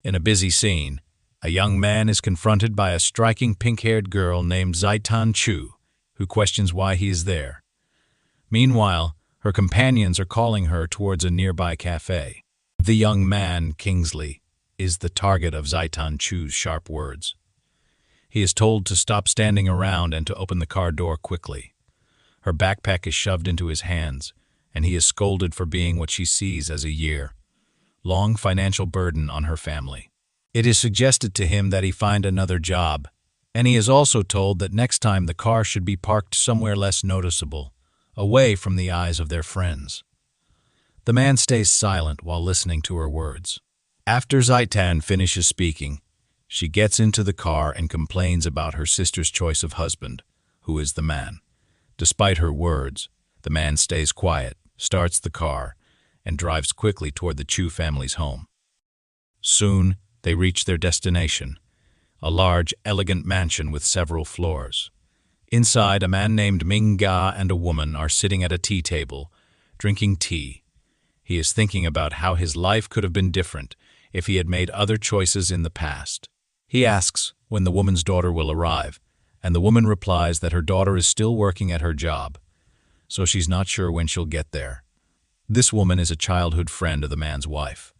In a busy scene, a young man is confronted by a striking pink-haired girl named Zaitan Chu, who questions why he is there. Meanwhile, her companions are calling her towards a nearby cafe. The young man, Qin Li, is the target of Zaitan Chu's sharp words. He is told to stop standing around and to open the car door quickly. Her backpack is shoved into his hands, and he is scolded for being what she sees as a year-long financial burden on her family. It is suggested to him that he find another job, and he is also told that next time the car should be parked somewhere less noticeable, away from the eyes of their friends. The man stays silent while listening to her words. After Zaitan finishes speaking, she gets into the car and complains about her sister's choice of husband, who is the man. Despite her words, the man stays quiet, starts the car, and drives quickly toward the Chu family's home. Soon, they reach their destination, a large, elegant mansion with several floors. Inside, a man named Manga and a woman are sitting at a tea table, drinking tea. He is thinking about how his life could have been different if he had made other choices in the past. He asks when the woman's daughter will arrive, and the woman replies that her daughter is still working at her job, so she's not sure when she'll get there. This woman is a childhood friend of the man's wife,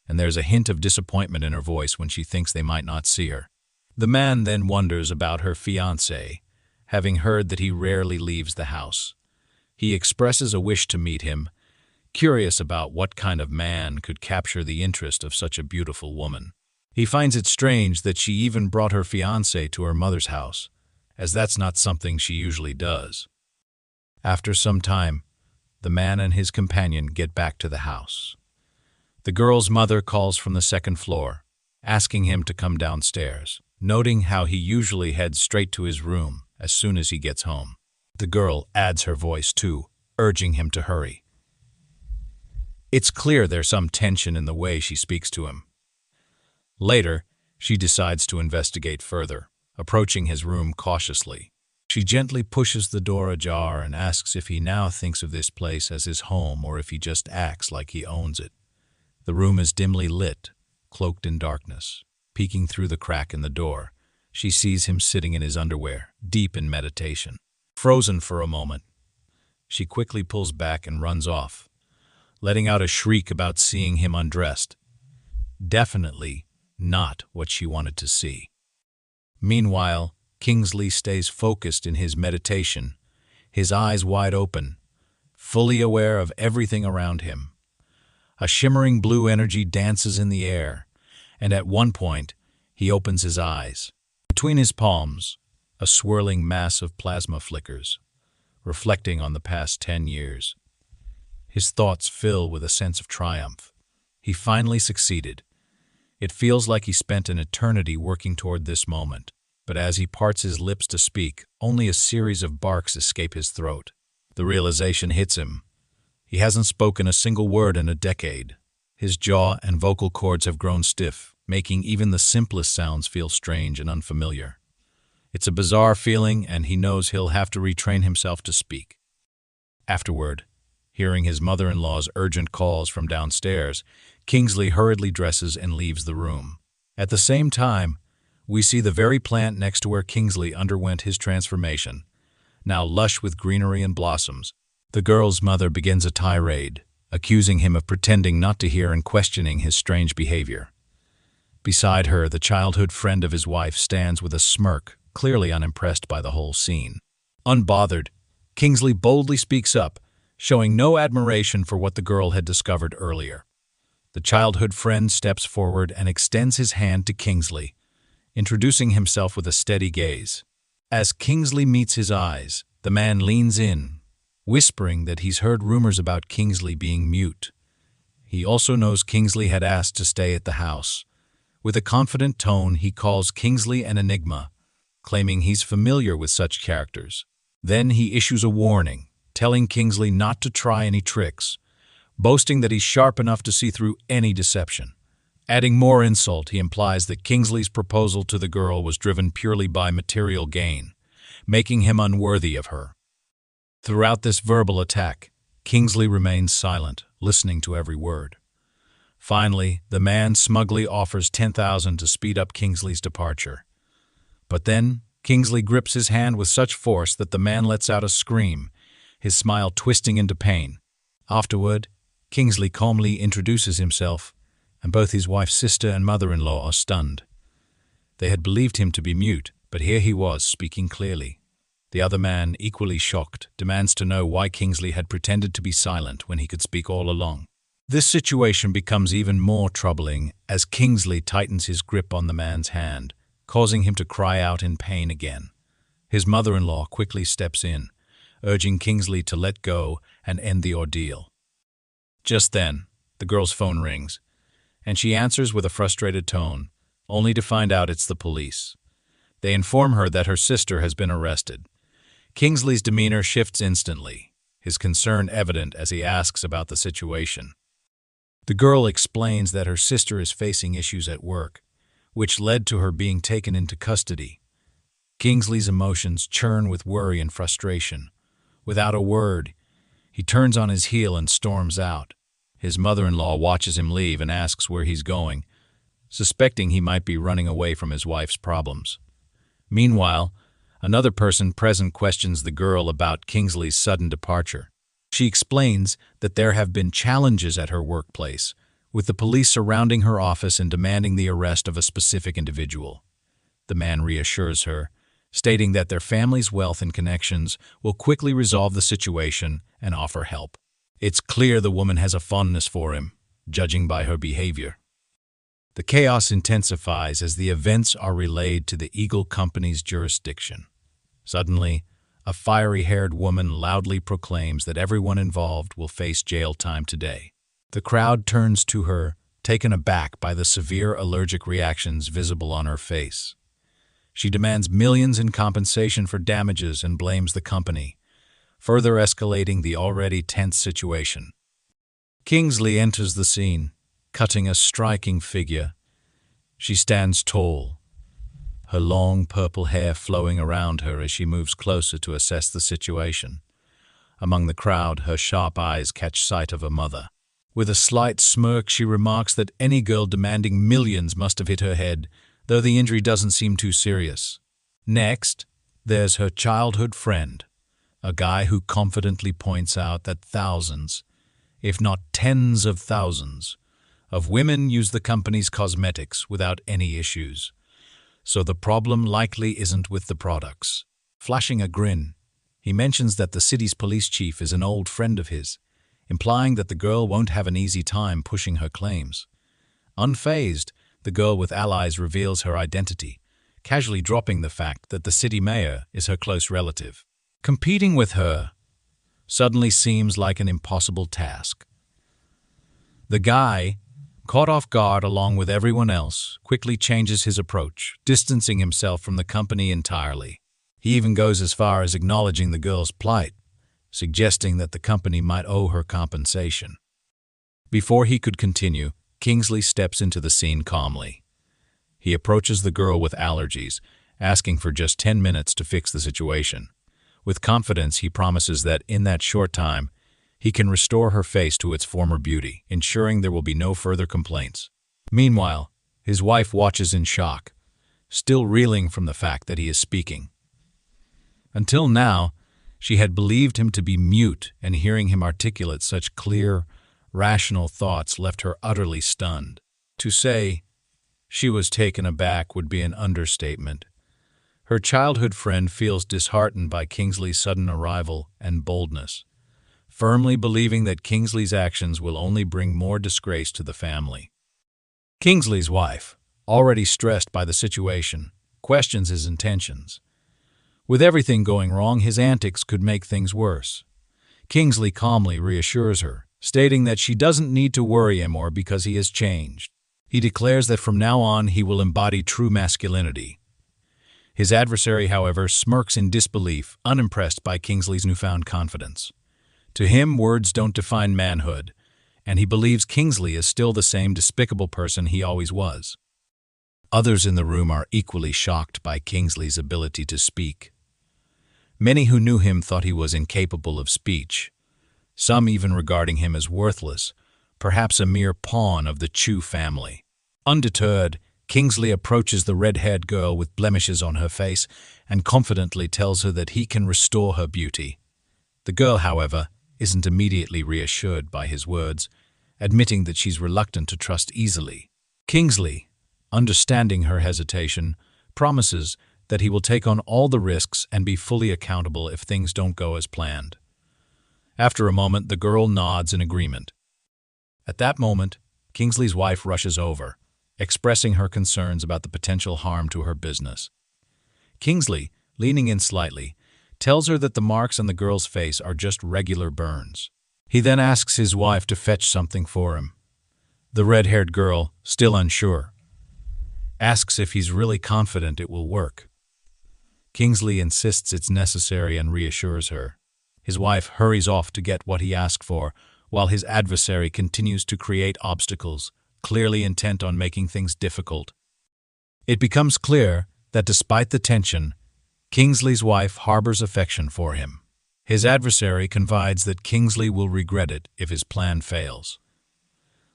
and there's a hint of disappointment in her voice when she thinks they might not see her. The man then wonders about her fiancé, having heard that he rarely leaves the house. He expresses a wish to meet him, curious about what kind of man could capture the interest of such a beautiful woman. He finds it strange that she even brought her fiancé to her mother's house, as that's not something she usually does. After some time, the man and his companion get back to the house. The girl's mother calls from the second floor, asking him to come downstairs, noting how he usually heads straight to his room as soon as he gets home. The girl adds her voice too, urging him to hurry. It's clear there's some tension in the way she speaks to him. Later, she decides to investigate further, approaching his room cautiously. She gently pushes the door ajar and asks if he now thinks of this place as his home or if he just acts like he owns it. The room is dimly lit, cloaked in darkness. Peeking through the crack in the door, she sees him sitting in his underwear, deep in meditation. Frozen for a moment, she quickly pulls back and runs off, letting out a shriek about seeing him undressed. Definitely not what she wanted to see. Meanwhile, Qin Li stays focused in his meditation, his eyes wide open, fully aware of everything around him. A shimmering blue energy dances in the air, and at one point, he opens his eyes. Between his palms, a swirling mass of plasma flickers, reflecting on the past 10 years. His thoughts fill with a sense of triumph. He finally succeeded. It feels like he spent an eternity working toward this moment, but as he parts his lips to speak, only a series of barks escape his throat. The realization hits him. He hasn't spoken a single word in a decade. His jaw and vocal cords have grown stiff, making even the simplest sounds feel strange and unfamiliar. It's a bizarre feeling, and he knows he'll have to retrain himself to speak. Afterward, hearing his mother-in-law's urgent calls from downstairs, Qin Li hurriedly dresses and leaves the room. At the same time, we see the very plant next to where Qin Li underwent his transformation, now lush with greenery and blossoms. The girl's mother begins a tirade, accusing him of pretending not to hear and questioning his strange behavior. Beside her, the childhood friend of his wife stands with a smirk, clearly unimpressed by the whole scene. Unbothered, Qin Li boldly speaks up, showing no admiration for what the girl had discovered earlier. The childhood friend steps forward and extends his hand to Qin Li, introducing himself with a steady gaze. As Qin Li meets his eyes, the man leans in, whispering that he's heard rumors about Qin Li being mute. He also knows Qin Li had asked to stay at the house. With a confident tone, he calls Qin Li an enigma, claiming he's familiar with such characters. Then he issues a warning, telling Qin Li not to try any tricks, boasting that he's sharp enough to see through any deception. Adding more insult, he implies that Qin Li's proposal to the girl was driven purely by material gain, making him unworthy of her. Throughout this verbal attack, Qin Li remains silent, listening to every word. Finally, the man smugly offers 10,000 to speed up Kingsley's departure. But then, Kingsley grips his hand with such force that the man lets out a scream, his smile twisting into pain. Afterward, Kingsley calmly introduces himself, and both his wife's sister and mother-in-law are stunned. They had believed him to be mute, but here he was, speaking clearly. The other man, equally shocked, demands to know why Kingsley had pretended to be silent when he could speak all along. This situation becomes even more troubling as Kingsley tightens his grip on the man's hand, causing him to cry out in pain again. His mother-in-law quickly steps in, urging Kingsley to let go and end the ordeal. Just then, the girl's phone rings, and she answers with a frustrated tone, only to find out it's the police. They inform her that her sister has been arrested. Kingsley's demeanor shifts instantly, his concern evident as he asks about the situation. The girl explains that her sister is facing issues at work, which led to her being taken into custody. Kingsley's emotions churn with worry and frustration. Without a word, he turns on his heel and storms out. His mother-in-law watches him leave and asks where he's going, suspecting he might be running away from his wife's problems. Meanwhile, another person present questions the girl about Kingsley's sudden departure. She explains that there have been challenges at her workplace, with the police surrounding her office and demanding the arrest of a specific individual. The man reassures her, stating that their family's wealth and connections will quickly resolve the situation and offer help. It's clear the woman has a fondness for him, judging by her behavior. The chaos intensifies as the events are relayed to the Eagle Company's jurisdiction. Suddenly, a fiery-haired woman loudly proclaims that everyone involved will face jail time today. The crowd turns to her, taken aback by the severe allergic reactions visible on her face. She demands millions in compensation for damages and blames the company, further escalating the already tense situation. Kingsley enters the scene, cutting a striking figure. She stands tall, her long purple hair flowing around her as she moves closer to assess the situation. Among the crowd, her sharp eyes catch sight of her mother. With a slight smirk, she remarks that any girl demanding millions must have hit her head, though the injury doesn't seem too serious. Next, there's her childhood friend, a guy who confidently points out that thousands, if not tens of thousands, of women use the company's cosmetics without any issues. So the problem likely isn't with the products. Flashing a grin, he mentions that the city's police chief is an old friend of his, implying that the girl won't have an easy time pushing her claims. Unfazed, the girl with allies reveals her identity, casually dropping the fact that the city mayor is her close relative. Competing with her suddenly seems like an impossible task. The guy, caught off guard along with everyone else, quickly changes his approach, distancing himself from the company entirely. He even goes as far as acknowledging the girl's plight, suggesting that the company might owe her compensation. Before he could continue, Kingsley steps into the scene calmly. He approaches the girl with allergies, asking for just 10 minutes to fix the situation. With confidence, he promises that in that short time, he can restore her face to its former beauty, ensuring there will be no further complaints. Meanwhile, his wife watches in shock, still reeling from the fact that he is speaking. Until now, she had believed him to be mute, and hearing him articulate such clear, rational thoughts left her utterly stunned. To say she was taken aback would be an understatement. Her childhood friend feels disheartened by Kingsley's sudden arrival and boldness, firmly believing that Kingsley's actions will only bring more disgrace to the family. Kingsley's wife, already stressed by the situation, questions his intentions. With everything going wrong, his antics could make things worse. Kingsley calmly reassures her, stating that she doesn't need to worry anymore because he has changed. He declares that from now on he will embody true masculinity. His adversary, however, smirks in disbelief, unimpressed by Kingsley's newfound confidence. To him, words don't define manhood, and he believes Kingsley is still the same despicable person he always was. Others in the room are equally shocked by Kingsley's ability to speak. Many who knew him thought he was incapable of speech, some even regarding him as worthless, perhaps a mere pawn of the Chu family. Undeterred, Kingsley approaches the red-haired girl with blemishes on her face and confidently tells her that he can restore her beauty. The girl, however, isn't immediately reassured by his words, admitting that she's reluctant to trust easily. Kingsley, understanding her hesitation, promises that he will take on all the risks and be fully accountable if things don't go as planned. After a moment, the girl nods in agreement. At that moment, Kingsley's wife rushes over, expressing her concerns about the potential harm to her business. Kingsley, leaning in slightly, tells her that the marks on the girl's face are just regular burns. He then asks his wife to fetch something for him. The red-haired girl, still unsure, asks if he's really confident it will work. Kingsley insists it's necessary and reassures her. His wife hurries off to get what he asked for, while his adversary continues to create obstacles, clearly intent on making things difficult. It becomes clear that despite the tension, Kingsley's wife harbors affection for him. His adversary confides that Kingsley will regret it if his plan fails.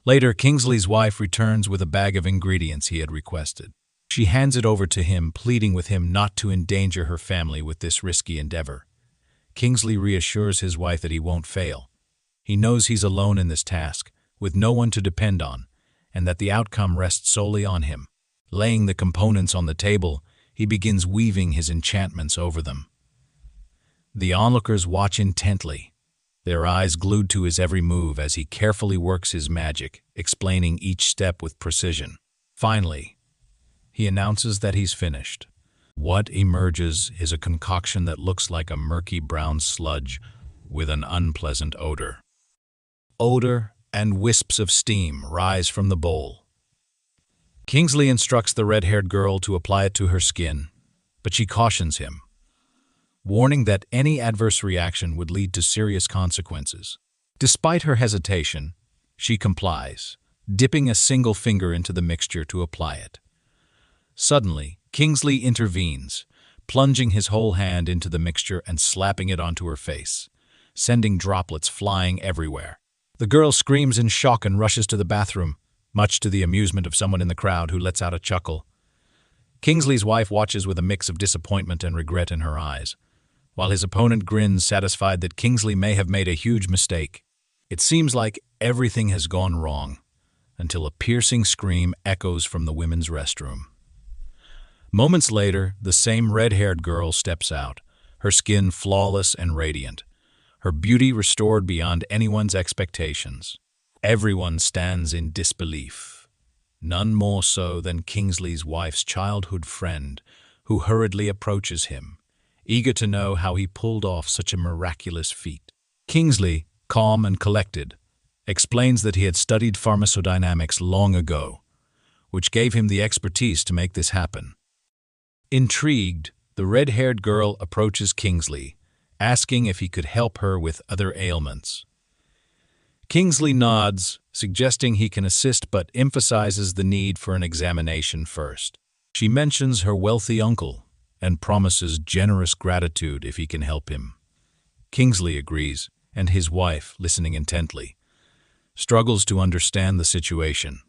Later, Kingsley's wife returns with a bag of ingredients he had requested. She hands it over to him, pleading with him not to endanger her family with this risky endeavor. Kingsley reassures his wife that he won't fail. He knows he's alone in this task, with no one to depend on, and that the outcome rests solely on him. Laying the components on the table, he begins weaving his enchantments over them. The onlookers watch intently, their eyes glued to his every move as he carefully works his magic, explaining each step with precision. Finally, he announces that he's finished. What emerges is a concoction that looks like a murky brown sludge with an unpleasant odor. Odor and wisps of steam rise from the bowl. Kingsley instructs the red-haired girl to apply it to her skin, but she cautions him, warning that any adverse reaction would lead to serious consequences. Despite her hesitation, she complies, dipping a single finger into the mixture to apply it. Suddenly, Kingsley intervenes, plunging his whole hand into the mixture and slapping it onto her face, sending droplets flying everywhere. The girl screams in shock and rushes to the bathroom, much to the amusement of someone in the crowd who lets out a chuckle. Kingsley's wife watches with a mix of disappointment and regret in her eyes, while his opponent grins, satisfied that Kingsley may have made a huge mistake. It seems like everything has gone wrong, until a piercing scream echoes from the women's restroom. Moments later, the same red-haired girl steps out, her skin flawless and radiant, her beauty restored beyond anyone's expectations. Everyone stands in disbelief, none more so than Kingsley's wife's childhood friend, who hurriedly approaches him, eager to know how he pulled off such a miraculous feat. Kingsley, calm and collected, explains that he had studied pharmacodynamics long ago, which gave him the expertise to make this happen. Intrigued, the red-haired girl approaches Kingsley, asking if he could help her with other ailments. Kingsley nods, suggesting he can assist, but emphasizes the need for an examination first. She mentions her wealthy uncle and promises generous gratitude if he can help him. Kingsley agrees, and his wife, listening intently, struggles to understand the situation.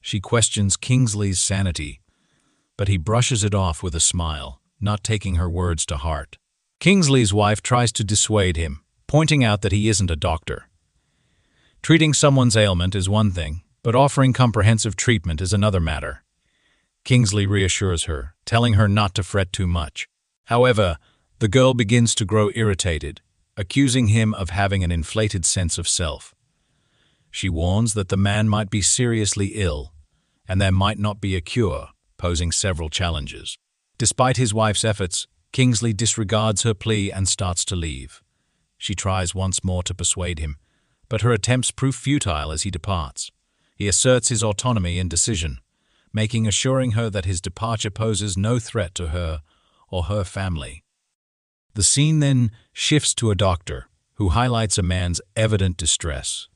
She questions Kingsley's sanity, but he brushes it off with a smile, not taking her words to heart. Kingsley's wife tries to dissuade him, pointing out that he isn't a doctor. Treating someone's ailment is one thing, but offering comprehensive treatment is another matter. Kingsley reassures her, telling her not to fret too much. However, the girl begins to grow irritated, accusing him of having an inflated sense of self. She warns that the man might be seriously ill, and there might not be a cure, posing several challenges. Despite his wife's efforts, Kingsley disregards her plea and starts to leave. She tries once more to persuade him, but her attempts prove futile as he departs. He asserts his autonomy and decision, assuring her that his departure poses no threat to her or her family. The scene then shifts to a doctor, who highlights a man's evident distress.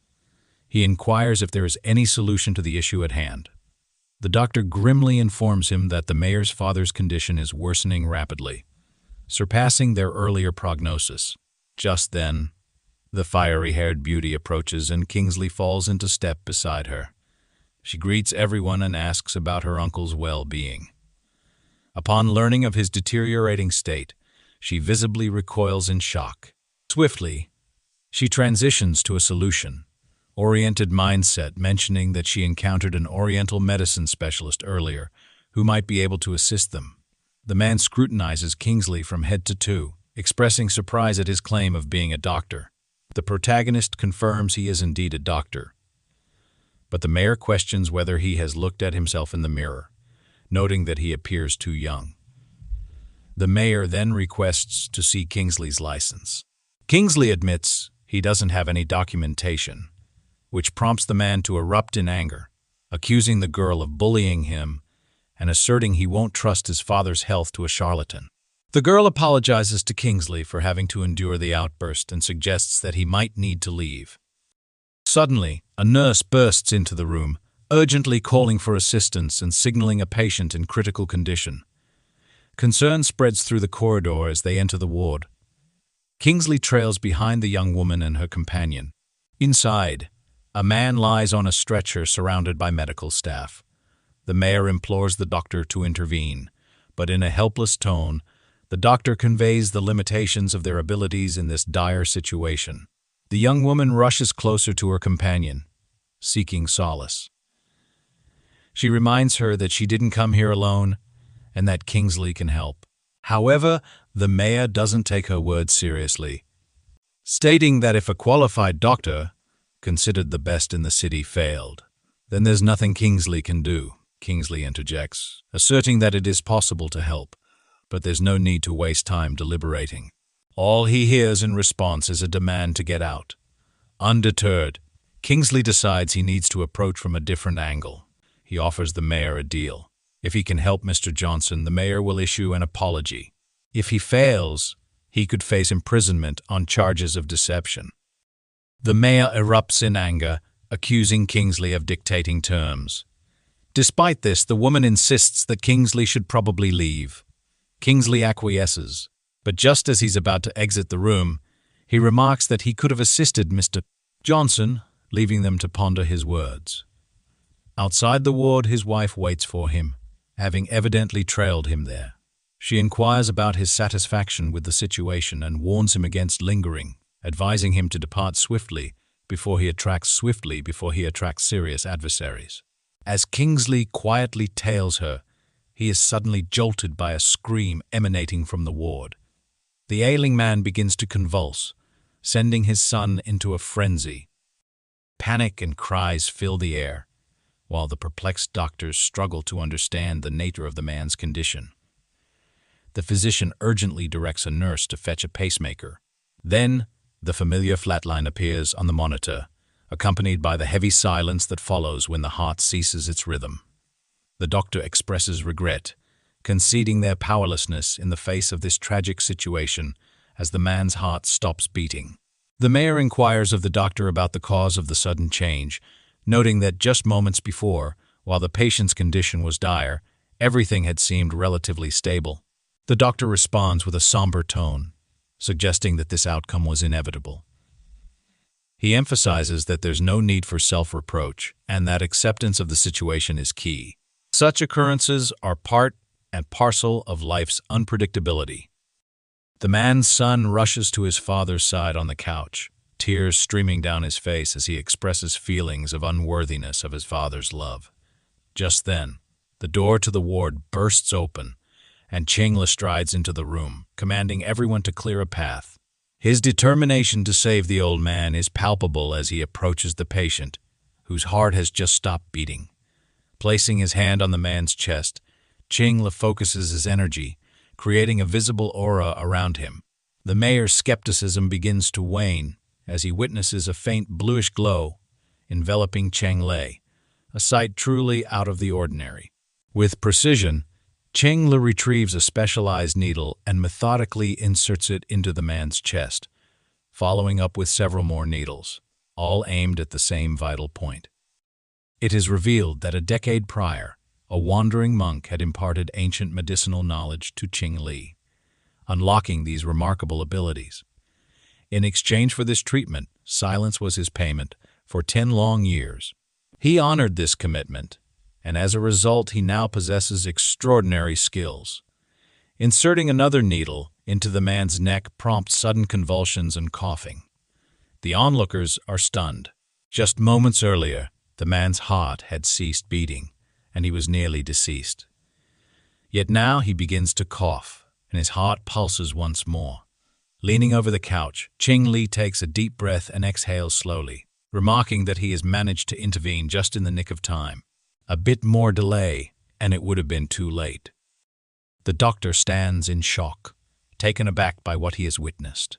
He inquires if there is any solution to the issue at hand. The doctor grimly informs him that the mayor's father's condition is worsening rapidly, surpassing their earlier prognosis. Just then, The fiery-haired beauty approaches and Kingsley falls into step beside her. She greets everyone and asks about her uncle's well-being. Upon learning of his deteriorating state, she visibly recoils in shock. Swiftly, she transitions to a solution-oriented mindset, mentioning that she encountered an Oriental medicine specialist earlier who might be able to assist them. The man scrutinizes Kingsley from head to toe, expressing surprise at his claim of being a doctor. The protagonist confirms he is indeed a doctor, but the mayor questions whether he has looked at himself in the mirror, noting that he appears too young. The mayor then requests to see Kingsley's license. Kingsley admits he doesn't have any documentation, which prompts the man to erupt in anger, accusing the girl of bullying him and asserting he won't trust his father's health to a charlatan. The girl apologizes to Kingsley for having to endure the outburst and suggests that he might need to leave. Suddenly, a nurse bursts into the room, urgently calling for assistance and signaling a patient in critical condition. Concern spreads through the corridor as they enter the ward. Kingsley trails behind the young woman and her companion. Inside, a man lies on a stretcher surrounded by medical staff. The mayor implores the doctor to intervene, but in a helpless tone, the doctor conveys the limitations of their abilities in this dire situation. The young woman rushes closer to her companion, seeking solace. She reminds her that she didn't come here alone and that Kingsley can help. However, the mayor doesn't take her words seriously, stating that if a qualified doctor, considered the best in the city, failed, then there's nothing Kingsley can do. Kingsley interjects, asserting that it is possible to help, but there's no need to waste time deliberating. All he hears in response is a demand to get out. Undeterred, Kingsley decides he needs to approach from a different angle. He offers the mayor a deal. If he can help Mr. Johnson, the mayor will issue an apology. If he fails, he could face imprisonment on charges of deception. The mayor erupts in anger, accusing Kingsley of dictating terms. Despite this, the woman insists that Kingsley should probably leave. Kingsley acquiesces, but just as he's about to exit the room, he remarks that he could have assisted Mr. Johnson, leaving them to ponder his words. Outside the ward, his wife waits for him, having evidently trailed him there. She inquires about his satisfaction with the situation and warns him against lingering, advising him to depart swiftly before he attracts serious adversaries. As Kingsley quietly tails her, he is suddenly jolted by a scream emanating from the ward. The ailing man begins to convulse, sending his son into a frenzy. Panic and cries fill the air, while the perplexed doctors struggle to understand the nature of the man's condition. The physician urgently directs a nurse to fetch a pacemaker. Then, the familiar flatline appears on the monitor, accompanied by the heavy silence that follows when the heart ceases its rhythm. The doctor expresses regret, conceding their powerlessness in the face of this tragic situation as the man's heart stops beating. The mayor inquires of the doctor about the cause of the sudden change, noting that just moments before, while the patient's condition was dire, everything had seemed relatively stable. The doctor responds with a somber tone, suggesting that this outcome was inevitable. He emphasizes that there's no need for self-reproach and that acceptance of the situation is key. Such occurrences are part and parcel of life's unpredictability. The man's son rushes to his father's side on the couch, tears streaming down his face as he expresses feelings of unworthiness of his father's love. Just then, the door to the ward bursts open, and Qin Li strides into the room, commanding everyone to clear a path. His determination to save the old man is palpable as he approaches the patient, whose heart has just stopped beating. Placing his hand on the man's chest, Qin Li focuses his energy, creating a visible aura around him. The mayor's skepticism begins to wane as he witnesses a faint bluish glow enveloping Qin Li, a sight truly out of the ordinary. With precision, Qin Li retrieves a specialized needle and methodically inserts it into the man's chest, following up with several more needles, all aimed at the same vital point. It is revealed that a decade prior, a wandering monk had imparted ancient medicinal knowledge to Qin Li, unlocking these remarkable abilities. In exchange for this treatment, silence was his payment for 10 long years. He honored this commitment, and as a result he now possesses extraordinary skills. Inserting another needle into the man's neck prompts sudden convulsions and coughing. The onlookers are stunned. Just moments earlier, the man's heart had ceased beating, and he was nearly deceased. Yet now he begins to cough, and his heart pulses once more. Leaning over the couch, Qin Li takes a deep breath and exhales slowly, remarking that he has managed to intervene just in the nick of time. A bit more delay, and it would have been too late. The doctor stands in shock, taken aback by what he has witnessed.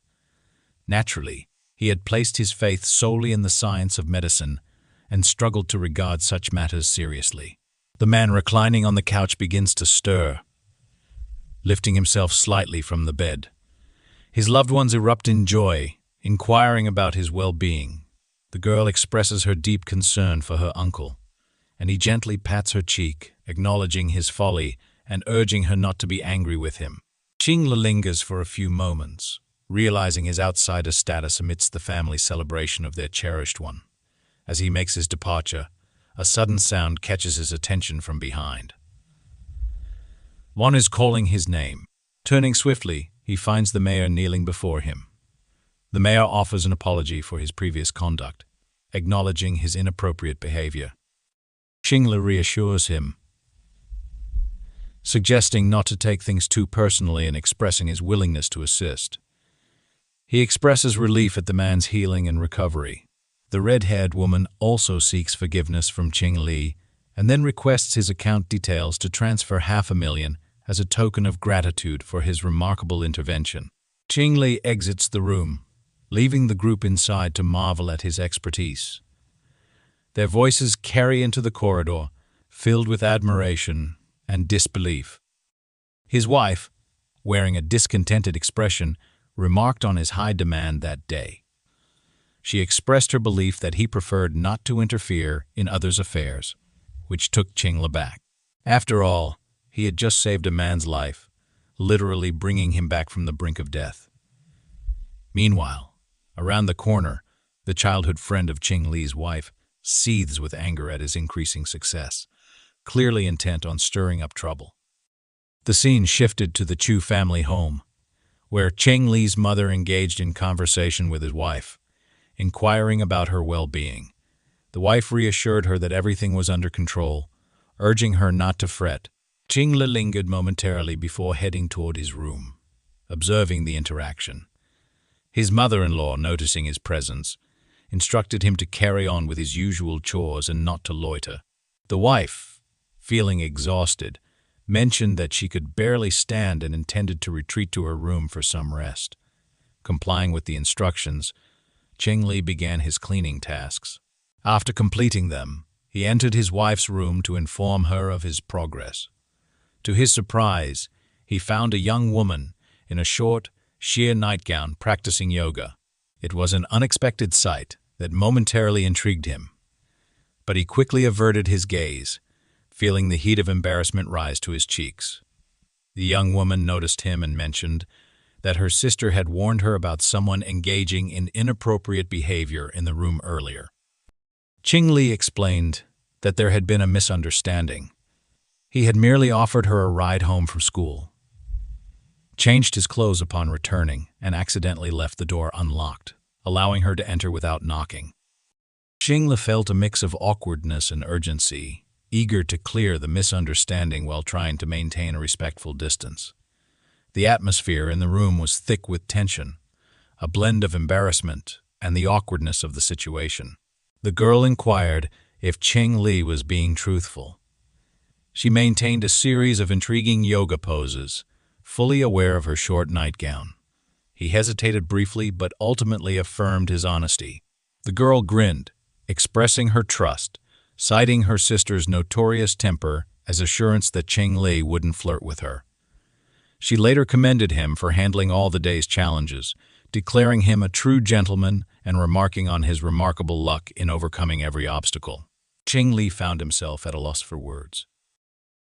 Naturally, he had placed his faith solely in the science of medicine and struggled to regard such matters seriously. The man reclining on the couch begins to stir, lifting himself slightly from the bed. His loved ones erupt in joy, inquiring about his well-being. The girl expresses her deep concern for her uncle, and he gently pats her cheek, acknowledging his folly and urging her not to be angry with him. Qin Li lingers for a few moments, realizing his outsider status amidst the family celebration of their cherished one. As he makes his departure, a sudden sound catches his attention from behind. One is calling his name. Turning swiftly, he finds the mayor kneeling before him. The mayor offers an apology for his previous conduct, acknowledging his inappropriate behavior. Qin Li reassures him, suggesting not to take things too personally and expressing his willingness to assist. He expresses relief at the man's healing and recovery. The red-haired woman also seeks forgiveness from Qin Li and then requests his account details to transfer $500,000 as a token of gratitude for his remarkable intervention. Qin Li exits the room, leaving the group inside to marvel at his expertise. Their voices carry into the corridor, filled with admiration and disbelief. His wife, wearing a discontented expression, remarked on his high demand that day. She expressed her belief that he preferred not to interfere in others' affairs, which took Qin Li back. After all, he had just saved a man's life, literally bringing him back from the brink of death. Meanwhile, around the corner, the childhood friend of Qin Li's wife seethes with anger at his increasing success, clearly intent on stirring up trouble. The scene shifted to the Chu family home, where Qin Li's mother engaged in conversation with his wife, inquiring about her well-being. The wife reassured her that everything was under control, urging her not to fret. Qin Li lingered momentarily before heading toward his room, observing the interaction. His mother-in-law, noticing his presence, instructed him to carry on with his usual chores and not to loiter. The wife, feeling exhausted, mentioned that she could barely stand and intended to retreat to her room for some rest. Complying with the instructions, Qin Li began his cleaning tasks. After completing them, he entered his wife's room to inform her of his progress. To his surprise, he found a young woman in a short, sheer nightgown practicing yoga. It was an unexpected sight that momentarily intrigued him, but he quickly averted his gaze, feeling the heat of embarrassment rise to his cheeks. The young woman noticed him and mentioned that her sister had warned her about someone engaging in inappropriate behavior in the room earlier. Qin Li explained that there had been a misunderstanding. He had merely offered her a ride home from school, changed his clothes upon returning, and accidentally left the door unlocked, allowing her to enter without knocking. Qin Li felt a mix of awkwardness and urgency, eager to clear the misunderstanding while trying to maintain a respectful distance. The atmosphere in the room was thick with tension, a blend of embarrassment and the awkwardness of the situation. The girl inquired if Qin Li was being truthful. She maintained a series of intriguing yoga poses, fully aware of her short nightgown. He hesitated briefly but ultimately affirmed his honesty. The girl grinned, expressing her trust, citing her sister's notorious temper as assurance that Qin Li wouldn't flirt with her. She later commended him for handling all the day's challenges, declaring him a true gentleman and remarking on his remarkable luck in overcoming every obstacle. Qin Li found himself at a loss for words.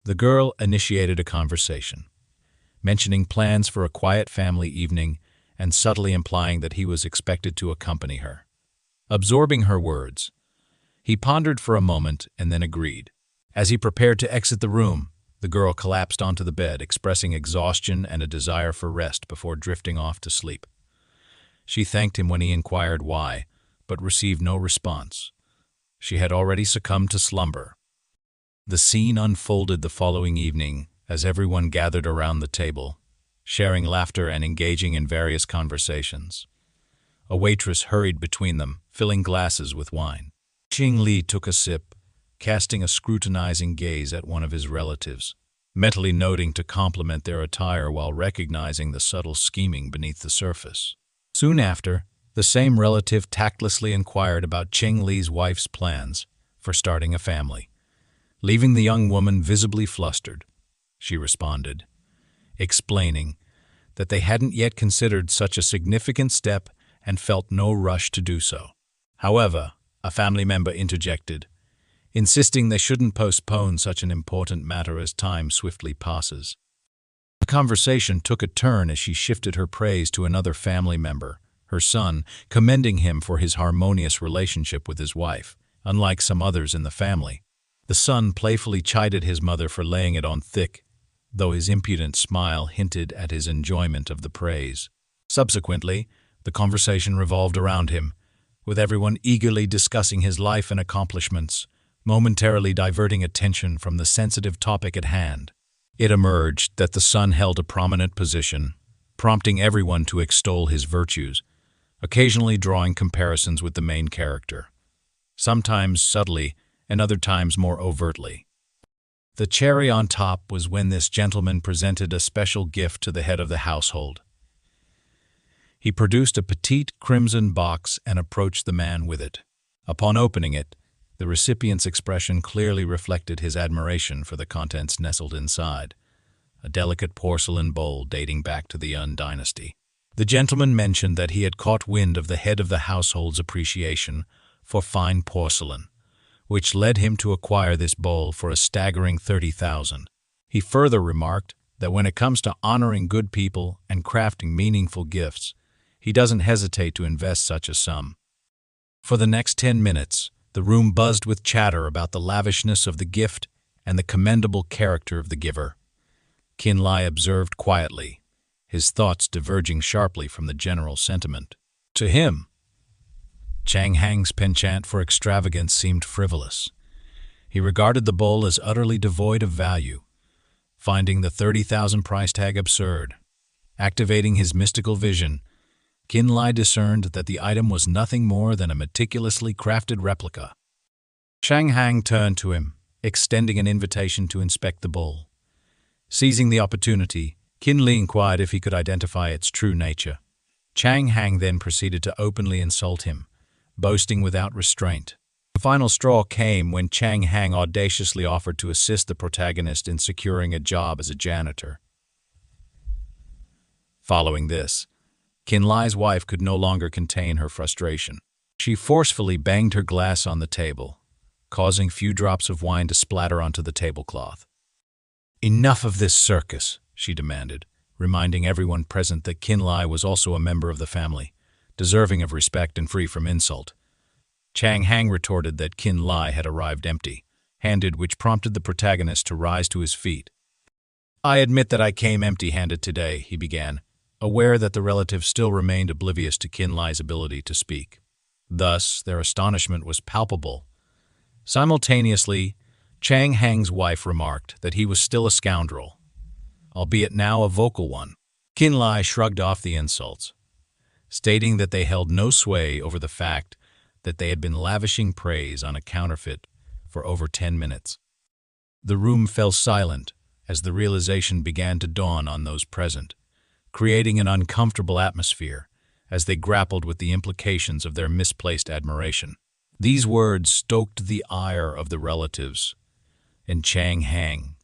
The girl initiated a conversation, mentioning plans for a quiet family evening and subtly implying that he was expected to accompany her. Absorbing her words, he pondered for a moment and then agreed. As he prepared to exit the room, the girl collapsed onto the bed, expressing exhaustion and a desire for rest before drifting off to sleep. She thanked him when he inquired why, but received no response. She had already succumbed to slumber. The scene unfolded the following evening as everyone gathered around the table, sharing laughter and engaging in various conversations. A waitress hurried between them, filling glasses with wine. Qin Li took a sip, casting a scrutinizing gaze at one of his relatives, mentally noting to compliment their attire while recognizing the subtle scheming beneath the surface. Soon after, the same relative tactlessly inquired about Qin Li's wife's plans for starting a family. Leaving the young woman visibly flustered, she responded, explaining that they hadn't yet considered such a significant step and felt no rush to do so. However, a family member interjected, insisting they shouldn't postpone such an important matter as time swiftly passes. The conversation took a turn as she shifted her praise to another family member, her son, commending him for his harmonious relationship with his wife, unlike some others in the family. The son playfully chided his mother for laying it on thick, though his impudent smile hinted at his enjoyment of the praise. Subsequently, the conversation revolved around him, with everyone eagerly discussing his life and accomplishments, momentarily diverting attention from the sensitive topic at hand. It emerged that the son held a prominent position, prompting everyone to extol his virtues, occasionally drawing comparisons with the main character, sometimes subtly and other times more overtly. The cherry on top was when this gentleman presented a special gift to the head of the household. He produced a petite crimson box and approached the man with it. Upon opening it, the recipient's expression clearly reflected his admiration for the contents nestled inside, a delicate porcelain bowl dating back to the Yuan dynasty. The gentleman mentioned that he had caught wind of the head of the household's appreciation for fine porcelain, which led him to acquire this bowl for a staggering 30,000. He further remarked that when it comes to honoring good people and crafting meaningful gifts, he doesn't hesitate to invest such a sum. For the next 10 minutes, the room buzzed with chatter about the lavishness of the gift and the commendable character of the giver. Qin Li observed quietly, his thoughts diverging sharply from the general sentiment. To him, Chang Hang's penchant for extravagance seemed frivolous. He regarded the bowl as utterly devoid of value, finding the 30,000 price tag absurd. Activating his mystical vision, Qin Li discerned that the item was nothing more than a meticulously crafted replica. Chang Hang turned to him, extending an invitation to inspect the bowl. Seizing the opportunity, Qin Li inquired if he could identify its true nature. Chang Hang then proceeded to openly insult him, boasting without restraint. The final straw came when Chang Hang audaciously offered to assist the protagonist in securing a job as a janitor. Following this, Qin Li's wife could no longer contain her frustration. She forcefully banged her glass on the table, causing few drops of wine to splatter onto the tablecloth. "Enough of this circus," she demanded, reminding everyone present that Qin Li was also a member of the family, deserving of respect and free from insult. Chang Hang retorted that Qin Li had arrived empty-handed, which prompted the protagonist to rise to his feet. "I admit that I came empty-handed today," he began, aware that the relative still remained oblivious to Qin Li's ability to speak. Thus, their astonishment was palpable. Simultaneously, Chang Hang's wife remarked that he was still a scoundrel, albeit now a vocal one. Qin Li shrugged off the insults, stating that they held no sway over the fact that they had been lavishing praise on a counterfeit for over 10 minutes. The room fell silent as the realization began to dawn on those present, creating an uncomfortable atmosphere as they grappled with the implications of their misplaced admiration. These words stoked the ire of the relatives, and Chang Hang,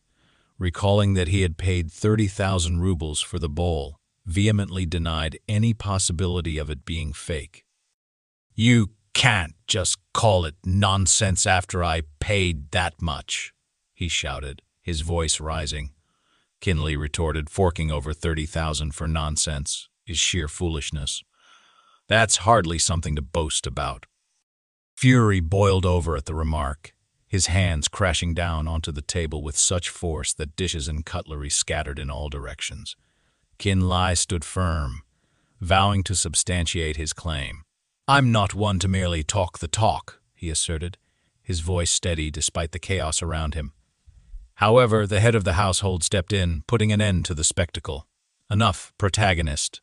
recalling that he had paid 30,000 rubles for the bowl, vehemently denied any possibility of it being fake. "You can't just call it nonsense after I paid that much," he shouted, his voice rising. Qin Li retorted, forking over 30,000 for nonsense. is sheer foolishness. That's hardly something to boast about. Fury boiled over at the remark, his hands crashing down onto the table with such force that dishes and cutlery scattered in all directions. Qin Li stood firm, vowing to substantiate his claim. "I'm not one to merely talk the talk," he asserted, his voice steady despite the chaos around him. However, the head of the household stepped in, putting an end to the spectacle. "Enough, protagonist.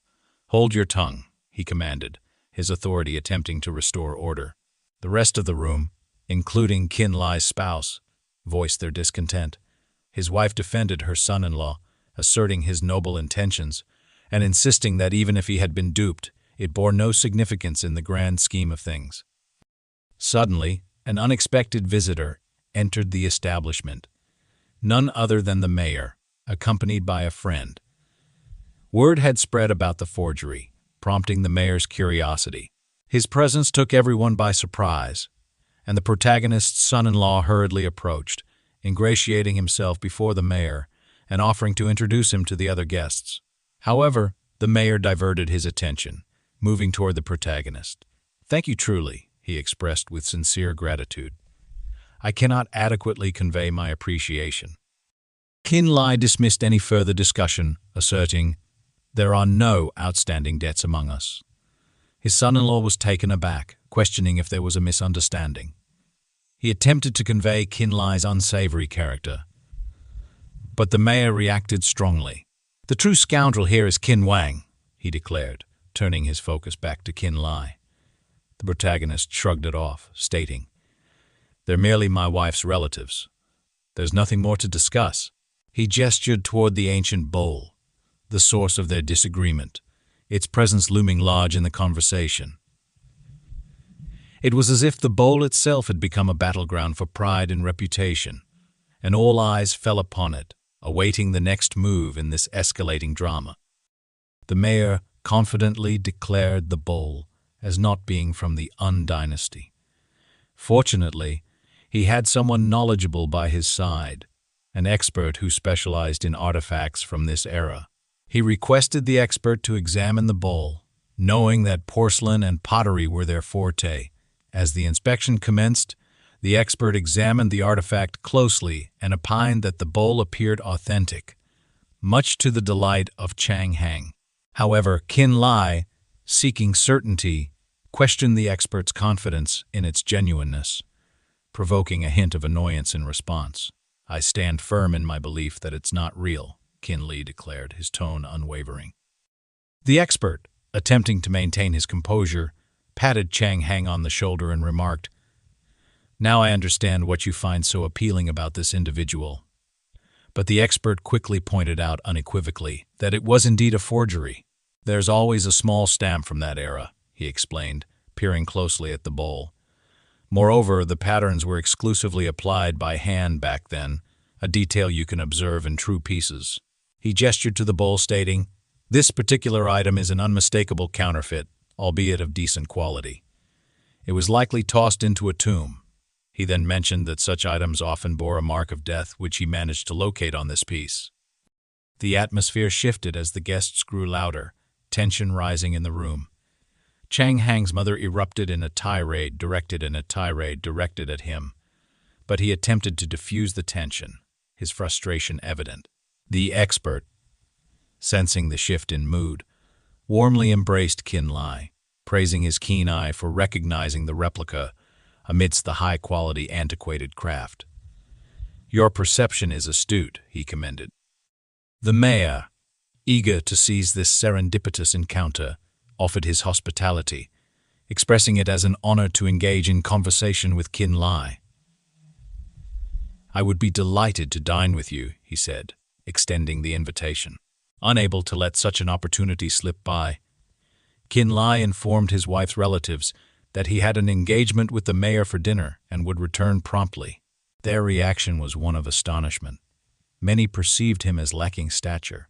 Hold your tongue," he commanded, his authority attempting to restore order. The rest of the room, including Qin Li's spouse, voiced their discontent. His wife defended her son-in-law, asserting his noble intentions, and insisting that even if he had been duped, it bore no significance in the grand scheme of things. Suddenly, an unexpected visitor entered the establishment. None other than the mayor, accompanied by a friend. Word had spread about the forgery, prompting the mayor's curiosity. His presence took everyone by surprise, and the protagonist's son-in-law hurriedly approached, ingratiating himself before the mayor and offering to introduce him to the other guests. However, the mayor diverted his attention, moving toward the protagonist. "Thank you truly," he expressed with sincere gratitude. "I cannot adequately convey my appreciation." Qin Li dismissed any further discussion, asserting, "There are no outstanding debts among us." His son-in-law was taken aback, questioning if there was a misunderstanding. He attempted to convey Qin Li's unsavory character, but the mayor reacted strongly. "The true scoundrel here is Qin Wang," he declared, turning his focus back to Qin Li. The protagonist shrugged it off, stating, "They're merely my wife's relatives. There's nothing more to discuss." He gestured toward the ancient bowl, the source of their disagreement, its presence looming large in the conversation. It was as if the bowl itself had become a battleground for pride and reputation, and all eyes fell upon it, awaiting the next move in this escalating drama. The mayor confidently declared the bowl as not being from the Un dynasty. Fortunately, he had someone knowledgeable by his side, an expert who specialized in artifacts from this era. He requested the expert to examine the bowl, knowing that porcelain and pottery were their forte. As the inspection commenced, the expert examined the artifact closely and opined that the bowl appeared authentic, much to the delight of Chang Hang. However, Qin Li, seeking certainty, questioned the expert's confidence in its genuineness, provoking a hint of annoyance in response. "I stand firm in my belief that it's not real," Qin Li declared, his tone unwavering. The expert, attempting to maintain his composure, patted Chang Hang on the shoulder and remarked, "Now I understand what you find so appealing about this individual." But the expert quickly pointed out unequivocally that it was indeed a forgery. "There's always a small stamp from that era," he explained, peering closely at the bowl. "Moreover, the patterns were exclusively applied by hand back then, a detail you can observe in true pieces." He gestured to the bowl, stating, "This particular item is an unmistakable counterfeit, albeit of decent quality. It was likely tossed into a tomb." He then mentioned that such items often bore a mark of death, which he managed to locate on this piece. The atmosphere shifted as the guests grew louder, tension rising in the room. Chang Hang's mother erupted in a tirade directed at him, but he attempted to diffuse the tension, his frustration evident. The expert, sensing the shift in mood, warmly embraced Qin Li, praising his keen eye for recognizing the replica amidst the high-quality antiquated craft. "Your perception is astute," he commended. The mayor, eager to seize this serendipitous encounter, offered his hospitality, expressing it as an honor to engage in conversation with Qin Li. "I would be delighted to dine with you," he said, extending the invitation. Unable to let such an opportunity slip by, Qin Li informed his wife's relatives that he had an engagement with the mayor for dinner and would return promptly. Their reaction was one of astonishment. Many perceived him as lacking stature,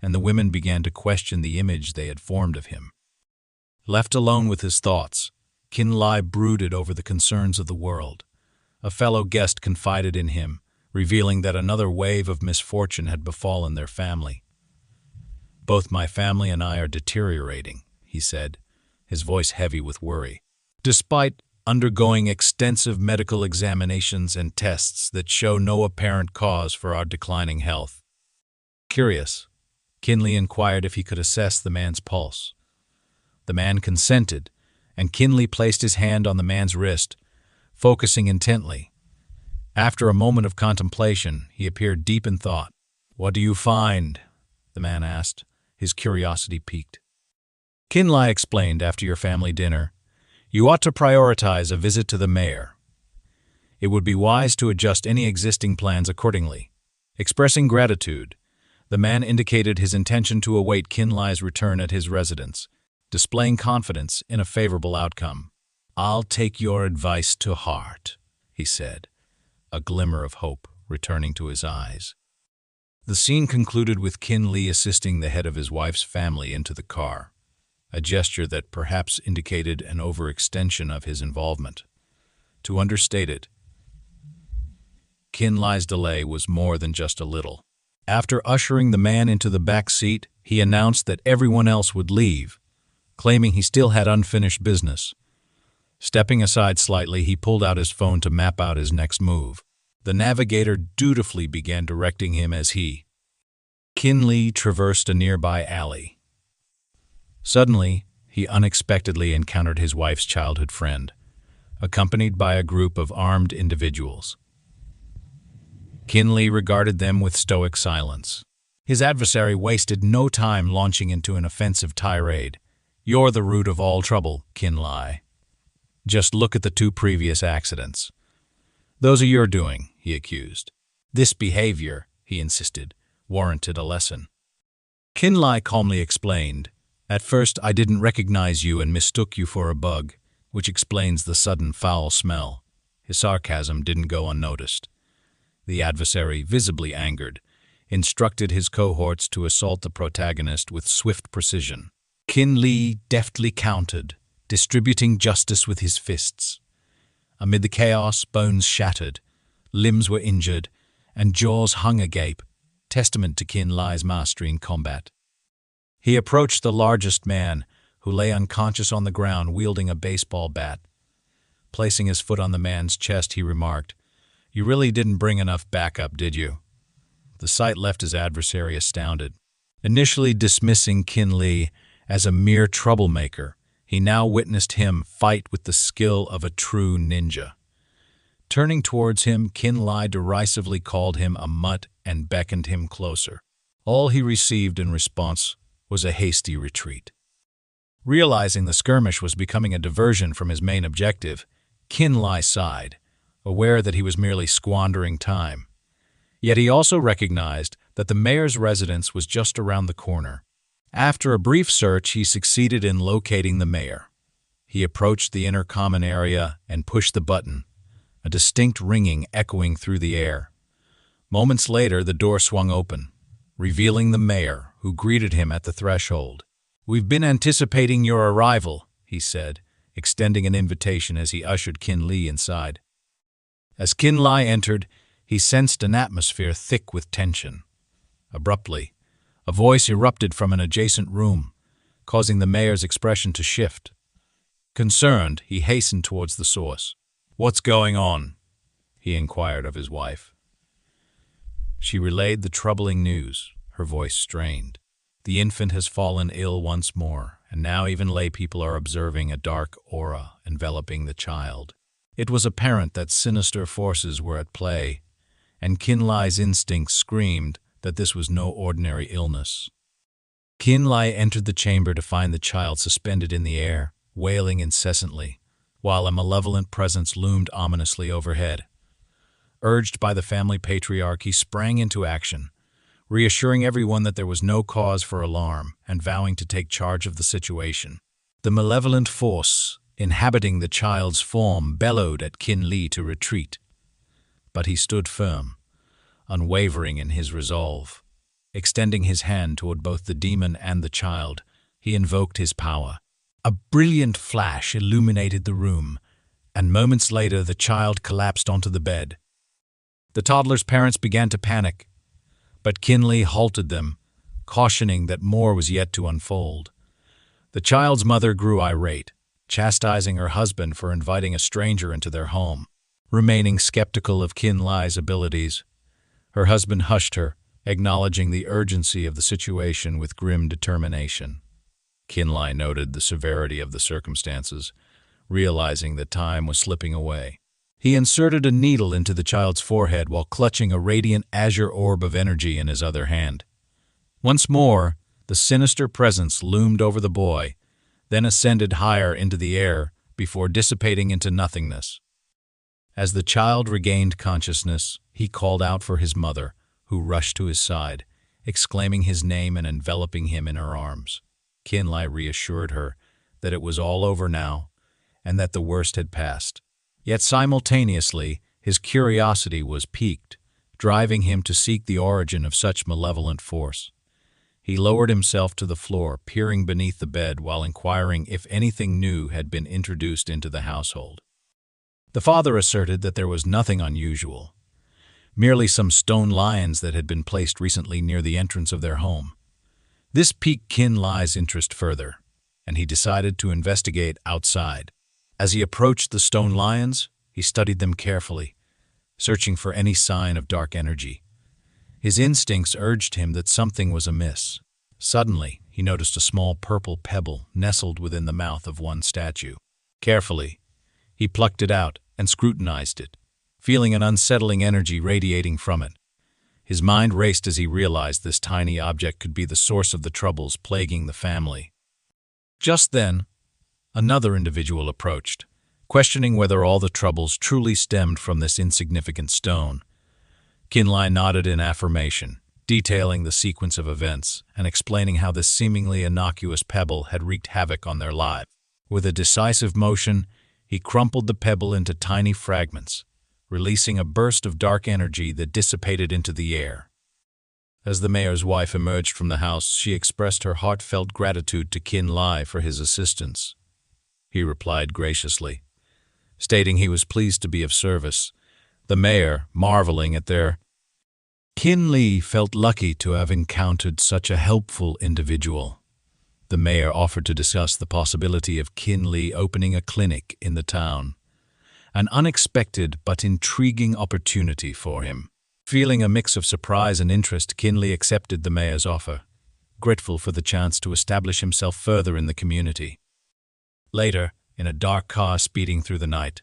and the women began to question the image they had formed of him. Left alone with his thoughts, Qin Li brooded over the concerns of the world. A fellow guest confided in him, revealing that another wave of misfortune had befallen their family. Both my family and I are deteriorating, he said, his voice heavy with worry. Despite undergoing extensive medical examinations and tests that show no apparent cause for our declining health. Curious, Qin Li inquired if he could assess the man's pulse. The man consented, and Qin Li placed his hand on the man's wrist, focusing intently. After a moment of contemplation, he appeared deep in thought. "What do you find?" the man asked, his curiosity piqued. Qin Li explained after your family dinner, "You ought to prioritize a visit to the mayor. It would be wise to adjust any existing plans accordingly." Expressing gratitude, the man indicated his intention to await Qin Li's return at his residence, displaying confidence in a favorable outcome. "I'll take your advice to heart," he said, a glimmer of hope returning to his eyes. The scene concluded with Qin Li assisting the head of his wife's family into the car, a gesture that perhaps indicated an overextension of his involvement. To understate it, Qin Li's delay was more than just a little. After ushering the man into the back seat, he announced that everyone else would leave, claiming he still had unfinished business. Stepping aside slightly, he pulled out his phone to map out his next move. The navigator dutifully began directing him as Qin Li traversed a nearby alley. Suddenly, he unexpectedly encountered his wife's childhood friend, accompanied by a group of armed individuals. Qin Li regarded them with stoic silence. His adversary wasted no time launching into an offensive tirade. "You're the root of all trouble, Qin Li. Just look at the 2 previous accidents. Those are your doing," he accused. "This behavior," he insisted, "warranted a lesson." Qin Li calmly explained, "At first I didn't recognize you and mistook you for a bug, which explains the sudden foul smell." His sarcasm didn't go unnoticed. The adversary, visibly angered, instructed his cohorts to assault the protagonist with swift precision. Qin Li deftly countered, distributing justice with his fists. Amid the chaos, bones shattered, limbs were injured, and jaws hung agape, testament to Qin Li's mastery in combat. He approached the largest man, who lay unconscious on the ground wielding a baseball bat. Placing his foot on the man's chest, he remarked, "You really didn't bring enough backup, did you?" The sight left his adversary astounded. Initially dismissing Qin Li as a mere troublemaker, he now witnessed him fight with the skill of a true ninja. Turning towards him, Qin Li derisively called him a mutt and beckoned him closer. All he received in response was a hasty retreat. Realizing the skirmish was becoming a diversion from his main objective, Qin Li sighed, aware that he was merely squandering time. Yet he also recognized that the mayor's residence was just around the corner. After a brief search, he succeeded in locating the mayor. He approached the inner common area and pushed the button, a distinct ringing echoing through the air. Moments later, the door swung open, revealing the mayor, who greeted him at the threshold. "We've been anticipating your arrival," he said, extending an invitation as he ushered Qin Li inside. As Qin Li entered, he sensed an atmosphere thick with tension. Abruptly, a voice erupted from an adjacent room, causing the mayor's expression to shift. Concerned, he hastened towards the source. "What's going on?" he inquired of his wife. She relayed the troubling news, her voice strained. "The infant has fallen ill once more, and now even lay people are observing a dark aura enveloping the child." It was apparent that sinister forces were at play, and Qin Li's instincts screamed that this was no ordinary illness. Qin Li entered the chamber to find the child suspended in the air, wailing incessantly, while a malevolent presence loomed ominously overhead. Urged by the family patriarch, he sprang into action, reassuring everyone that there was no cause for alarm and vowing to take charge of the situation. The malevolent force inhabiting the child's form bellowed at Qin Li to retreat, but he stood firm, unwavering in his resolve. Extending his hand toward both the demon and the child, he invoked his power. A brilliant flash illuminated the room, and moments later the child collapsed onto the bed. The toddler's parents began to panic, but Qin Li halted them, cautioning that more was yet to unfold. The child's mother grew irate, chastising her husband for inviting a stranger into their home. Remaining skeptical of Qin Li's abilities, her husband hushed her, acknowledging the urgency of the situation with grim determination. Qin Li noted the severity of the circumstances, realizing that time was slipping away. He inserted a needle into the child's forehead while clutching a radiant azure orb of energy in his other hand. Once more, the sinister presence loomed over the boy, then ascended higher into the air before dissipating into nothingness. As the child regained consciousness, he called out for his mother, who rushed to his side, exclaiming his name and enveloping him in her arms. Qin Li reassured her that it was all over now, and that the worst had passed. Yet simultaneously, his curiosity was piqued, driving him to seek the origin of such malevolent force. He lowered himself to the floor, peering beneath the bed while inquiring if anything new had been introduced into the household. The father asserted that there was nothing unusual, merely some stone lions that had been placed recently near the entrance of their home. This piqued Qin Li's interest further, and he decided to investigate outside. As he approached the stone lions, he studied them carefully, searching for any sign of dark energy. His instincts urged him that something was amiss. Suddenly, he noticed a small purple pebble nestled within the mouth of one statue. Carefully, he plucked it out and scrutinized it, feeling an unsettling energy radiating from it. His mind raced as he realized this tiny object could be the source of the troubles plaguing the family. Just then, another individual approached, questioning whether all the troubles truly stemmed from this insignificant stone. Qin Li nodded in affirmation, detailing the sequence of events and explaining how this seemingly innocuous pebble had wreaked havoc on their lives. With a decisive motion, he crumpled the pebble into tiny fragments, releasing a burst of dark energy that dissipated into the air. As the mayor's wife emerged from the house, she expressed her heartfelt gratitude to Qin Li for his assistance. He replied graciously, stating he was pleased to be of service. The mayor, marveling at their Qin Li felt lucky to have encountered such a helpful individual. The mayor offered to discuss the possibility of Qin Li opening a clinic in the town, an unexpected but intriguing opportunity for him. Feeling a mix of surprise and interest, Qin Li accepted the mayor's offer, grateful for the chance to establish himself further in the community. Later, in a dark car speeding through the night,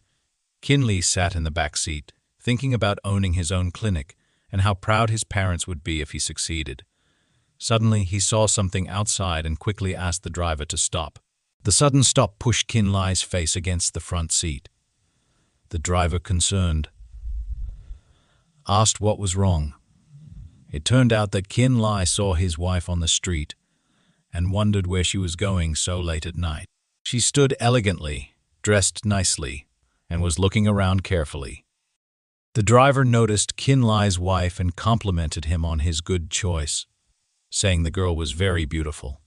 Qin Li sat in the back seat, thinking about owning his own clinic and how proud his parents would be if he succeeded. Suddenly, he saw something outside and quickly asked the driver to stop. The sudden stop pushed Qin Li's face against the front seat. The driver, concerned, asked what was wrong. It turned out that Qin Li saw his wife on the street and wondered where she was going so late at night. She stood elegantly, dressed nicely, and was looking around carefully. The driver noticed Qin Li's wife and complimented him on his good choice, saying the girl was very beautiful.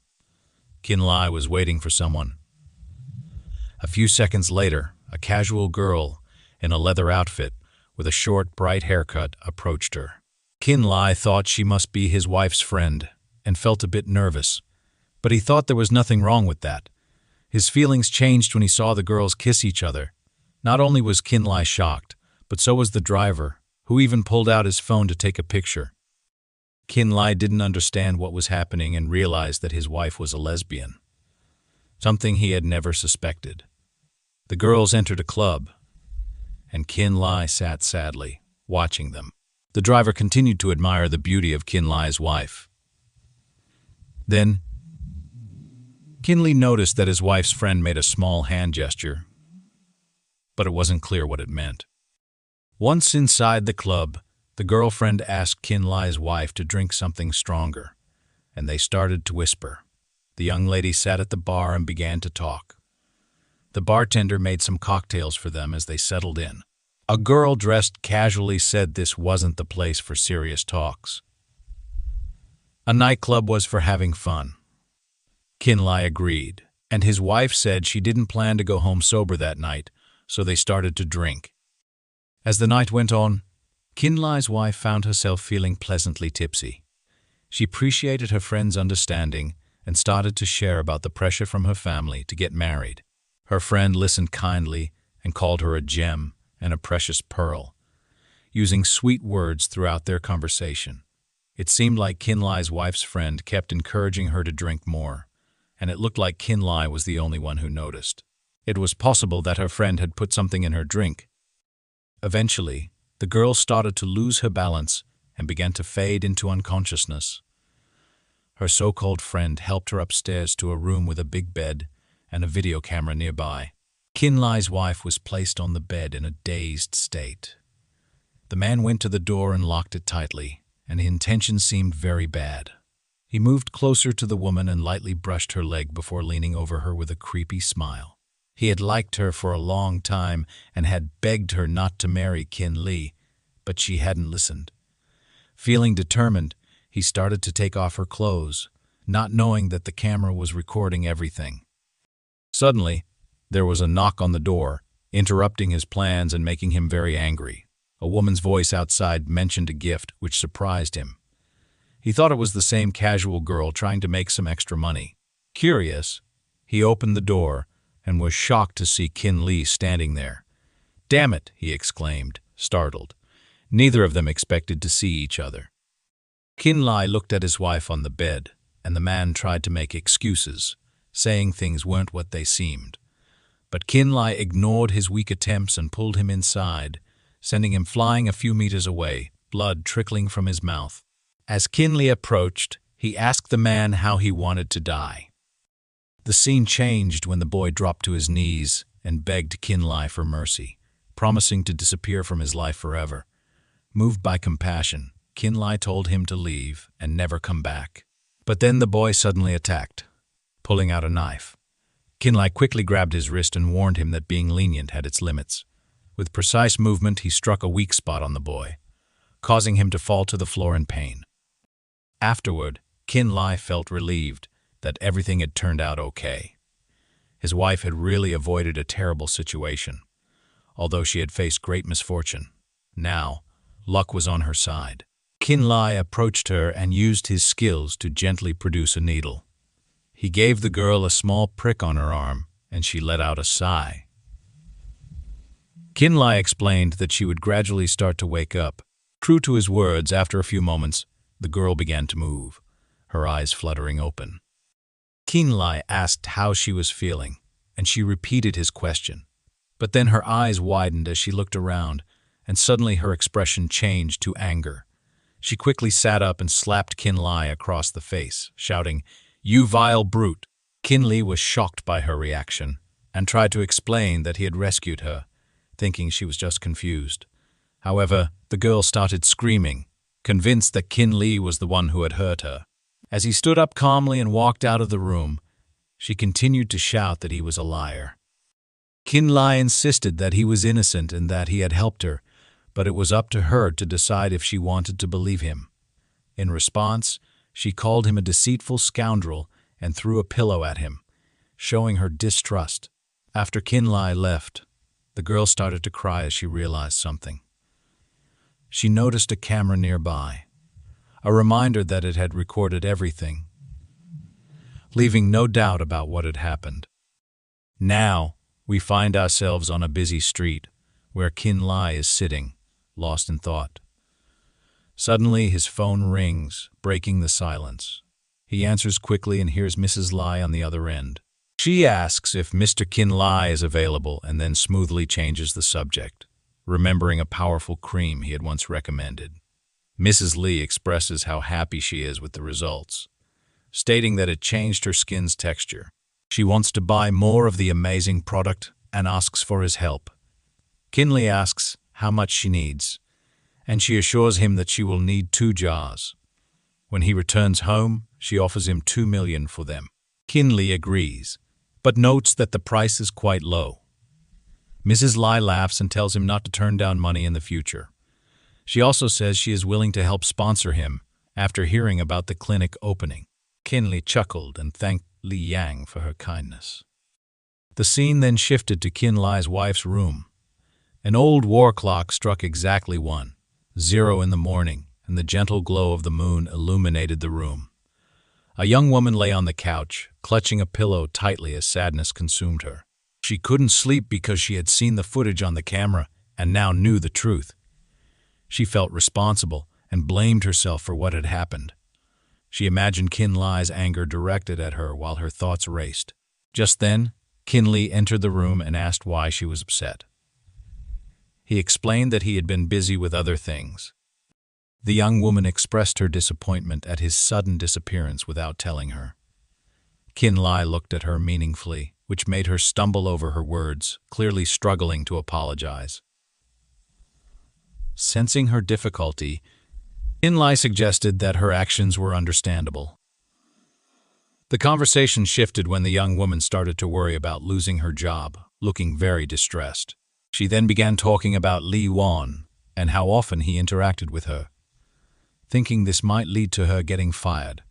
Qin Li was waiting for someone. A few seconds later, a casual girl in a leather outfit with a short, bright haircut approached her. Qin Li thought she must be his wife's friend and felt a bit nervous, but he thought there was nothing wrong with that. His feelings changed when he saw the girls kiss each other. Not only was Qin Li shocked, but so was the driver, who even pulled out his phone to take a picture. Qin Li didn't understand what was happening and realized that his wife was a lesbian, something he had never suspected. The girls entered a club, and Qin Li sat sadly, watching them. The driver continued to admire the beauty of Qin Li's wife. Then, Qin Li noticed that his wife's friend made a small hand gesture, but it wasn't clear what it meant. Once inside the club, the girlfriend asked Qin Li's wife to drink something stronger, and they started to whisper. The young lady sat at the bar and began to talk. The bartender made some cocktails for them as they settled in. A girl dressed casually said this wasn't the place for serious talks. A nightclub was for having fun. Qin Li agreed, and his wife said she didn't plan to go home sober that night, so they started to drink. As the night went on, Qin Li's wife found herself feeling pleasantly tipsy. She appreciated her friend's understanding and started to share about the pressure from her family to get married. Her friend listened kindly and called her a gem and a precious pearl, using sweet words throughout their conversation. It seemed like Qin Li's wife's friend kept encouraging her to drink more, and it looked like Qin Li was the only one who noticed. It was possible that her friend had put something in her drink. Eventually, the girl started to lose her balance and began to fade into unconsciousness. Her so-called friend helped her upstairs to a room with a big bed and a video camera nearby. Qin Li's wife was placed on the bed in a dazed state. The man went to the door and locked it tightly, and his intention seemed very bad. He moved closer to the woman and lightly brushed her leg before leaning over her with a creepy smile. He had liked her for a long time and had begged her not to marry Qin Li, but she hadn't listened. Feeling determined, he started to take off her clothes, not knowing that the camera was recording everything. Suddenly, there was a knock on the door, interrupting his plans and making him very angry. A woman's voice outside mentioned a gift, which surprised him. He thought it was the same casual girl trying to make some extra money. Curious, he opened the door and was shocked to see Qin Li standing there. "Damn it," he exclaimed, startled. Neither of them expected to see each other. Qin Li looked at his wife on the bed, and the man tried to make excuses, saying things weren't what they seemed. But Qin Li ignored his weak attempts and pulled him inside, sending him flying a few meters away, blood trickling from his mouth. As Qin Li approached, he asked the man how he wanted to die. The scene changed when the boy dropped to his knees and begged Qin Li for mercy, promising to disappear from his life forever. Moved by compassion, Qin Li told him to leave and never come back. But then the boy suddenly attacked, pulling out a knife. Qin Li quickly grabbed his wrist and warned him that being lenient had its limits. With precise movement, he struck a weak spot on the boy, causing him to fall to the floor in pain. Afterward, Qin Li felt relieved that everything had turned out okay. His wife had really avoided a terrible situation, although she had faced great misfortune. Now, luck was on her side. Qin Li approached her and used his skills to gently produce a needle. He gave the girl a small prick on her arm, and she let out a sigh. Qin Li explained that she would gradually start to wake up. True to his words, after a few moments, the girl began to move, her eyes fluttering open. Qin Li asked how she was feeling, and she repeated his question. But then her eyes widened as she looked around, and suddenly her expression changed to anger. She quickly sat up and slapped Qin Li across the face, shouting, "You vile brute!" Qin Li was shocked by her reaction and tried to explain that he had rescued her, thinking she was just confused. However, the girl started screaming, convinced that Qin Li was the one who had hurt her. As he stood up calmly and walked out of the room, she continued to shout that he was a liar. Qin Li insisted that he was innocent and that he had helped her, but it was up to her to decide if she wanted to believe him. In response, she called him a deceitful scoundrel and threw a pillow at him, showing her distrust. After Qin Li left, the girl started to cry as she realized something. She noticed a camera nearby, a reminder that it had recorded everything, leaving no doubt about what had happened. Now, we find ourselves on a busy street where Qin Li is sitting, lost in thought. Suddenly, his phone rings, breaking the silence. He answers quickly and hears Mrs. Li on the other end. She asks if Mr. Qin Li is available and then smoothly changes the subject, remembering a powerful cream he had once recommended. Mrs. Li expresses how happy she is with the results, stating that it changed her skin's texture. She wants to buy more of the amazing product and asks for his help. Qin Li asks how much she needs, and she assures him that she will need 2 jars. When he returns home, she offers him 2 million for them. Qin Li agrees, but notes that the price is quite low. Mrs. Li laughs and tells him not to turn down money in the future. She also says she is willing to help sponsor him after hearing about the clinic opening. Qin Li chuckled and thanked Li Yang for her kindness. The scene then shifted to Qin Li's wife's room. An old war clock struck exactly 1:00 in the morning, and and the gentle glow of the moon illuminated the room. A young woman lay on the couch, clutching a pillow tightly as sadness consumed her. She couldn't sleep because she had seen the footage on the camera and now knew the truth. She felt responsible and blamed herself for what had happened. She imagined Qin Li's anger directed at her while her thoughts raced. Just then, Qin Li entered the room and asked why she was upset. He explained that he had been busy with other things. The young woman expressed her disappointment at his sudden disappearance without telling her. Qin Li looked at her meaningfully, which made her stumble over her words, clearly struggling to apologize. Sensing her difficulty, Qin Li suggested that her actions were understandable. The conversation shifted when the young woman started to worry about losing her job, looking very distressed. She then began talking about Li Wan and how often he interacted with her. Thinking this might lead to her getting fired,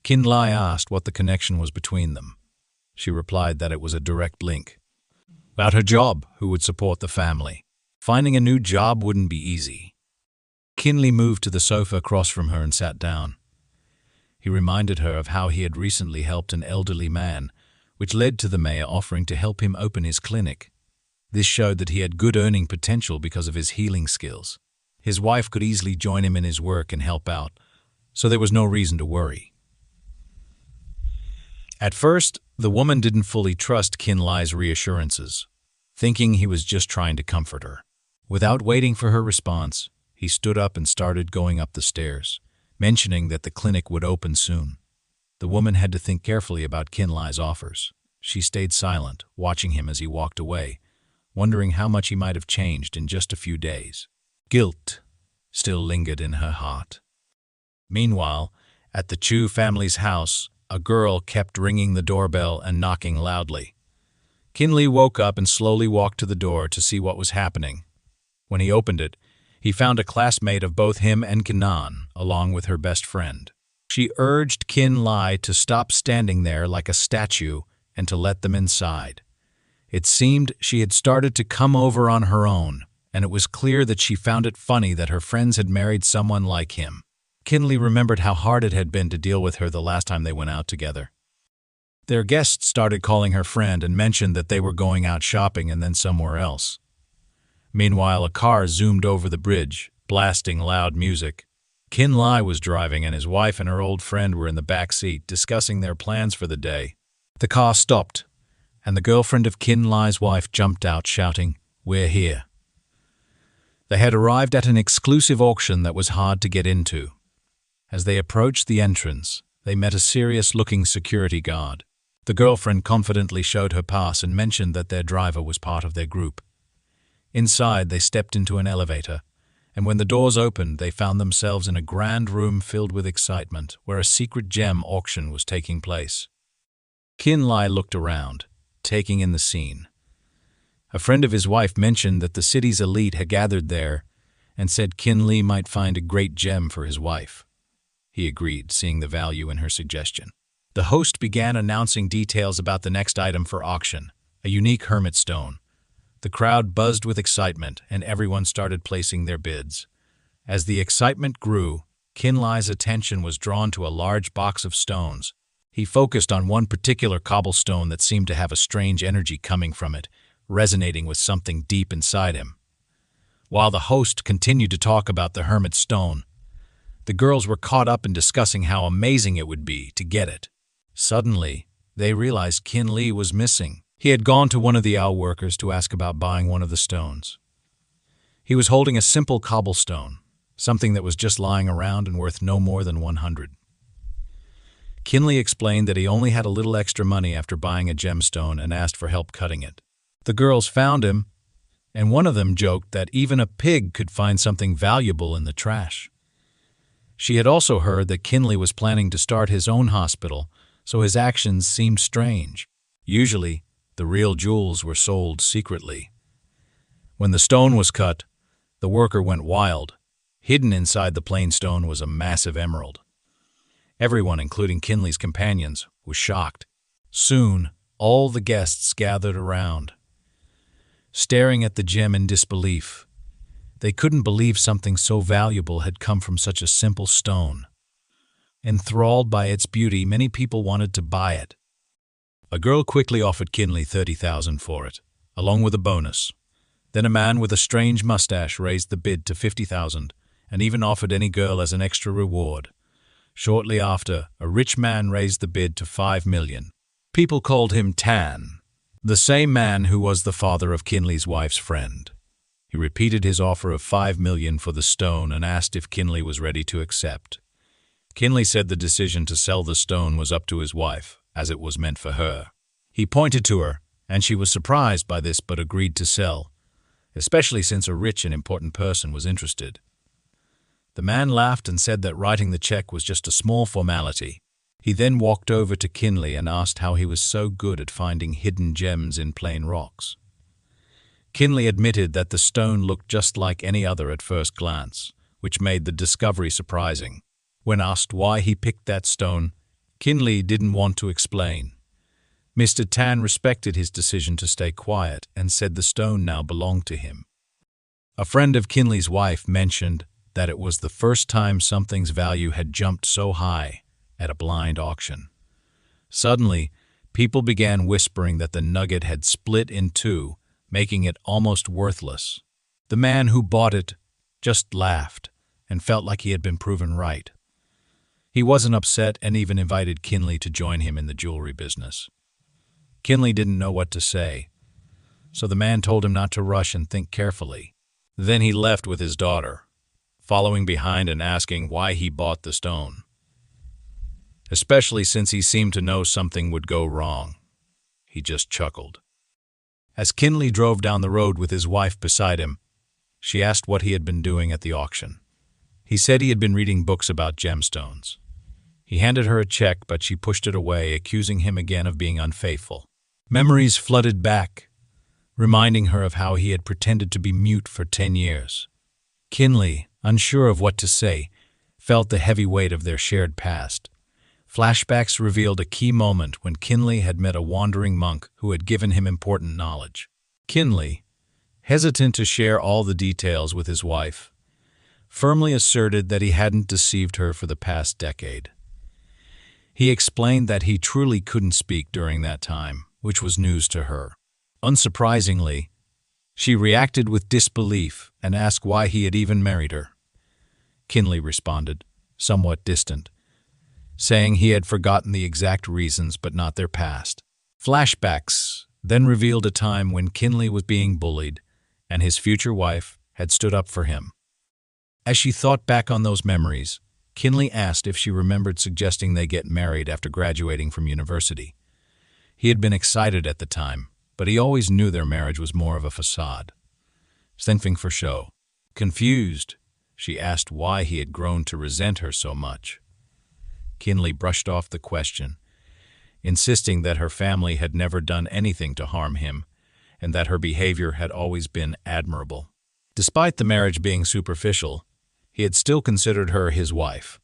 Qin Li asked what the connection was between them. She replied that it was a direct link. About her job, who would support the family. Finding a new job wouldn't be easy. Qin Li moved to the sofa across from her and sat down. He reminded her of how he had recently helped an elderly man, which led to the mayor offering to help him open his clinic. This showed that he had good earning potential because of his healing skills. His wife could easily join him in his work and help out, so there was no reason to worry. At first, the woman didn't fully trust Qin Li's reassurances, thinking he was just trying to comfort her. Without waiting for her response, he stood up and started going up the stairs, mentioning that the clinic would open soon. The woman had to think carefully about Qin Li's offers. She stayed silent, watching him as he walked away, wondering how much he might have changed in just a few days. Guilt still lingered in her heart. Meanwhile, at the Chu family's house, a girl kept ringing the doorbell and knocking loudly. Qin Li woke up and slowly walked to the door to see what was happening. When he opened it, he found a classmate of both him and Kanan, along with her best friend. She urged Qin Li to stop standing there like a statue and to let them inside. It seemed she had started to come over on her own, and it was clear that she found it funny that her friends had married someone like him. Qin Li remembered how hard it had been to deal with her the last time they went out together. Their guests started calling her friend and mentioned that they were going out shopping and then somewhere else. Meanwhile, a car zoomed over the bridge, blasting loud music. Qin Li was driving and his wife and her old friend were in the back seat discussing their plans for the day. The car stopped, and the girlfriend of Qin Li's wife jumped out shouting, "We're here." They had arrived at an exclusive auction that was hard to get into. As they approached the entrance, they met a serious-looking security guard. The girlfriend confidently showed her pass and mentioned that their driver was part of their group. Inside, they stepped into an elevator, and when the doors opened, they found themselves in a grand room filled with excitement, where a secret gem auction was taking place. Qin Li looked around, taking in the scene. A friend of his wife mentioned that the city's elite had gathered there and said Qin Li might find a great gem for his wife. He agreed, seeing the value in her suggestion. The host began announcing details about the next item for auction, a unique hermit stone. The crowd buzzed with excitement, and everyone started placing their bids. As the excitement grew, Qin Li's attention was drawn to a large box of stones. He focused on one particular cobblestone that seemed to have a strange energy coming from it, resonating with something deep inside him. While the host continued to talk about the hermit stone, the girls were caught up in discussing how amazing it would be to get it. Suddenly, they realized Qin Li was missing. He had gone to one of the owl workers to ask about buying one of the stones. He was holding a simple cobblestone, something that was just lying around and worth no more than 100. Qin Li explained that he only had a little extra money after buying a gemstone and asked for help cutting it. The girls found him, and one of them joked that even a pig could find something valuable in the trash. She had also heard that Qin Li was planning to start his own hospital, so his actions seemed strange. Usually, the real jewels were sold secretly. When the stone was cut, the worker went wild. Hidden inside the plain stone was a massive emerald. Everyone, including Qin Li's companions, was shocked. Soon, all the guests gathered around, staring at the gem in disbelief. They couldn't believe something so valuable had come from such a simple stone. Enthralled by its beauty, many people wanted to buy it. A girl quickly offered Qin Li 30,000 for it, along with a bonus. Then a man with a strange mustache raised the bid to 50,000 and even offered any girl as an extra reward. Shortly after, a rich man raised the bid to 5 million. People called him Tan, the same man who was the father of Qin Li's wife's friend. He repeated his offer of 5 million for the stone and asked if Qin Li was ready to accept. Qin Li said the decision to sell the stone was up to his wife, as it was meant for her. He pointed to her, and she was surprised by this but agreed to sell, especially since a rich and important person was interested. The man laughed and said that writing the check was just a small formality. He then walked over to Qin Li and asked how he was so good at finding hidden gems in plain rocks. Qin Li admitted that the stone looked just like any other at first glance, which made the discovery surprising. When asked why he picked that stone, Qin Li didn't want to explain. Mr. Tan respected his decision to stay quiet and said the stone now belonged to him. A friend of Qin Li's wife mentioned that it was the first time something's value had jumped so high at a blind auction. Suddenly, people began whispering that the nugget had split in two, making it almost worthless. The man who bought it just laughed and felt like he had been proven right. He wasn't upset and even invited Qin Li to join him in the jewelry business. Qin Li didn't know what to say, so the man told him not to rush and think carefully. Then he left with his daughter, following behind and asking why he bought the stone, especially since he seemed to know something would go wrong. He just chuckled. As Qin Li drove down the road with his wife beside him, she asked what he had been doing at the auction. He said he had been reading books about gemstones. He handed her a check, but she pushed it away, accusing him again of being unfaithful. Memories flooded back, reminding her of how he had pretended to be mute for 10 years. Qin Li, unsure of what to say, felt the heavy weight of their shared past. Flashbacks revealed a key moment when Qin Li had met a wandering monk who had given him important knowledge. Qin Li, hesitant to share all the details with his wife, firmly asserted that he hadn't deceived her for the past decade. He explained that he truly couldn't speak during that time, which was news to her. Unsurprisingly, she reacted with disbelief and asked why he had even married her. Qin Li responded, somewhat distant, saying he had forgotten the exact reasons but not their past. Flashbacks then revealed a time when Qin Li was being bullied and his future wife had stood up for him. As she thought back on those memories, Qin Li asked if she remembered suggesting they get married after graduating from university. He had been excited at the time, but he always knew their marriage was more of a facade, something for show. Confused, she asked why he had grown to resent her so much. Qin Li brushed off the question, insisting that her family had never done anything to harm him and that her behavior had always been admirable. Despite the marriage being superficial, he had still considered her his wife.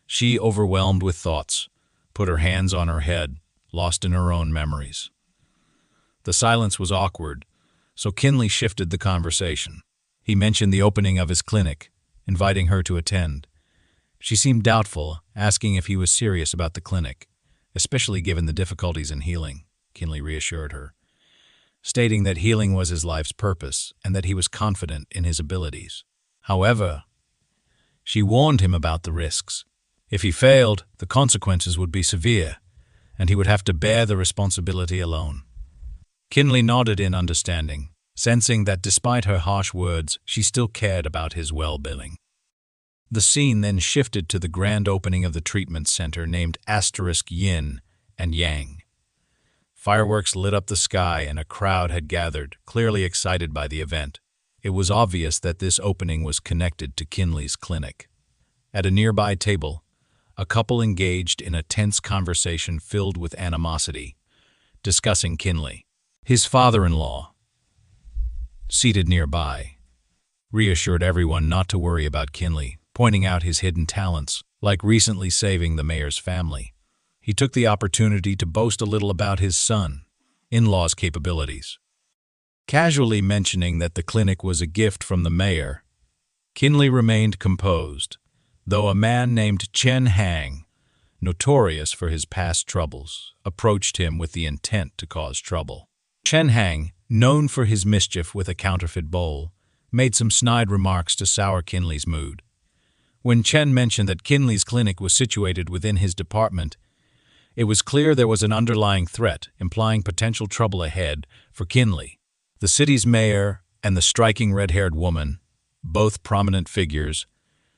She, overwhelmed with thoughts, put her hands on her head, lost in her own memories. The silence was awkward, so Qin Li shifted the conversation. He mentioned the opening of his clinic, inviting her to attend. She seemed doubtful, asking if he was serious about the clinic, especially given the difficulties in healing. Qin Li reassured her, stating that healing was his life's purpose and that he was confident in his abilities. However, she warned him about the risks. If he failed, the consequences would be severe, and he would have to bear the responsibility alone. Qin Li nodded in understanding, sensing that despite her harsh words, she still cared about his well-being. The scene then shifted to the grand opening of the treatment center named Yin and Yang. Fireworks lit up the sky and a crowd had gathered, clearly excited by the event. It was obvious that this opening was connected to Qin Li's clinic. At a nearby table, a couple engaged in a tense conversation filled with animosity, discussing Qin Li. His father-in-law, seated nearby, reassured everyone not to worry about Qin Li, pointing out his hidden talents, like recently saving the mayor's family. He took the opportunity to boast a little about his son-in-law's capabilities, casually mentioning that the clinic was a gift from the mayor Qin Li remained composed, though a man named Chen Hang, notorious for his past troubles, approached him with the intent to cause trouble. Chen Hang, known for his mischief with a counterfeit bowl, made some snide remarks to sour Qin Li's mood. When Chen mentioned that Qin Li's clinic was situated within his department, it was clear there was an underlying threat, implying potential trouble ahead for Qin Li. The city's mayor and the striking red-haired woman, both prominent figures,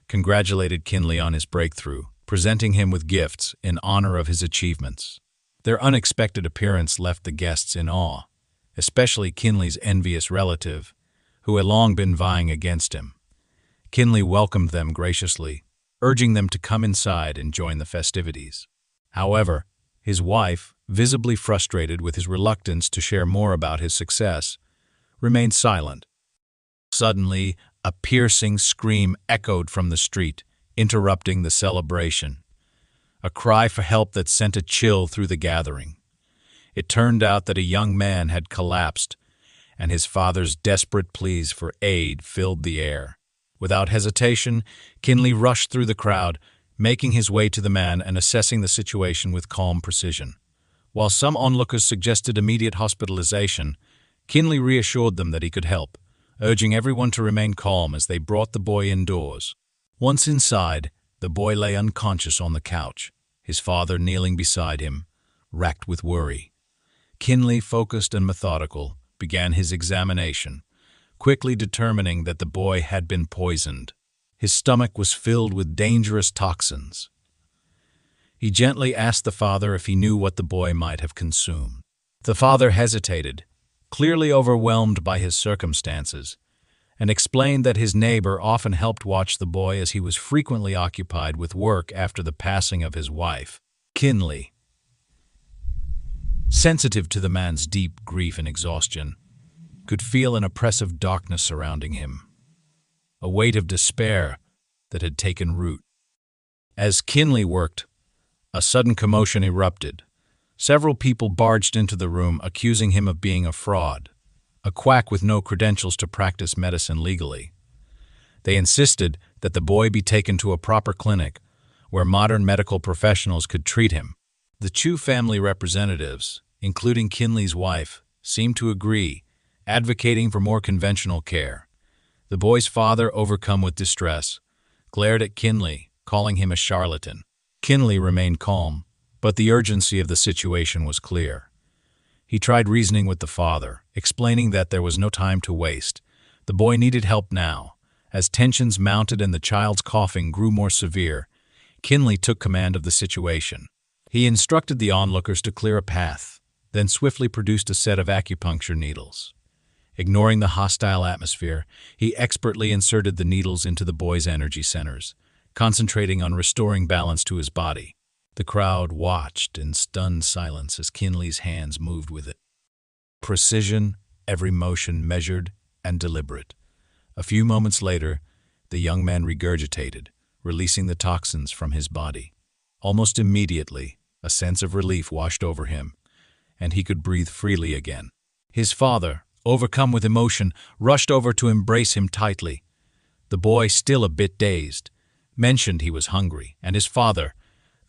congratulated Qin Li on his breakthrough, presenting him with gifts in honor of his achievements. Their unexpected appearance left the guests in awe, especially Qin Li's envious relative, who had long been vying against him. Qin Li welcomed them graciously, urging them to come inside and join the festivities. However, his wife, visibly frustrated with his reluctance to share more about his success, remained silent. Suddenly, a piercing scream echoed from the street, interrupting the celebration. A cry for help that sent a chill through the gathering. It turned out that a young man had collapsed, and his father's desperate pleas for aid filled the air. Without hesitation, Qin Li rushed through the crowd, making his way to the man and assessing the situation with calm precision. While some onlookers suggested immediate hospitalization, Qin Li reassured them that he could help, urging everyone to remain calm as they brought the boy indoors. Once inside, the boy lay unconscious on the couch, his father kneeling beside him, racked with worry. Qin Li, focused and methodical, began his examination, quickly determining that the boy had been poisoned. His stomach was filled with dangerous toxins. He gently asked the father if he knew what the boy might have consumed. The father hesitated, clearly overwhelmed by his circumstances, and explained that his neighbor often helped watch the boy as he was frequently occupied with work after the passing of his wife. Qin Li, sensitive to the man's deep grief and exhaustion, could feel an oppressive darkness surrounding him, a weight of despair that had taken root. As Qin Li worked, a sudden commotion erupted. Several people barged into the room, accusing him of being a fraud, a quack with no credentials to practice medicine legally. They insisted that the boy be taken to a proper clinic where modern medical professionals could treat him. The Chu family representatives, including Qin Li's wife, seemed to agree, advocating for more conventional care. The boy's father, overcome with distress, glared at Qin Li, calling him a charlatan. Qin Li remained calm, but the urgency of the situation was clear. He tried reasoning with the father, explaining that there was no time to waste. The boy needed help now. As tensions mounted and the child's coughing grew more severe, Qin Li took command of the situation. He instructed the onlookers to clear a path, then swiftly produced a set of acupuncture needles. Ignoring the hostile atmosphere, he expertly inserted the needles into the boy's energy centers, concentrating on restoring balance to his body. The crowd watched in stunned silence as Qin Li's hands moved with it. Precision, every motion measured and deliberate. A few moments later, the young man regurgitated, releasing the toxins from his body. Almost immediately, a sense of relief washed over him, and he could breathe freely again. His father, overcome with emotion, rushed over to embrace him tightly. The boy, still a bit dazed, mentioned he was hungry, and his father,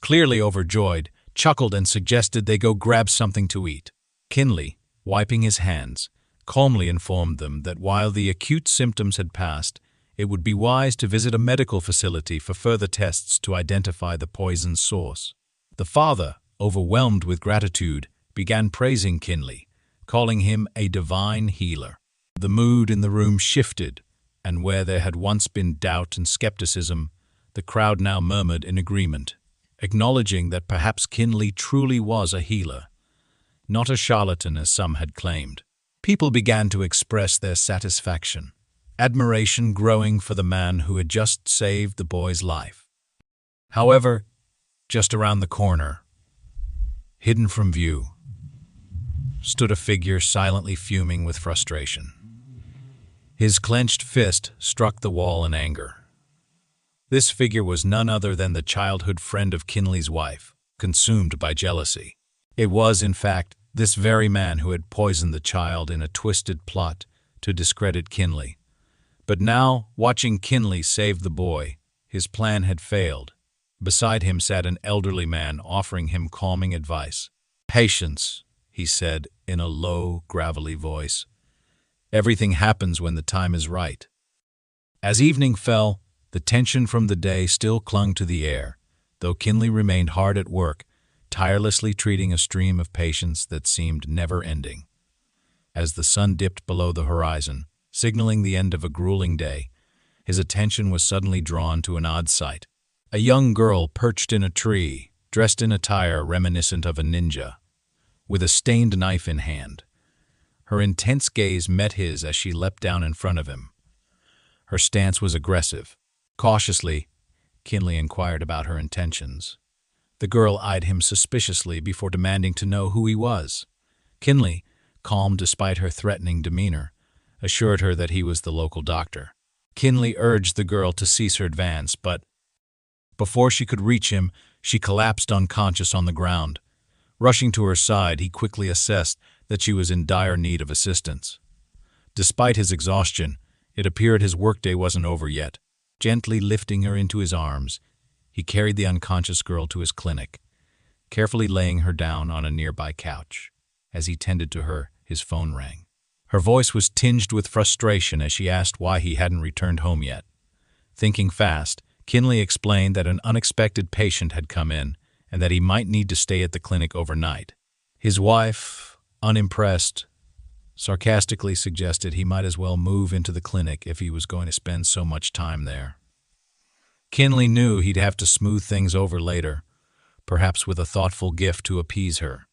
clearly overjoyed, chuckled and suggested they go grab something to eat. Qin Li, wiping his hands, calmly informed them that while the acute symptoms had passed, it would be wise to visit a medical facility for further tests to identify the poison's source. The father, overwhelmed with gratitude, began praising Qin Li, calling him a divine healer. The mood in the room shifted, and where there had once been doubt and skepticism, the crowd now murmured in agreement, acknowledging that perhaps Qin Li truly was a healer, not a charlatan as some had claimed. People began to express their satisfaction, admiration growing for the man who had just saved the boy's life. However, just around the corner, hidden from view, stood a figure silently fuming with frustration. His clenched fist struck the wall in anger. This figure was none other than the childhood friend of Qin Li's wife, consumed by jealousy. It was, in fact, this very man who had poisoned the child in a twisted plot to discredit Qin Li. But now, watching Qin Li save the boy, his plan had failed. Beside him sat an elderly man offering him calming advice. "Patience," he said in a low, gravelly voice. "Everything happens when the time is right." As evening fell, the tension from the day still clung to the air, though Qin Li remained hard at work, tirelessly treating a stream of patients that seemed never-ending. As the sun dipped below the horizon, signaling the end of a grueling day, his attention was suddenly drawn to an odd sight. A young girl perched in a tree, dressed in attire reminiscent of a ninja, with a stained knife in hand. Her intense gaze met his as she leapt down in front of him. Her stance was aggressive. Cautiously, Qin Li inquired about her intentions. The girl eyed him suspiciously before demanding to know who he was. Qin Li, calm despite her threatening demeanor, assured her that he was the local doctor. Qin Li urged the girl to cease her advance, but before she could reach him, she collapsed unconscious on the ground. Rushing to her side, he quickly assessed that she was in dire need of assistance. Despite his exhaustion, it appeared his workday wasn't over yet. Gently lifting her into his arms, he carried the unconscious girl to his clinic, carefully laying her down on a nearby couch. As he tended to her, his phone rang. Her voice was tinged with frustration as she asked why he hadn't returned home yet. Thinking fast, Qin Li explained that an unexpected patient had come in and that he might need to stay at the clinic overnight. His wife, unimpressed, sarcastically suggested he might as well move into the clinic if he was going to spend so much time there. Qin Li knew he'd have to smooth things over later, perhaps with a thoughtful gift to appease her.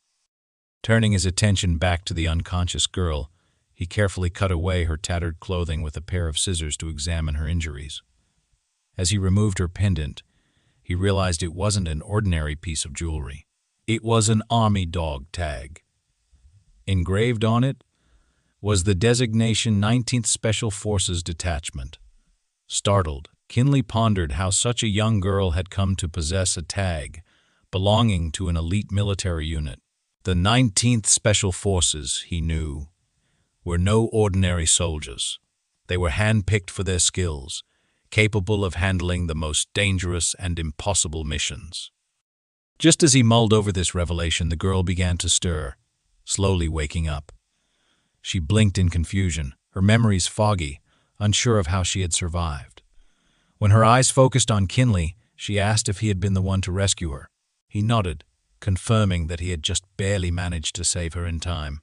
Turning his attention back to the unconscious girl, he carefully cut away her tattered clothing with a pair of scissors to examine her injuries. As he removed her pendant, he realized it wasn't an ordinary piece of jewelry. It was an army dog tag. Engraved on it was the designation 19th Special Forces Detachment. Startled, Qin Li pondered how such a young girl had come to possess a tag belonging to an elite military unit. The 19th Special Forces, he knew, were no ordinary soldiers. They were handpicked for their skills, capable of handling the most dangerous and impossible missions. Just as he mulled over this revelation, the girl began to stir, slowly waking up. She blinked in confusion, her memories foggy, unsure of how she had survived. When her eyes focused on Qin Li, she asked if he had been the one to rescue her. He nodded, confirming that he had just barely managed to save her in time.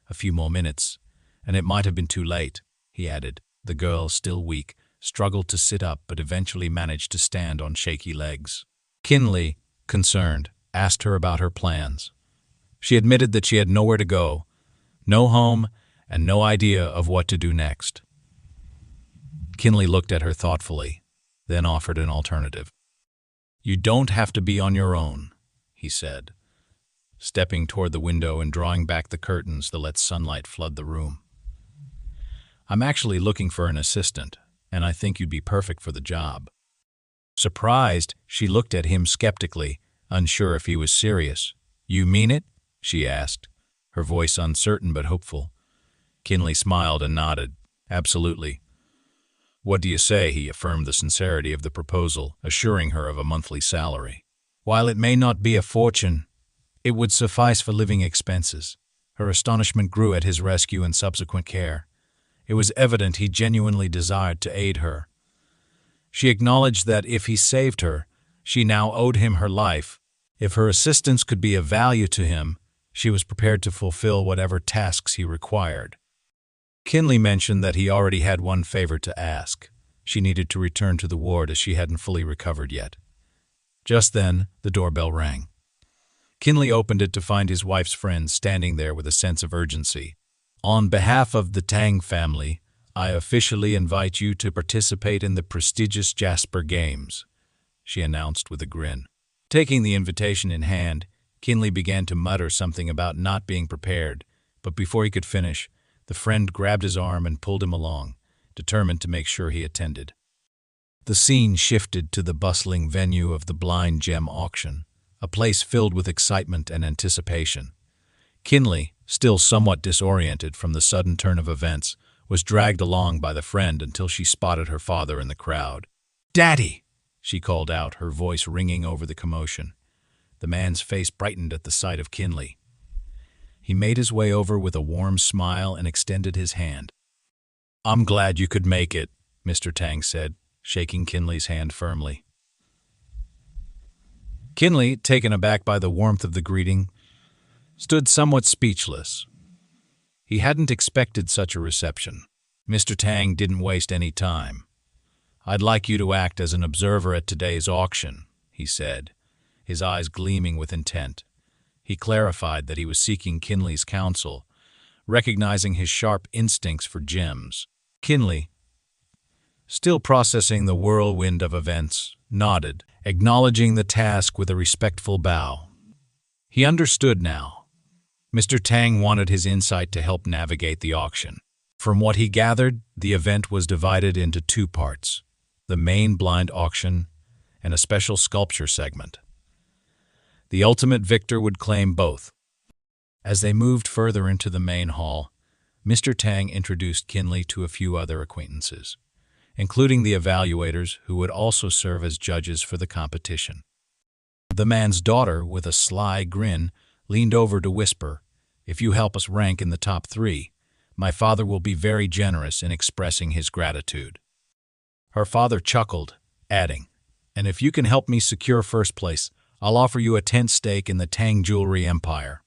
A few more minutes, and it might have been too late, he added. The girl, still weak, struggled to sit up but eventually managed to stand on shaky legs. Qin Li, concerned, asked her about her plans. She admitted that she had nowhere to go, no home, and no idea of what to do next. Qin Li looked at her thoughtfully, then offered an alternative. "You don't have to be on your own," he said, stepping toward the window and drawing back the curtains to let sunlight flood the room. "I'm actually looking for an assistant, and I think you'd be perfect for the job." Surprised, she looked at him skeptically, unsure if he was serious. "You mean it?" she asked, her voice uncertain but hopeful. Qin Li smiled and nodded. "Absolutely." "What do you say?" He affirmed the sincerity of the proposal, assuring her of a monthly salary. "While it may not be a fortune, it would suffice for living expenses." Her astonishment grew at his rescue and subsequent care. It was evident he genuinely desired to aid her. She acknowledged that if he saved her, she now owed him her life. If her assistance could be of value to him, she was prepared to fulfill whatever tasks he required. Qin Li mentioned that he already had one favor to ask. She needed to return to the ward as she hadn't fully recovered yet. Just then, the doorbell rang. Qin Li opened it to find his wife's friend standing there with a sense of urgency. "On behalf of the Tang family, I officially invite you to participate in the prestigious Jasper Games," she announced with a grin. Taking the invitation in hand, Qin Li began to mutter something about not being prepared, but before he could finish, the friend grabbed his arm and pulled him along, determined to make sure he attended. The scene shifted to the bustling venue of the Blind Gem Auction, a place filled with excitement and anticipation. Qin Li, still somewhat disoriented from the sudden turn of events, was dragged along by the friend until she spotted her father in the crowd. "Daddy!" she called out, her voice ringing over the commotion. The man's face brightened at the sight of Qin Li. He made his way over with a warm smile and extended his hand. "I'm glad you could make it," Mr. Tang said, shaking Qin Li's hand firmly. Qin Li, taken aback by the warmth of the greeting, stood somewhat speechless. He hadn't expected such a reception. Mr. Tang didn't waste any time. "I'd like you to act as an observer at today's auction," he said, his eyes gleaming with intent. He clarified that he was seeking Qin Li's counsel, recognizing his sharp instincts for gems. Qin Li, still processing the whirlwind of events, nodded, acknowledging the task with a respectful bow. He understood now. Mr. Tang wanted his insight to help navigate the auction. From what he gathered, the event was divided into two parts: the main blind auction and a special sculpture segment. The ultimate victor would claim both. As they moved further into the main hall, Mr. Tang introduced Qin Li to a few other acquaintances, including the evaluators who would also serve as judges for the competition. The man's daughter, with a sly grin, leaned over to whisper, "If you help us rank in the top 3, my father will be very generous in expressing his gratitude." Her father chuckled, adding, "And if you can help me secure first place, I'll offer you a 10th stake in the Tang jewelry empire."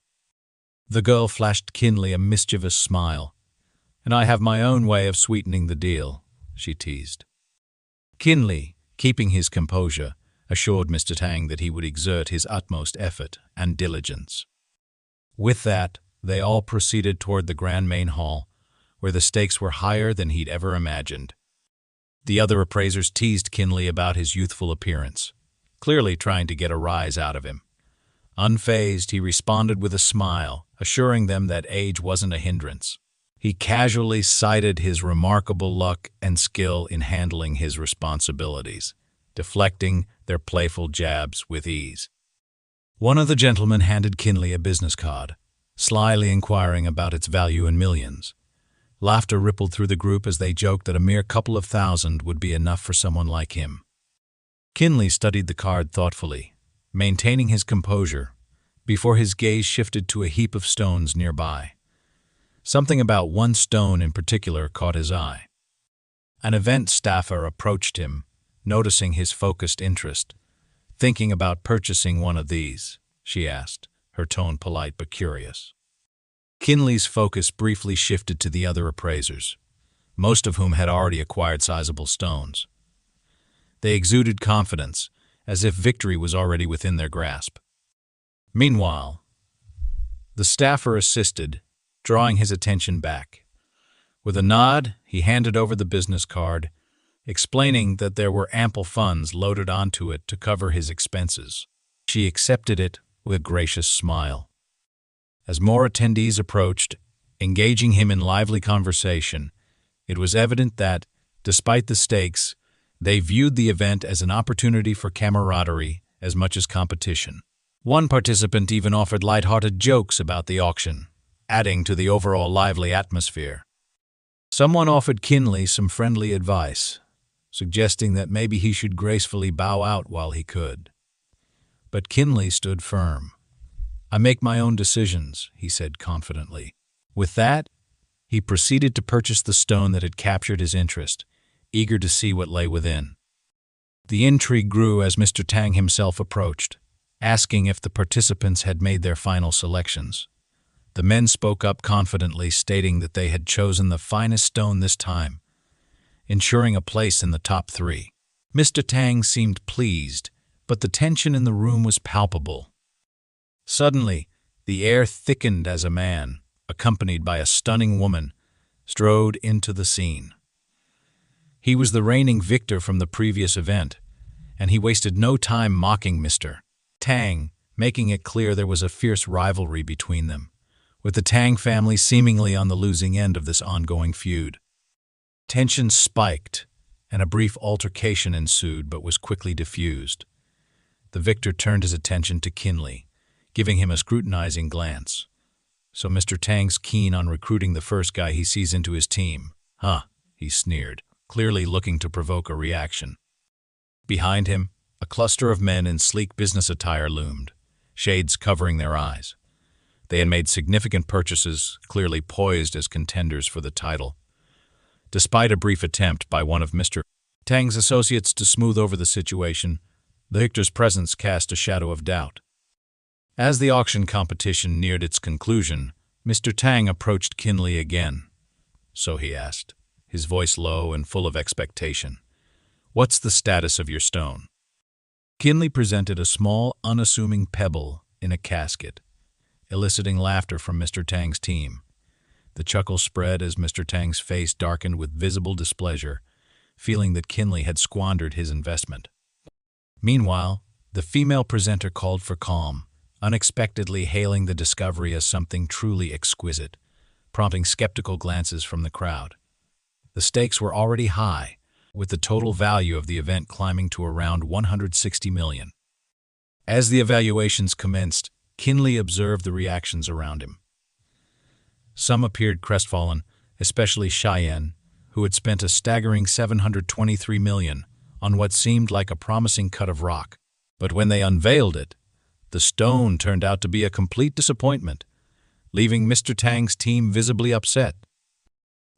The girl flashed Qin Li a mischievous smile. "And I have my own way of sweetening the deal," she teased. Qin Li, keeping his composure, assured Mr. Tang that he would exert his utmost effort and diligence. With that, they all proceeded toward the grand main hall, where the stakes were higher than he'd ever imagined. The other appraisers teased Qin Li about his youthful appearance, clearly trying to get a rise out of him. Unfazed, he responded with a smile, assuring them that age wasn't a hindrance. He casually cited his remarkable luck and skill in handling his responsibilities, deflecting their playful jabs with ease. One of the gentlemen handed Qin Li a business card, slyly inquiring about its value in millions. Laughter rippled through the group as they joked that a mere couple of thousand would be enough for someone like him. Qin Li studied the card thoughtfully, maintaining his composure, before his gaze shifted to a heap of stones nearby. Something about one stone in particular caught his eye. An event staffer approached him, noticing his focused interest. "Thinking about purchasing one of these?" she asked, her tone polite but curious. Qin Li's focus briefly shifted to the other appraisers, most of whom had already acquired sizable stones. They exuded confidence, as if victory was already within their grasp. Meanwhile, the staffer assisted, drawing his attention back. With a nod, he handed over the business card, explaining that there were ample funds loaded onto it to cover his expenses. She accepted it with a gracious smile. As more attendees approached, engaging him in lively conversation, it was evident that, despite the stakes, they viewed the event as an opportunity for camaraderie as much as competition. One participant even offered light-hearted jokes about the auction, adding to the overall lively atmosphere. Someone offered Qin Li some friendly advice, suggesting that maybe he should gracefully bow out while he could. But Qin Li stood firm. "I make my own decisions," he said confidently. With that, he proceeded to purchase the stone that had captured his interest, eager to see what lay within. The intrigue grew as Mr. Tang himself approached, asking if the participants had made their final selections. The men spoke up confidently, stating that they had chosen the finest stone this time, ensuring a place in the top 3. Mr. Tang seemed pleased, but the tension in the room was palpable. Suddenly, the air thickened as a man, accompanied by a stunning woman, strode into the scene. He was the reigning victor from the previous event, and he wasted no time mocking Mr. Tang, making it clear there was a fierce rivalry between them, with the Tang family seemingly on the losing end of this ongoing feud. Tension spiked, and a brief altercation ensued but was quickly diffused. The victor turned his attention to Qin Li, giving him a scrutinizing glance. So Mr. Tang's keen on recruiting the first guy he sees into his team. Huh, he sneered, clearly looking to provoke a reaction. Behind him, a cluster of men in sleek business attire loomed, shades covering their eyes. They had made significant purchases, clearly poised as contenders for the title. Despite a brief attempt by one of Mr. Tang's associates to smooth over the situation, the victor's presence cast a shadow of doubt. As the auction competition neared its conclusion, Mr. Tang approached Qin Li again. So he asked, his voice low and full of expectation, "What's the status of your stone?" Qin Li presented a small, unassuming pebble in a casket, eliciting laughter from Mr. Tang's team. The chuckle spread as Mr. Tang's face darkened with visible displeasure, feeling that Qin Li had squandered his investment. Meanwhile, the female presenter called for calm, unexpectedly hailing the discovery as something truly exquisite, prompting skeptical glances from the crowd. The stakes were already high, with the total value of the event climbing to around 160 million. As the evaluations commenced, Qin Li observed the reactions around him. Some appeared crestfallen, especially Cheyenne, who had spent a staggering 723 million on what seemed like a promising cut of rock. But when they unveiled it, the stone turned out to be a complete disappointment, leaving Mr. Tang's team visibly upset.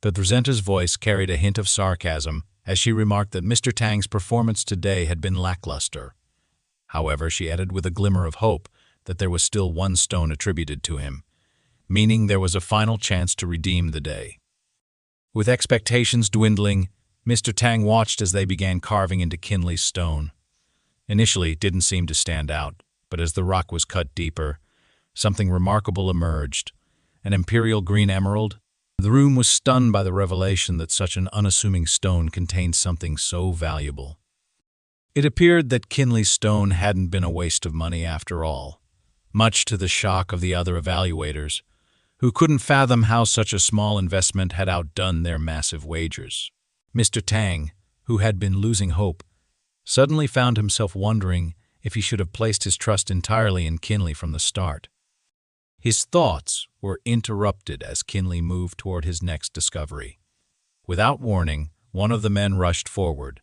The presenter's voice carried a hint of sarcasm as she remarked that Mr. Tang's performance today had been lackluster. However, she added with a glimmer of hope that there was still one stone attributed to him, meaning there was a final chance to redeem the day. With expectations dwindling, Mr. Tang watched as they began carving into Qin Li's stone. Initially, it didn't seem to stand out, but as the rock was cut deeper, something remarkable emerged, an imperial green emerald. The room was stunned by the revelation that such an unassuming stone contained something so valuable. It appeared that Qin Li's stone hadn't been a waste of money after all, much to the shock of the other evaluators, who couldn't fathom how such a small investment had outdone their massive wagers. Mr. Tang, who had been losing hope, suddenly found himself wondering if he should have placed his trust entirely in Qin Li from the start. His thoughts were interrupted as Qin Li moved toward his next discovery. Without warning, one of the men rushed forward,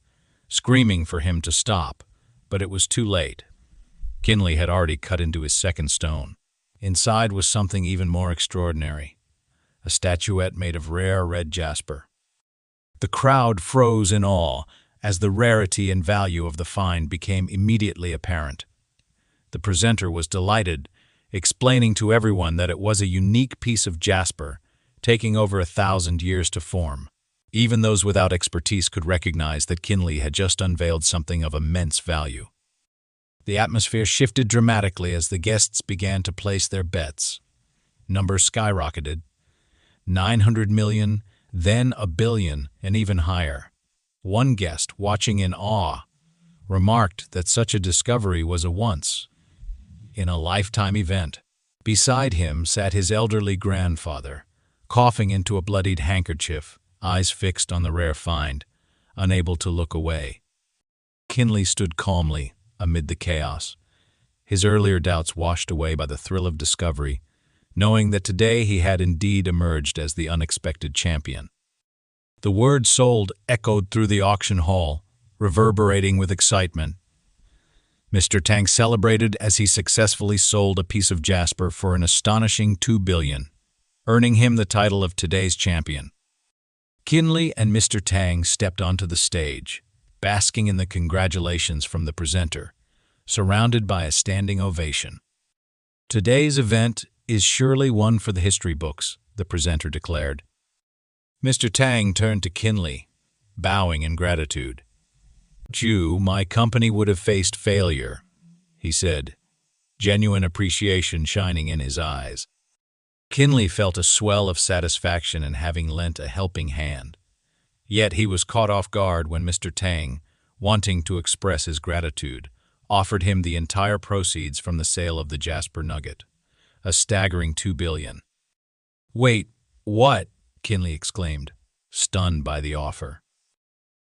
screaming for him to stop, but it was too late. Qin Li had already cut into his second stone. Inside was something even more extraordinary, a statuette made of rare red jasper. The crowd froze in awe as the rarity and value of the find became immediately apparent. The presenter was delighted, explaining to everyone that it was a unique piece of jasper, taking over 1,000 years to form. Even those without expertise could recognize that Qin Li had just unveiled something of immense value. The atmosphere shifted dramatically as the guests began to place their bets. Numbers skyrocketed. 900 million, then 1 billion, and even higher. One guest, watching in awe, remarked that such a discovery was a once-in-a-lifetime event. Beside him sat his elderly grandfather, coughing into a bloodied handkerchief, eyes fixed on the rare find, unable to look away. Qin Li stood calmly amid the chaos, his earlier doubts washed away by the thrill of discovery, knowing that today he had indeed emerged as the unexpected champion. The word sold echoed through the auction hall, reverberating with excitement. Mr. Tang celebrated as he successfully sold a piece of jasper for an astonishing 2 billion, earning him the title of today's champion. Qin Li and Mr. Tang stepped onto the stage, basking in the congratulations from the presenter, surrounded by a standing ovation. "Today's event is surely one for the history books," the presenter declared. Mr. Tang turned to Qin Li, bowing in gratitude. "You, my company would have faced failure," he said, genuine appreciation shining in his eyes. Qin Li felt a swell of satisfaction in having lent a helping hand. Yet he was caught off guard when Mr. Tang, wanting to express his gratitude, offered him the entire proceeds from the sale of the Jasper Nugget, a staggering 2 billion. "Wait, what?" Qin Li exclaimed, stunned by the offer.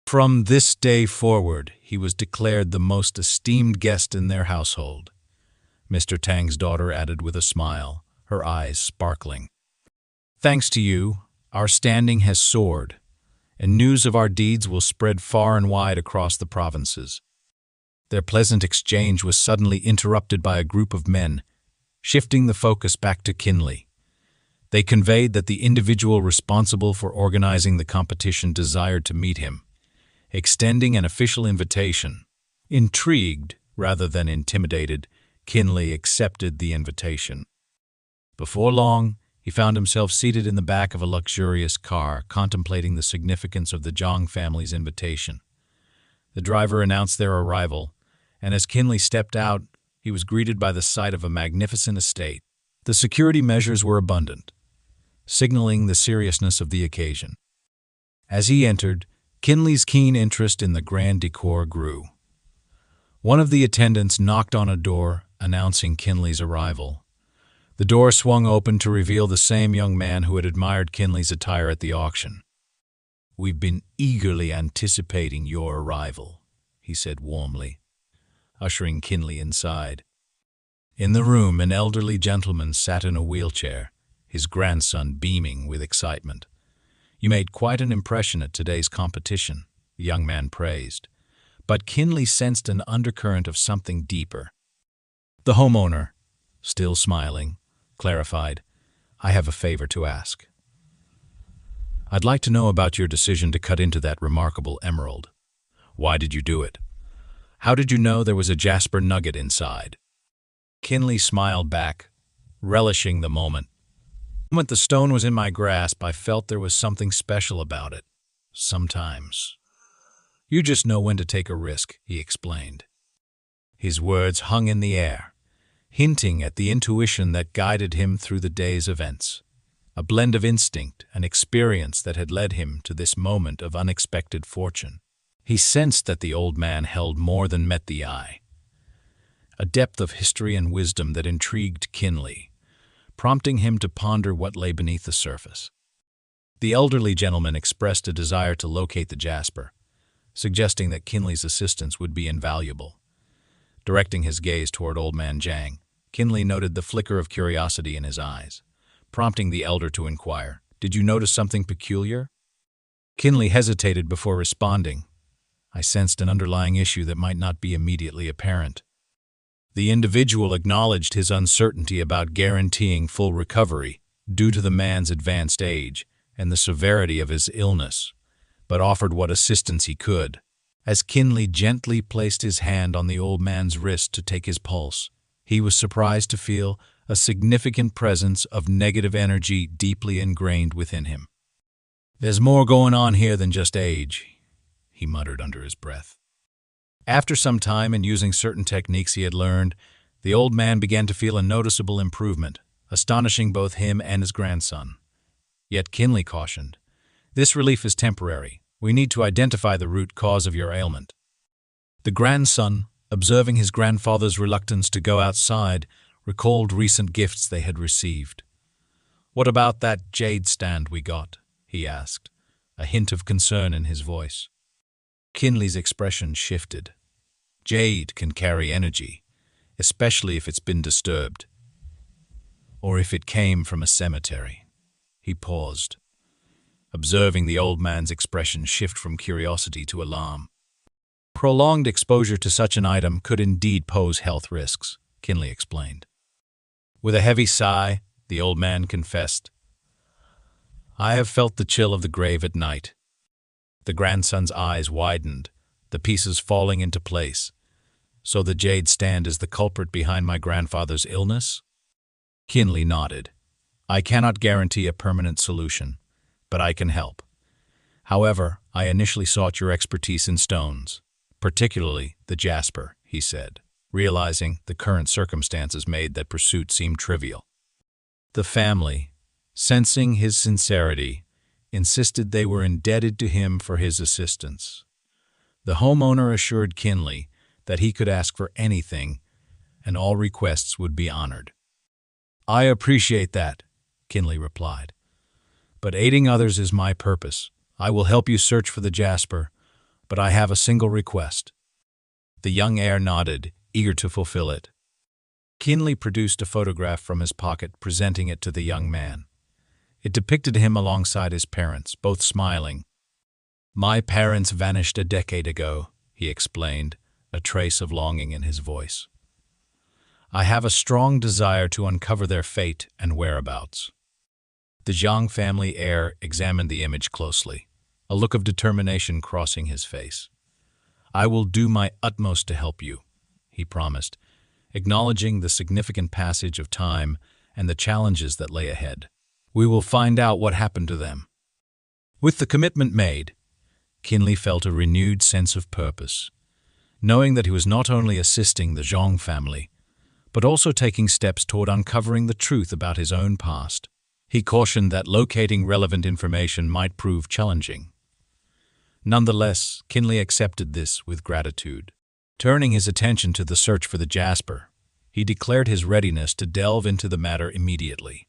From this day forward, he was declared the most esteemed guest in their household, Mr. Tang's daughter added with a smile, her eyes sparkling. "Thanks to you, our standing has soared. and news of our deeds will spread far and wide across the provinces." Their pleasant exchange was suddenly interrupted by a group of men, shifting the focus back to Qin Li. They conveyed that the individual responsible for organizing the competition desired to meet him, extending an official invitation. Intrigued, rather than intimidated, Qin Li accepted the invitation. Before long, he found himself seated in the back of a luxurious car, contemplating the significance of the Zhang family's invitation. The driver announced their arrival, and as Qin Li stepped out, he was greeted by the sight of a magnificent estate. The security measures were abundant, signaling the seriousness of the occasion. As he entered, Qin Li's keen interest in the grand decor grew. One of the attendants knocked on a door, announcing Qin Li's arrival. The door swung open to reveal the same young man who had admired Qin Li's attire at the auction. "We've been eagerly anticipating your arrival," he said warmly, ushering Qin Li inside. In the room, an elderly gentleman sat in a wheelchair, his grandson beaming with excitement. "You made quite an impression at today's competition," the young man praised. But Qin Li sensed an undercurrent of something deeper. The homeowner, still smiling, clarified, "I have a favor to ask. I'd like to know about your decision to cut into that remarkable emerald. Why did you do it? How did you know there was a jasper nugget inside?" Qin Li smiled back, relishing the moment. "The moment the stone was in my grasp, I felt there was something special about it. Sometimes you just know when to take a risk," he explained. His words hung in the air, hinting at the intuition that guided him through the day's events, a blend of instinct and experience that had led him to this moment of unexpected fortune. He sensed that the old man held more than met the eye, a depth of history and wisdom that intrigued Qin Li, prompting him to ponder what lay beneath the surface. The elderly gentleman expressed a desire to locate the jasper, suggesting that Qin Li's assistance would be invaluable. Directing his gaze toward old man Zhang, Qin Li noted the flicker of curiosity in his eyes, prompting the elder to inquire, "Did you notice something peculiar?" Qin Li hesitated before responding. "I sensed an underlying issue that might not be immediately apparent." The individual acknowledged his uncertainty about guaranteeing full recovery due to the man's advanced age and the severity of his illness, but offered what assistance he could. As Qin Li gently placed his hand on the old man's wrist to take his pulse, he was surprised to feel a significant presence of negative energy deeply ingrained within him. "There's more going on here than just age," he muttered under his breath. After some time and using certain techniques he had learned, the old man began to feel a noticeable improvement, astonishing both him and his grandson. Yet Qin Li cautioned, "This relief is temporary. We need to identify the root cause of your ailment." The grandson, observing his grandfather's reluctance to go outside, recalled recent gifts they had received. "What about that jade stand we got?" he asked, a hint of concern in his voice. Qin Li's expression shifted. "Jade can carry energy, especially if it's been disturbed, or if it came from a cemetery." He paused, observing the old man's expression shift from curiosity to alarm. "Prolonged exposure to such an item could indeed pose health risks," Qin Li explained. With a heavy sigh, the old man confessed, "I have felt the chill of the grave at night." The grandson's eyes widened, the pieces falling into place. "So the jade stand is the culprit behind my grandfather's illness?" Qin Li nodded. "I cannot guarantee a permanent solution, but I can help. However, I initially sought your expertise in stones, particularly the jasper," he said, realizing the current circumstances made that pursuit seem trivial. The family, sensing his sincerity, insisted they were indebted to him for his assistance. The homeowner assured Qin Li that he could ask for anything, and all requests would be honored. "I appreciate that," Qin Li replied. "But aiding others is my purpose. I will help you search for the jasper, but I have a single request." The young heir nodded, eager to fulfill it. Qin Li produced a photograph from his pocket, presenting it to the young man. It depicted him alongside his parents, both smiling. My parents vanished a decade ago, he explained, a trace of longing in his voice. I have a strong desire to uncover their fate and whereabouts. The Zhang family heir examined the image closely, a look of determination crossing his face. I will do my utmost to help you, he promised, acknowledging the significant passage of time and the challenges that lay ahead. We will find out what happened to them. With the commitment made, Qin Li felt a renewed sense of purpose, knowing that he was not only assisting the Zhang family, but also taking steps toward uncovering the truth about his own past. He cautioned that locating relevant information might prove challenging. Nonetheless, Qin Li accepted this with gratitude. Turning his attention to the search for the jasper, he declared his readiness to delve into the matter immediately.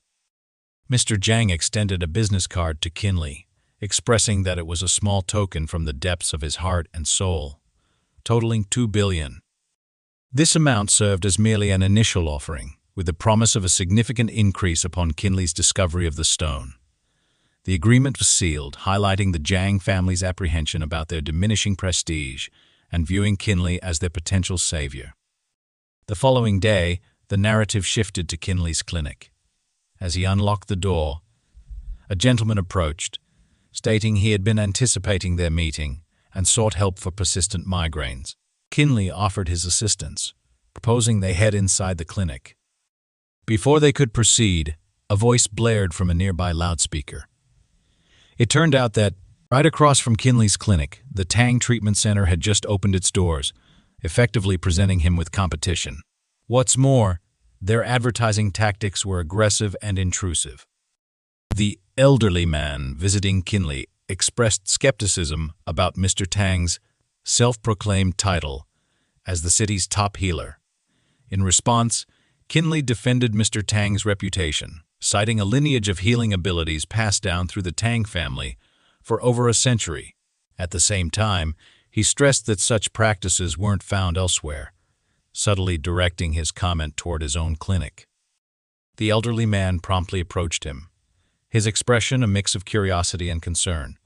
Mr. Zhang extended a business card to Qin Li, expressing that it was a small token from the depths of his heart and soul, totaling 2 billion. This amount served as merely an initial offering, with the promise of a significant increase upon Qin Li's discovery of the stone. The agreement was sealed, highlighting the Zhang family's apprehension about their diminishing prestige and viewing Qin Li as their potential savior. The following day, the narrative shifted to Qin Li's clinic. As he unlocked the door, a gentleman approached, stating he had been anticipating their meeting and sought help for persistent migraines. Qin Li offered his assistance, proposing they head inside the clinic. Before they could proceed, a voice blared from a nearby loudspeaker. It turned out that, right across from Qin Li's clinic, the Tang Treatment Center had just opened its doors, effectively presenting him with competition. What's more, their advertising tactics were aggressive and intrusive. The elderly man visiting Qin Li expressed skepticism about Mr. Tang's self-proclaimed title as the city's top healer. In response, Qin Li defended Mr. Tang's reputation, citing a lineage of healing abilities passed down through the Tang family for over a century. At the same time, he stressed that such practices weren't found elsewhere, subtly directing his comment toward his own clinic. The elderly man promptly approached him, his expression a mix of curiosity and concern.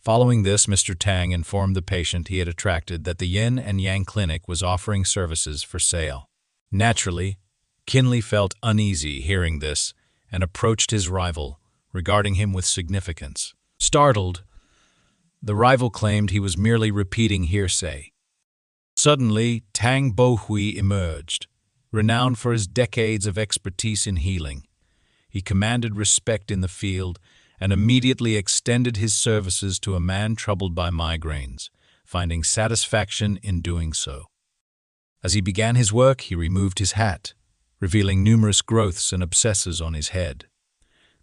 Following this, Mr. Tang informed the patient he had attracted that the Yin and Yang Clinic was offering services for sale. Naturally, Qin Li felt uneasy hearing this and approached his rival, regarding him with significance. Startled, the rival claimed he was merely repeating hearsay. Suddenly, Tang Bohui emerged, renowned for his decades of expertise in healing. He commanded respect in the field and immediately extended his services to a man troubled by migraines, finding satisfaction in doing so. As he began his work, he removed his hat, revealing numerous growths and abscesses on his head.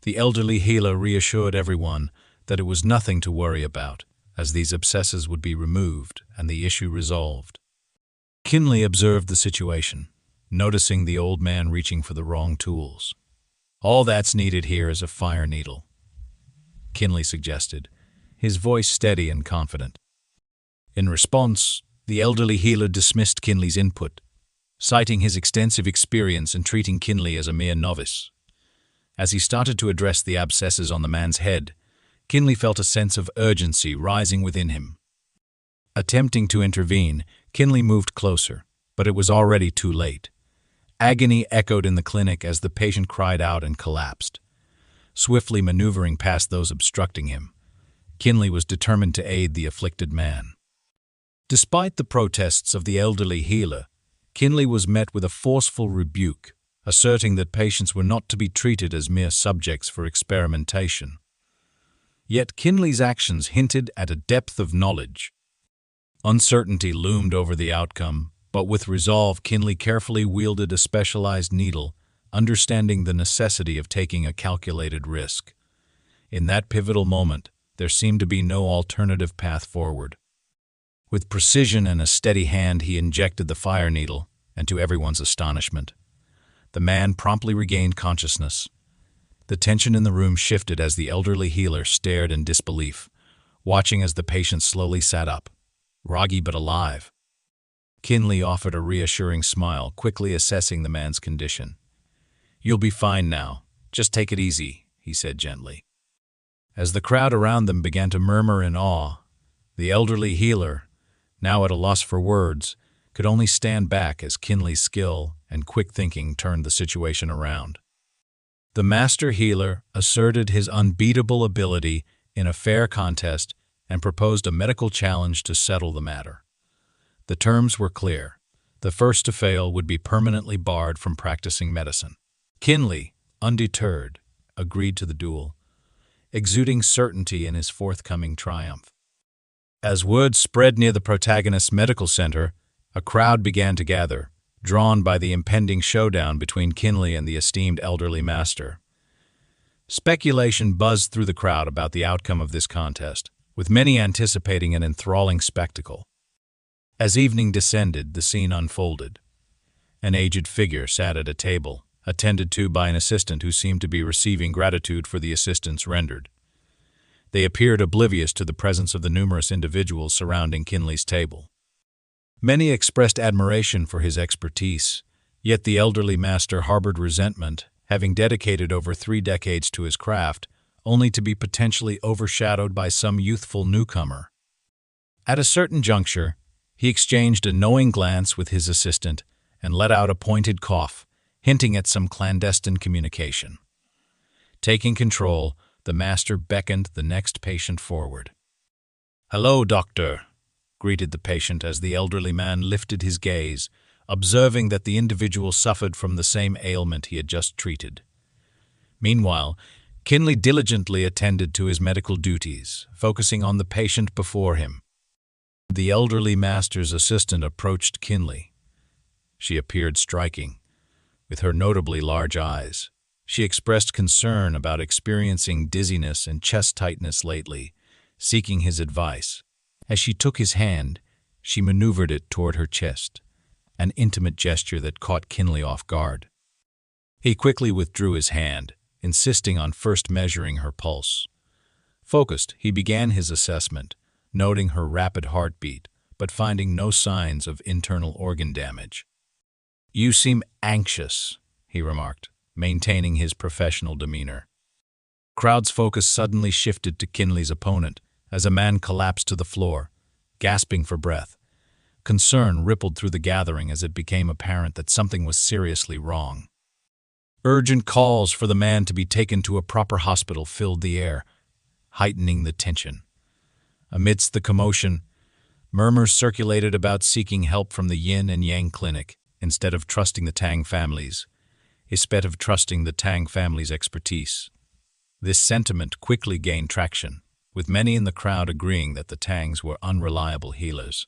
The elderly healer reassured everyone that it was nothing to worry about, as these abscesses would be removed and the issue resolved. Qin Li observed the situation, noticing the old man reaching for the wrong tools. All that's needed here is a fire needle, Qin Li suggested, his voice steady and confident. In response, the elderly healer dismissed Qin Li's input, citing his extensive experience in treating Qin Li as a mere novice. As he started to address the abscesses on the man's head, Qin Li felt a sense of urgency rising within him. Attempting to intervene, Qin Li moved closer, but it was already too late. Agony echoed in the clinic as the patient cried out and collapsed. Swiftly maneuvering past those obstructing him, Qin Li was determined to aid the afflicted man. Despite the protests of the elderly healer, Qin Li was met with a forceful rebuke, asserting that patients were not to be treated as mere subjects for experimentation. Yet Qin Li's actions hinted at a depth of knowledge. Uncertainty loomed over the outcome, but with resolve, Qin Li carefully wielded a specialized needle, understanding the necessity of taking a calculated risk. In that pivotal moment, there seemed to be no alternative path forward. With precision and a steady hand, he injected the fire needle, and to everyone's astonishment, the man promptly regained consciousness. The tension in the room shifted as the elderly healer stared in disbelief, watching as the patient slowly sat up, groggy but alive. Qin Li offered a reassuring smile, quickly assessing the man's condition. "You'll be fine now. Just take it easy," he said gently. As the crowd around them began to murmur in awe, The elderly healer, now at a loss for words, could only stand back as Qin Li's skill and quick thinking turned the situation around. The master healer asserted his unbeatable ability in a fair contest and proposed a medical challenge to settle the matter. The terms were clear. The first to fail would be permanently barred from practicing medicine. Qin Li, undeterred, agreed to the duel, exuding certainty in his forthcoming triumph. As word spread near the protagonist's medical center, a crowd began to gather, drawn by the impending showdown between Qin Li and the esteemed elderly master. Speculation buzzed through the crowd about the outcome of this contest, with many anticipating an enthralling spectacle. As evening descended, the scene unfolded. An aged figure sat at a table, attended to by an assistant who seemed to be receiving gratitude for the assistance rendered. They appeared oblivious to the presence of the numerous individuals surrounding Qin Li's table. Many expressed admiration for his expertise, yet the elderly master harbored resentment, having dedicated over 3 decades to his craft, only to be potentially overshadowed by some youthful newcomer. At a certain juncture, he exchanged a knowing glance with his assistant and let out a pointed cough, hinting at some clandestine communication. Taking control, the master beckoned the next patient forward. "Hello, doctor," greeted the patient as the elderly man lifted his gaze, observing that the individual suffered from the same ailment he had just treated. Meanwhile, Qin Li diligently attended to his medical duties, focusing on the patient before him. The elderly master's assistant approached Qin Li. She appeared striking, with her notably large eyes. She expressed concern about experiencing dizziness and chest tightness lately, seeking his advice. As she took his hand, she maneuvered it toward her chest, an intimate gesture that caught Qin Li off guard. He quickly withdrew his hand, insisting on first measuring her pulse. Focused, he began his assessment, noting her rapid heartbeat, but finding no signs of internal organ damage. "You seem anxious," he remarked, maintaining his professional demeanor. Crowd's focus suddenly shifted to Qin Li's opponent as a man collapsed to the floor, gasping for breath. Concern rippled through the gathering as it became apparent that something was seriously wrong. Urgent calls for the man to be taken to a proper hospital filled the air, heightening the tension. Amidst the commotion, murmurs circulated about seeking help from the Yin and Yang clinic instead of trusting the Tang family's expertise. This sentiment quickly gained traction, with many in the crowd agreeing that the Tangs were unreliable healers.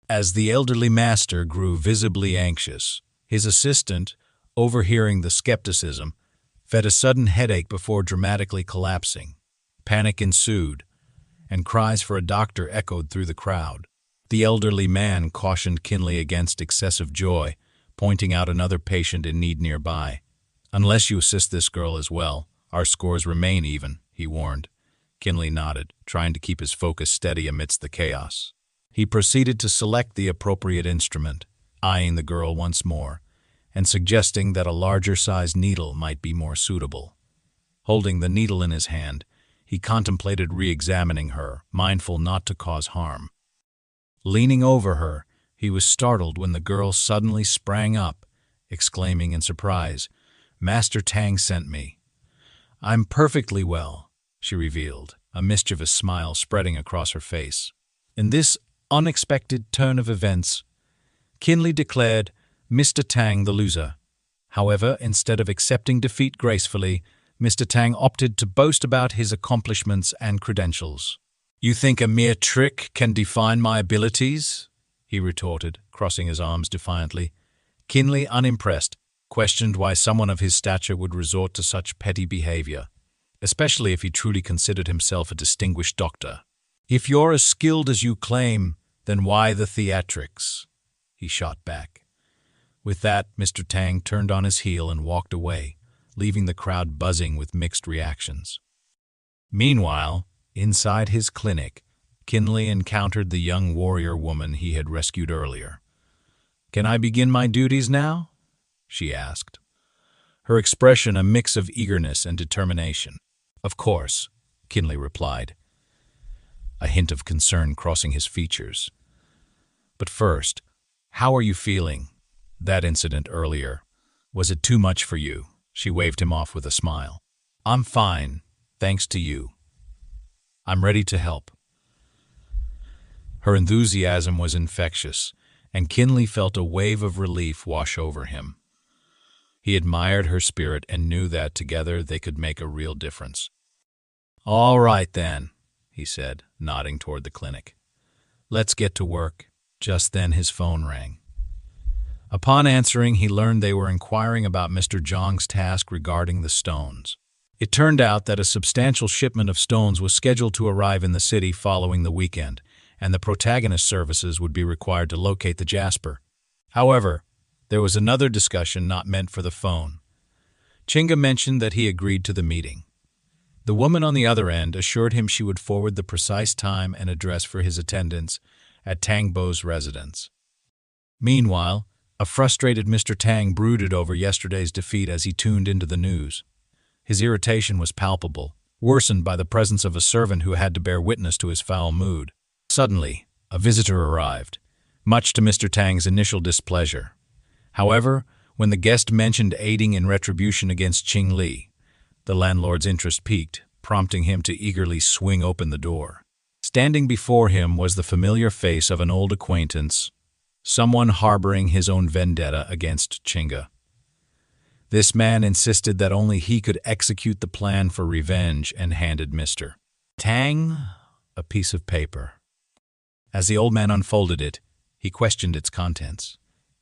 As the elderly master grew visibly anxious, his assistant, overhearing the skepticism, fed a sudden headache before dramatically collapsing. Panic ensued, and cries for a doctor echoed through the crowd. The elderly man cautioned Qin Li against excessive joy, pointing out another patient in need nearby. "Unless you assist this girl as well, our scores remain even," he warned. Qin Li nodded, trying to keep his focus steady amidst the chaos. He proceeded to select the appropriate instrument, eyeing the girl once more, and suggesting that a larger-sized needle might be more suitable. Holding the needle in his hand, he contemplated re-examining her, mindful not to cause harm. Leaning over her, he was startled when the girl suddenly sprang up, exclaiming in surprise, "Master Tang sent me." "I'm perfectly well," she revealed, a mischievous smile spreading across her face. In this unexpected turn of events, Qin Li declared Mr. Tang the loser. However, instead of accepting defeat gracefully, Mr. Tang opted to boast about his accomplishments and credentials. "You think a mere trick can define my abilities?" he retorted, crossing his arms defiantly. Qin Li, unimpressed, questioned why someone of his stature would resort to such petty behavior, especially if he truly considered himself a distinguished doctor. "If you're as skilled as you claim, then why the theatrics?" he shot back. With that, Mr. Tang turned on his heel and walked away, leaving the crowd buzzing with mixed reactions. Meanwhile, inside his clinic, Qin Li encountered the young warrior woman he had rescued earlier. "Can I begin my duties now?" she asked, her expression a mix of eagerness and determination. "Of course," Qin Li replied. a hint of concern crossing his features. But first, how are you feeling? That incident earlier, was it too much for you? She waved him off with a smile. I'm fine, thanks to you. I'm ready to help. Her enthusiasm was infectious, and Qin Li felt a wave of relief wash over him. He admired her spirit and knew that together they could make a real difference. All right then, he said, nodding toward the clinic. Let's get to work. Just then his phone rang. Upon answering, he learned they were inquiring about Mr. Zhang's task regarding the stones. It turned out that a substantial shipment of stones was scheduled to arrive in the city following the weekend, and the protagonist services would be required to locate the jasper. However, there was another discussion not meant for the phone. Chinga mentioned that he agreed to the meeting. The woman on the other end assured him she would forward the precise time and address for his attendance at Tang Bo's residence. Meanwhile, a frustrated Mr. Tang brooded over yesterday's defeat as he tuned into the news. His irritation was palpable, worsened by the presence of a servant who had to bear witness to his foul mood. Suddenly, a visitor arrived, much to Mr. Tang's initial displeasure. However, when the guest mentioned aiding in retribution against Qin Li, the landlord's interest piqued, prompting him to eagerly swing open the door. Standing before him was the familiar face of an old acquaintance, someone harboring his own vendetta against Chinga. This man insisted that only he could execute the plan for revenge and handed Mr. Tang a piece of paper. As the old man unfolded it, he questioned its contents.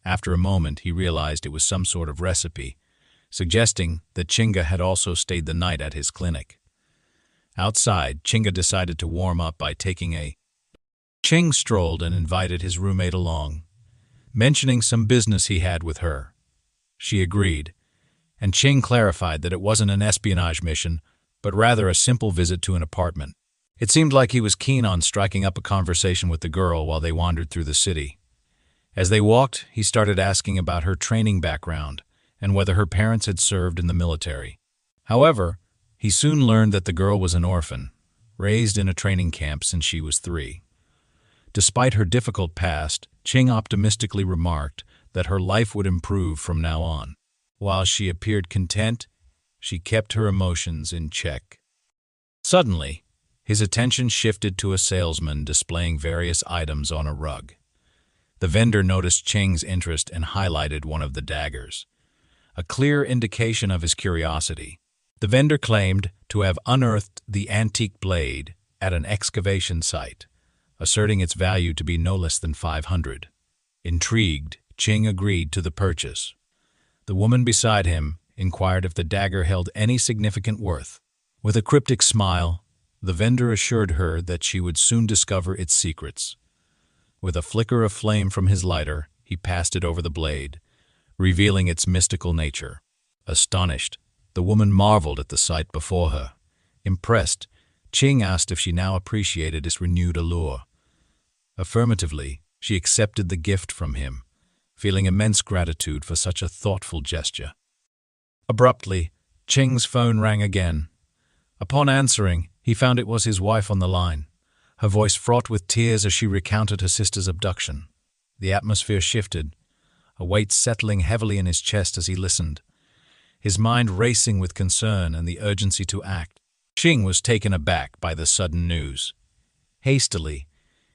After a moment, he realized it was some sort of recipe, suggesting that Chinga had also stayed the night at his clinic. Outside, Chinga decided to warm up by taking a Ching strolled and invited his roommate along, mentioning some business he had with her. She agreed, and Ching clarified that it wasn't an espionage mission, but rather a simple visit to an apartment. It seemed like he was keen on striking up a conversation with the girl while they wandered through the city. As they walked, he started asking about her training background and whether her parents had served in the military. However, he soon learned that the girl was an orphan, raised in a training camp since she was 3. Despite her difficult past, Ching optimistically remarked that her life would improve from now on. While she appeared content, she kept her emotions in check. Suddenly, his attention shifted to a salesman displaying various items on a rug. The vendor noticed Ching's interest and highlighted one of the daggers, a clear indication of his curiosity. The vendor claimed to have unearthed the antique blade at an excavation site, asserting its value to be no less than 500. Intrigued, Ching agreed to the purchase. The woman beside him inquired if the dagger held any significant worth. With a cryptic smile, the vendor assured her that she would soon discover its secrets. With a flicker of flame from his lighter, he passed it over the blade, revealing its mystical nature. Astonished, the woman marveled at the sight before her. Impressed, Ching asked if she now appreciated its renewed allure. Affirmatively, she accepted the gift from him, feeling immense gratitude for such a thoughtful gesture. Abruptly, Ching's phone rang again. Upon answering, he found it was his wife on the line, her voice fraught with tears as she recounted her sister's abduction. The atmosphere shifted, a weight settling heavily in his chest as he listened, his mind racing with concern and the urgency to act. Ching was taken aback by the sudden news. Hastily,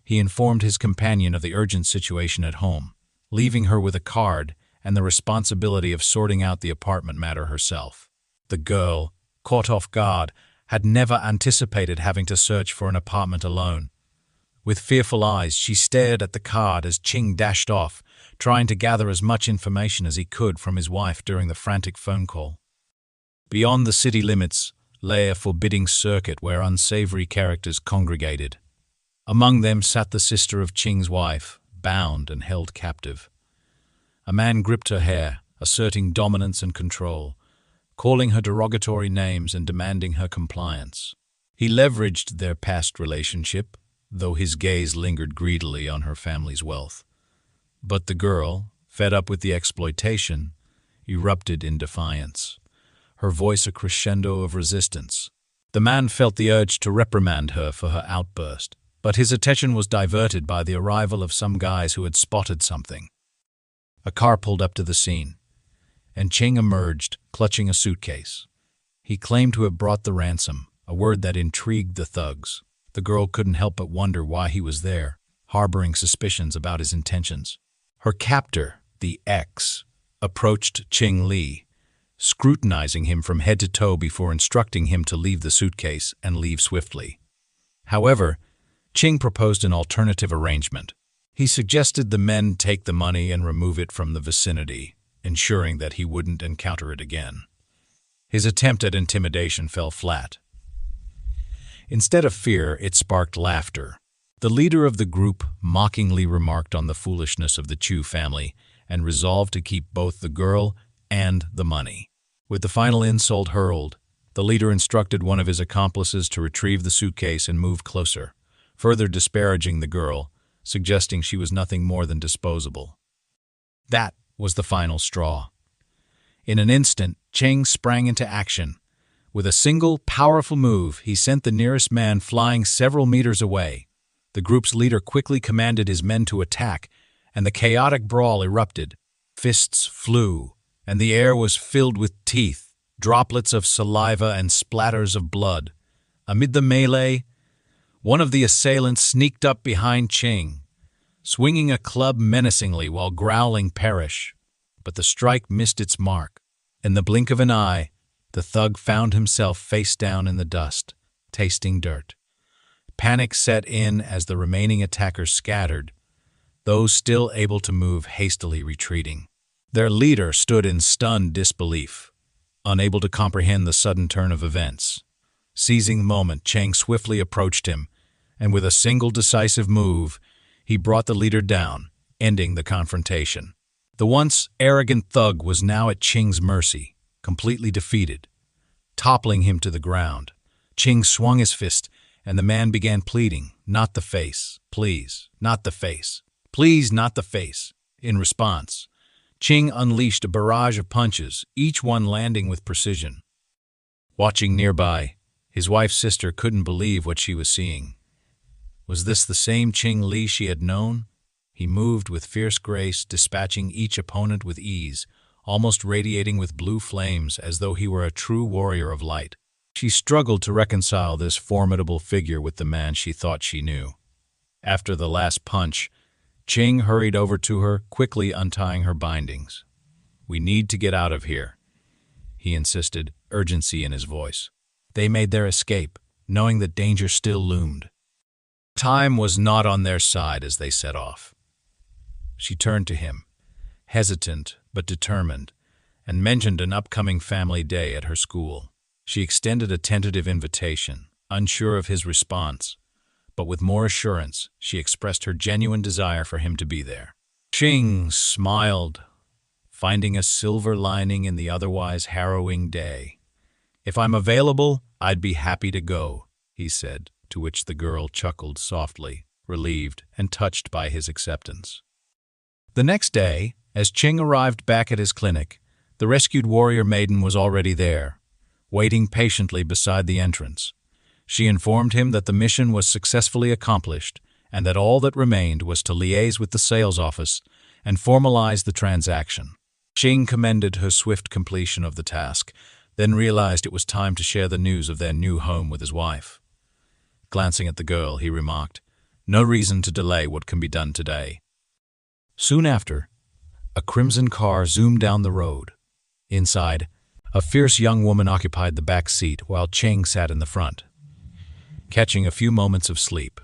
he informed his companion of the urgent situation at home, leaving her with a card and the responsibility of sorting out the apartment matter herself. The girl, caught off guard, had never anticipated having to search for an apartment alone. With fearful eyes, she stared at the card as Ching dashed off, trying to gather as much information as he could from his wife during the frantic phone call. Beyond the city limits lay a forbidding circuit where unsavory characters congregated. Among them sat the sister of Ching's wife, bound and held captive. A man gripped her hair, asserting dominance and control, calling her derogatory names and demanding her compliance. He leveraged their past relationship, though his gaze lingered greedily on her family's wealth. But the girl, fed up with the exploitation, erupted in defiance, her voice a crescendo of resistance. The man felt the urge to reprimand her for her outburst, but his attention was diverted by the arrival of some guys who had spotted something. A car pulled up to the scene, and Qing emerged, clutching a suitcase. He claimed to have brought the ransom, a word that intrigued the thugs. The girl couldn't help but wonder why he was there, harboring suspicions about his intentions. Her captor, the X, approached Qin Li, scrutinizing him from head to toe before instructing him to leave the suitcase and leave swiftly. However, Qing proposed an alternative arrangement. He suggested the men take the money and remove it from the vicinity, ensuring that he wouldn't encounter it again. His attempt at intimidation fell flat. Instead of fear, it sparked laughter. The leader of the group mockingly remarked on the foolishness of the Chu family and resolved to keep both the girl and the money. With the final insult hurled, the leader instructed one of his accomplices to retrieve the suitcase and move closer, further disparaging the girl, suggesting she was nothing more than disposable. That was the final straw. In an instant, Qing sprang into action. With a single, powerful move, he sent the nearest man flying several meters away. The group's leader quickly commanded his men to attack, and the chaotic brawl erupted. Fists flew, and the air was filled with teeth, droplets of saliva and splatters of blood. Amid the melee, one of the assailants sneaked up behind Qing, swinging a club menacingly while growling "Perish." But the strike missed its mark. In the blink of an eye, the thug found himself face down in the dust, tasting dirt. Panic set in as the remaining attackers scattered, those still able to move hastily retreating. Their leader stood in stunned disbelief, unable to comprehend the sudden turn of events. Seizing the moment, Qing swiftly approached him, and with a single decisive move, he brought the leader down, ending the confrontation. The once arrogant thug was now at Qing's mercy, completely defeated. Toppling him to the ground, Qing swung his fist, and the man began pleading, "Not the face, please, not the face, please, not the face." In response, Qing unleashed a barrage of punches, each one landing with precision. Watching nearby, his wife's sister couldn't believe what she was seeing. Was this the same Qin Li she had known? He moved with fierce grace, dispatching each opponent with ease, almost radiating with blue flames as though he were a true warrior of light. She struggled to reconcile this formidable figure with the man she thought she knew. After the last punch, Qing hurried over to her, quickly untying her bindings. "We need to get out of here," he insisted, urgency in his voice. They made their escape, knowing that danger still loomed. Time was not on their side as they set off. She turned to him, hesitant but determined, and mentioned an upcoming family day at her school. She extended a tentative invitation, unsure of his response, but with more assurance, she expressed her genuine desire for him to be there. Qing smiled, finding a silver lining in the otherwise harrowing day. "If I'm available, I'd be happy to go," he said, to which the girl chuckled softly, relieved and touched by his acceptance. The next day, as Qing arrived back at his clinic, the rescued warrior maiden was already there, waiting patiently beside the entrance. She informed him that the mission was successfully accomplished and that all that remained was to liaise with the sales office and formalize the transaction. Qing commended her swift completion of the task, then realized it was time to share the news of their new home with his wife. Glancing at the girl, he remarked, "No reason to delay what can be done today." Soon after, a crimson car zoomed down the road. Inside, a fierce young woman occupied the back seat while Qing sat in the front, catching a few moments of sleep.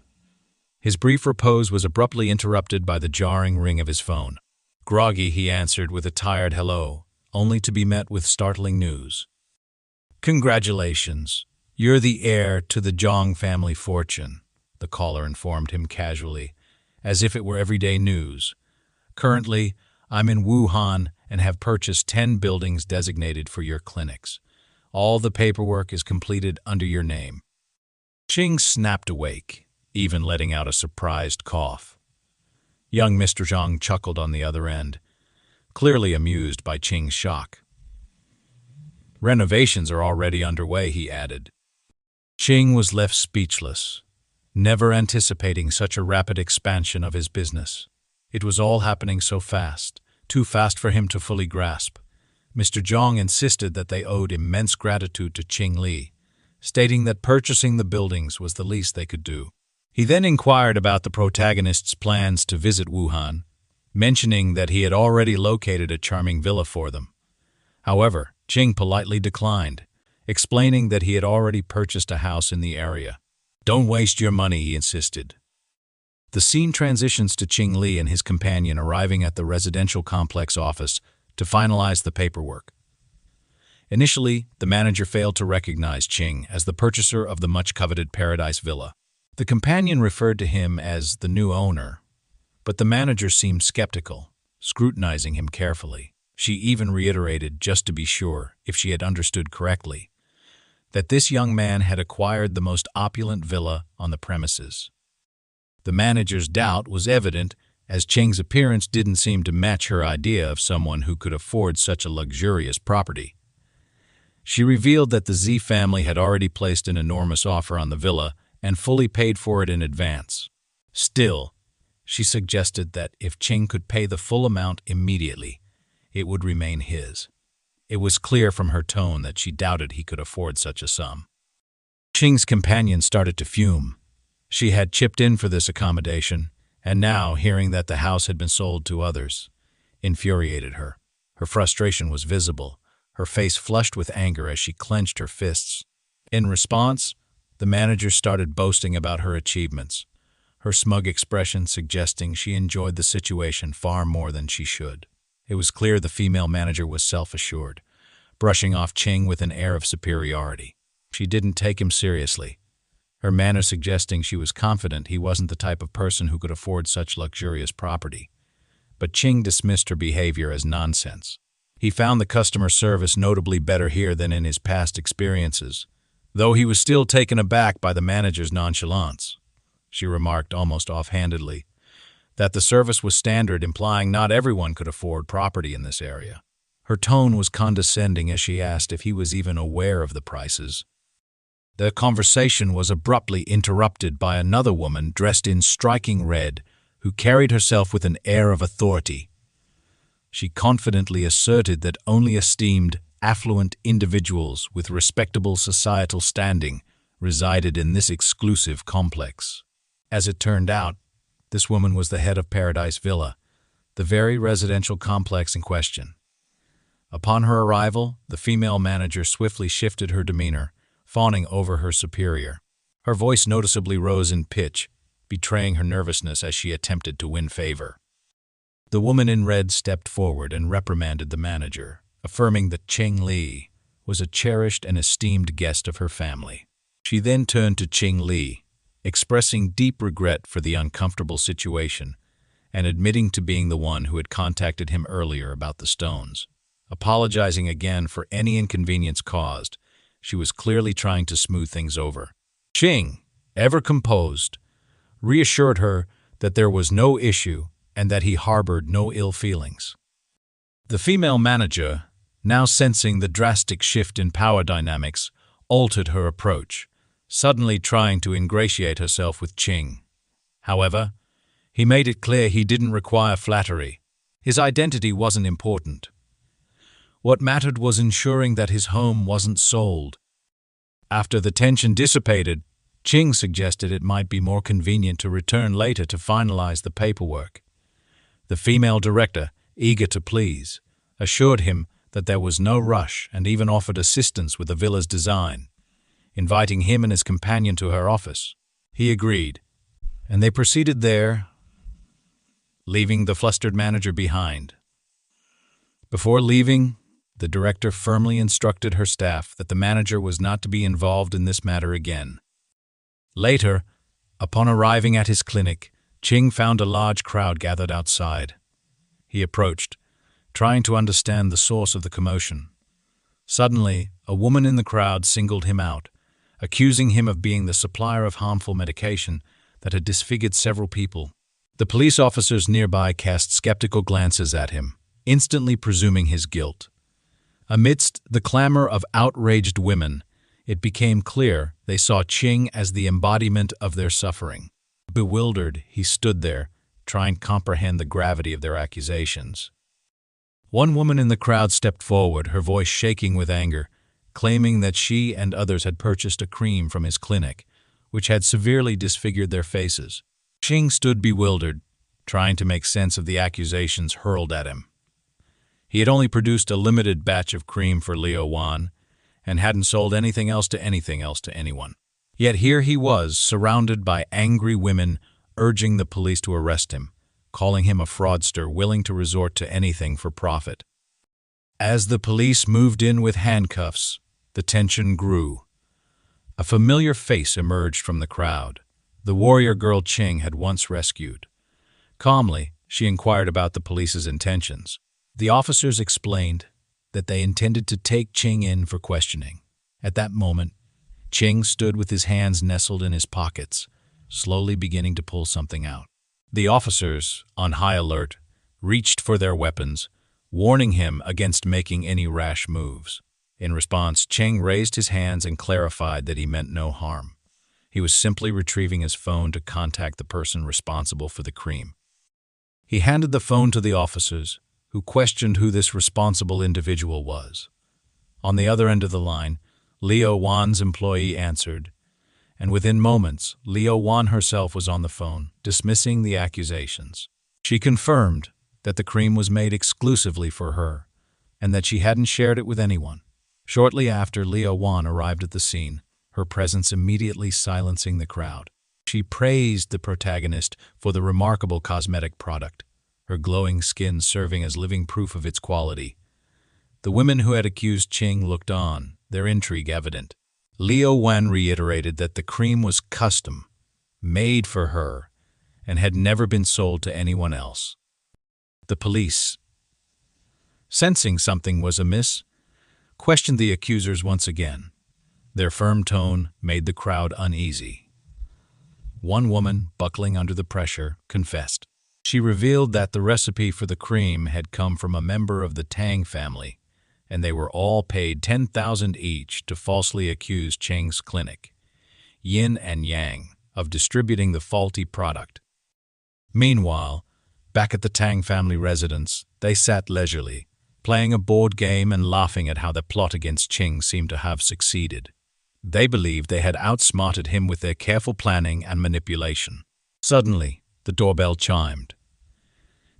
His brief repose was abruptly interrupted by the jarring ring of his phone. Groggy, he answered with a tired hello, only to be met with startling news. "Congratulations, you're the heir to the Zhang family fortune," the caller informed him casually, as if it were everyday news. "Currently, I'm in Wuhan and have purchased 10 buildings designated for your clinics. All the paperwork is completed under your name." Qing snapped awake, even letting out a surprised cough. Young Mr. Zhang chuckled on the other end, clearly amused by Qing's shock. "Renovations are already underway," he added. Qing was left speechless. never anticipating such a rapid expansion of his business. It was all happening so fast, too fast for him to fully grasp. Mr. Zhang insisted that they owed immense gratitude to Qin Li, stating that purchasing the buildings was the least they could do. He then inquired about the protagonist's plans to visit Wuhan, mentioning that he had already located a charming villa for them. However, Qing politely declined, explaining that he had already purchased a house in the area. "Don't waste your money," he insisted. The scene transitions to Qin Li and his companion arriving at the residential complex office to finalize the paperwork. Initially, the manager failed to recognize Qing as the purchaser of the much-coveted Paradise Villa. The companion referred to him as the new owner, but the manager seemed skeptical, scrutinizing him carefully. She even reiterated, just to be sure if she had understood correctly, that this young man had acquired the most opulent villa on the premises. The manager's doubt was evident, as Qing's appearance didn't seem to match her idea of someone who could afford such a luxurious property. She revealed that the Z family had already placed an enormous offer on the villa and fully paid for it in advance. Still, she suggested that if Qing could pay the full amount immediately, it would remain his. It was clear from her tone that she doubted he could afford such a sum. Qing's companion started to fume. She had chipped in for this accommodation, and now, hearing that the house had been sold to others, infuriated her. Her frustration was visible, her face flushed with anger as she clenched her fists. In response, the manager started boasting about her achievements, her smug expression suggesting she enjoyed the situation far more than she should. It was clear the female manager was self-assured, brushing off Qing with an air of superiority. She didn't take him seriously, her manner suggesting she was confident he wasn't the type of person who could afford such luxurious property. But Qing dismissed her behavior as nonsense. He found the customer service notably better here than in his past experiences, though he was still taken aback by the manager's nonchalance. She remarked almost offhandedly that the service was standard, implying not everyone could afford property in this area. Her tone was condescending as she asked if he was even aware of the prices. Their conversation was abruptly interrupted by another woman dressed in striking red, who carried herself with an air of authority. She confidently asserted that only esteemed, affluent individuals with respectable societal standing resided in this exclusive complex. As it turned out, this woman was the head of Paradise Villa, the very residential complex in question. Upon her arrival, the female manager swiftly shifted her demeanor, fawning over her superior. Her voice noticeably rose in pitch, betraying her nervousness as she attempted to win favor. The woman in red stepped forward and reprimanded the manager, affirming that Qin Li was a cherished and esteemed guest of her family. She then turned to Qin Li, expressing deep regret for the uncomfortable situation and admitting to being the one who had contacted him earlier about the stones. Apologizing again for any inconvenience caused, she was clearly trying to smooth things over. Qing, ever composed, reassured her that there was no issue and that he harbored no ill feelings. The female manager, now sensing the drastic shift in power dynamics, altered her approach, suddenly trying to ingratiate herself with Qing. However, he made it clear he didn't require flattery. His identity wasn't important. What mattered was ensuring that his home wasn't sold. After the tension dissipated, Qing suggested it might be more convenient to return later to finalize the paperwork. The female director, eager to please, assured him that there was no rush and even offered assistance with the villa's design, inviting him and his companion to her office. He agreed, and they proceeded there, leaving the flustered manager behind. Before leaving, the director firmly instructed her staff that the manager was not to be involved in this matter again. Later, upon arriving at his clinic, Qing found a large crowd gathered outside. He approached, trying to understand the source of the commotion. Suddenly, a woman in the crowd singled him out, accusing him of being the supplier of harmful medication that had disfigured several people. The police officers nearby cast skeptical glances at him, instantly presuming his guilt. Amidst the clamor of outraged women, it became clear they saw Qing as the embodiment of their suffering. Bewildered, he stood there, trying to comprehend the gravity of their accusations. One woman in the crowd stepped forward, her voice shaking with anger, claiming that she and others had purchased a cream from his clinic, which had severely disfigured their faces. Qing stood bewildered, trying to make sense of the accusations hurled at him. He had only produced a limited batch of cream for Liu Wan, and hadn't sold anything else to anyone. Yet here he was, surrounded by angry women, urging the police to arrest him, calling him a fraudster willing to resort to anything for profit. As the police moved in with handcuffs, the tension grew. A familiar face emerged from the crowd, the warrior girl Qing had once rescued. Calmly, she inquired about the police's intentions. The officers explained that they intended to take Qing in for questioning. At that moment, Qing stood with his hands nestled in his pockets, slowly beginning to pull something out. The officers, on high alert, reached for their weapons, warning him against making any rash moves. In response, Qing raised his hands and clarified that he meant no harm. He was simply retrieving his phone to contact the person responsible for the cream. He handed the phone to the officers, who questioned who this responsible individual was. On the other end of the line, Liu Wan's employee answered, and within moments, Liu Wan herself was on the phone, dismissing the accusations. She confirmed that the cream was made exclusively for her, and that she hadn't shared it with anyone. Shortly after, Liu Wan arrived at the scene, her presence immediately silencing the crowd. She praised the protagonist for the remarkable cosmetic product, her glowing skin serving as living proof of its quality. The women who had accused Qing looked on, their intrigue evident. Liu Wan reiterated that the cream was custom, made for her, and had never been sold to anyone else. The police, sensing something was amiss, questioned the accusers once again. Their firm tone made the crowd uneasy. One woman, buckling under the pressure, confessed. She revealed that the recipe for the cream had come from a member of the Tang family, and they were all paid 10,000 each to falsely accuse Qing's clinic, Yin and Yang, of distributing the faulty product. Meanwhile, back at the Tang family residence, they sat leisurely, playing a board game and laughing at how the plot against Qing seemed to have succeeded. They believed they had outsmarted him with their careful planning and manipulation. Suddenly, the doorbell chimed.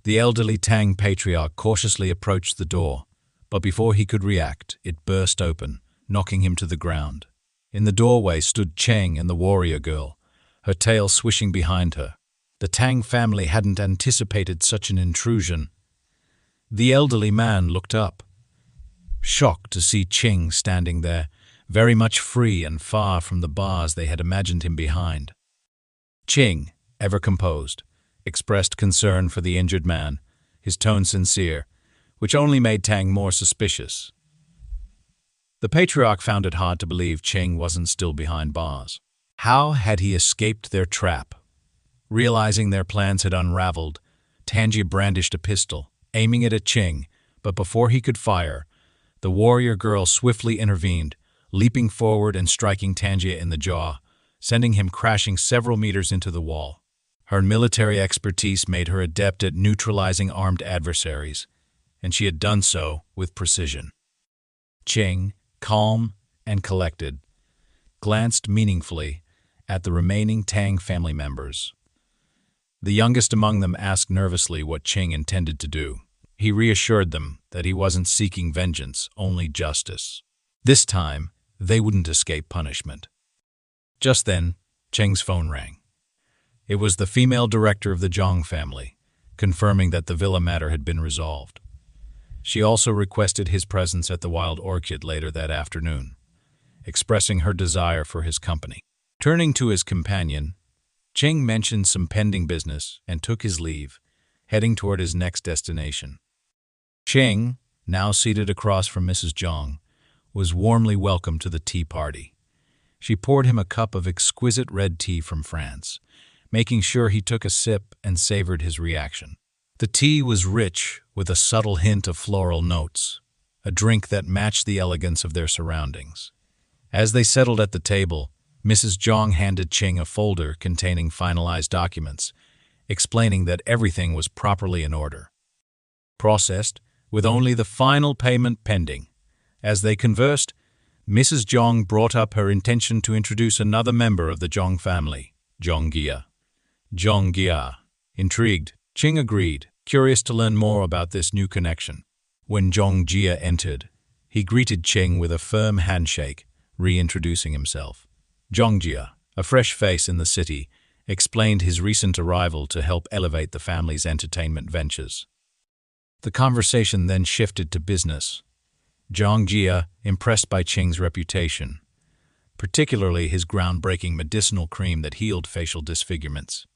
The elderly Tang patriarch cautiously approached the door, but before he could react, it burst open, knocking him to the ground. In the doorway stood Qing and the warrior girl, her tail swishing behind her. The Tang family hadn't anticipated such an intrusion. The elderly man looked up, shocked to see Qing standing there, very much free and far from the bars they had imagined him behind. Qing, ever composed, expressed concern for the injured man, his tone sincere, which only made Tang more suspicious. The patriarch found it hard to believe Qing wasn't still behind bars. How had he escaped their trap? Realizing their plans had unraveled, Tanjia brandished a pistol, aiming it at Qing, but before he could fire, the warrior girl swiftly intervened, leaping forward and striking Tanjia in the jaw, sending him crashing several meters into the wall. Her military expertise made her adept at neutralizing armed adversaries, and she had done so with precision. Qing, calm and collected, glanced meaningfully at the remaining Tang family members. The youngest among them asked nervously what Qing intended to do. He reassured them that he wasn't seeking vengeance, only justice. This time, they wouldn't escape punishment. Just then, Qing's phone rang. It was the female director of the Zhang family, confirming that the villa matter had been resolved. She also requested his presence at the Wild Orchid later that afternoon, expressing her desire for his company. Turning to his companion, Qing mentioned some pending business and took his leave, heading toward his next destination. Qing, now seated across from Mrs. Zhang, was warmly welcomed to the tea party. She poured him a cup of exquisite red tea from France, making sure he took a sip and savored his reaction. The tea was rich with a subtle hint of floral notes, a drink that matched the elegance of their surroundings. As they settled at the table, Mrs. Zhang handed Qing a folder containing finalized documents, explaining that everything was properly in order. Processed, with only the final payment pending. As they conversed, Mrs. Zhang brought up her intention to introduce another member of the Zhang family, Zhongjia. Zhongjia. Intrigued, Qing agreed, curious to learn more about this new connection. When Zhongjia entered, he greeted Qing with a firm handshake, reintroducing himself. Zhongjia, a fresh face in the city, explained his recent arrival to help elevate the family's entertainment ventures. The conversation then shifted to business. Zhongjia, impressed by Qing's reputation, particularly his groundbreaking medicinal cream that healed facial disfigurements,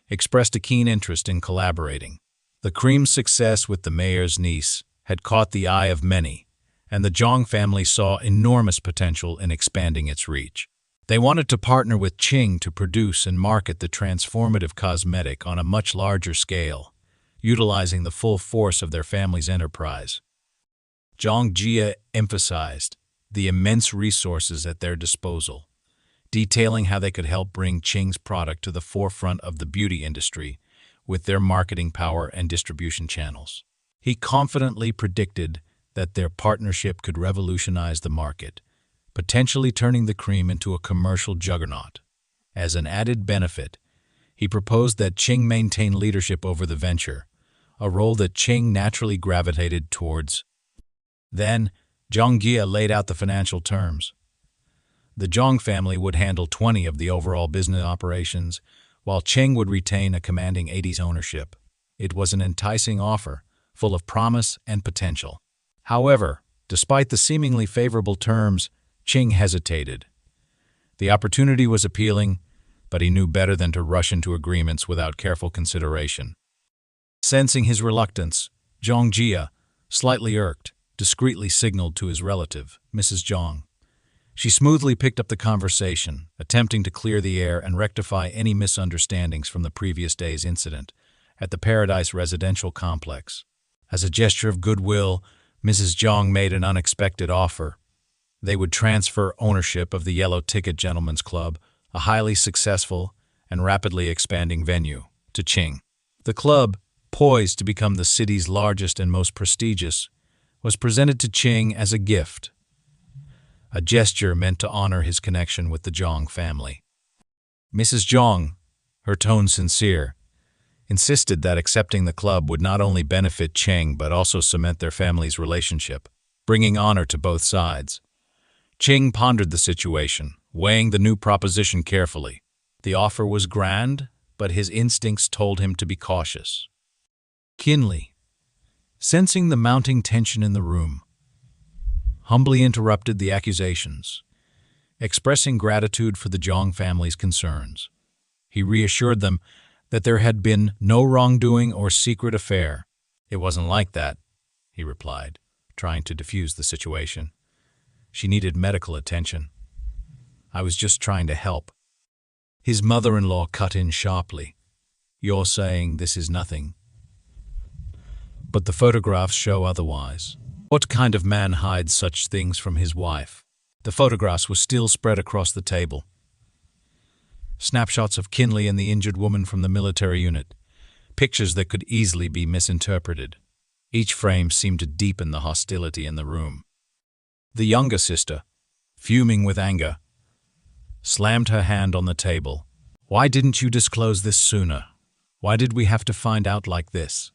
expressed a keen interest in collaborating. The cream's success with the mayor's niece had caught the eye of many, and the Zhang family saw enormous potential in expanding its reach. They wanted to partner with Qing to produce and market the transformative cosmetic on a much larger scale, utilizing the full force of their family's enterprise. Zhongjia emphasized the immense resources at their disposal, detailing how they could help bring Qing's product to the forefront of the beauty industry with their marketing power and distribution channels. He confidently predicted that their partnership could revolutionize the market, potentially turning the cream into a commercial juggernaut. As an added benefit, he proposed that Qing maintain leadership over the venture, a role that Qing naturally gravitated towards. Then, Zhongjia laid out the financial terms. The Zhang family would handle 20 of the overall business operations, while Qing would retain a commanding 80s ownership. It was an enticing offer, full of promise and potential. However, despite the seemingly favorable terms, Qing hesitated. The opportunity was appealing, but he knew better than to rush into agreements without careful consideration. Sensing his reluctance, Zhongjia, slightly irked, discreetly signaled to his relative, Mrs. Zhang. She smoothly picked up the conversation, attempting to clear the air and rectify any misunderstandings from the previous day's incident at the Paradise residential complex. As a gesture of goodwill, Mrs. Zhang made an unexpected offer. They would transfer ownership of the Yellow Ticket Gentlemen's Club, a highly successful and rapidly expanding venue, to Qing. The club, poised to become the city's largest and most prestigious, was presented to Qing as a gift, a gesture meant to honor his connection with the Zhang family. Mrs. Zhang, her tone sincere, insisted that accepting the club would not only benefit Qing but also cement their family's relationship, bringing honor to both sides. Qing pondered the situation, weighing the new proposition carefully. The offer was grand, but his instincts told him to be cautious. Qin Li, sensing the mounting tension in the room, humbly interrupted the accusations, expressing gratitude for the Zhang family's concerns. He reassured them that there had been no wrongdoing or secret affair. "It wasn't like that," he replied, trying to defuse the situation. "She needed medical attention. I was just trying to help." His mother-in-law cut in sharply. "You're saying this is nothing, but the photographs show otherwise. What kind of man hides such things from his wife?" The photographs were still spread across the table. Snapshots of Qin Li and the injured woman from the military unit, pictures that could easily be misinterpreted. Each frame seemed to deepen the hostility in the room. The younger sister, fuming with anger, slammed her hand on the table. "Why didn't you disclose this sooner? Why did we have to find out like this?"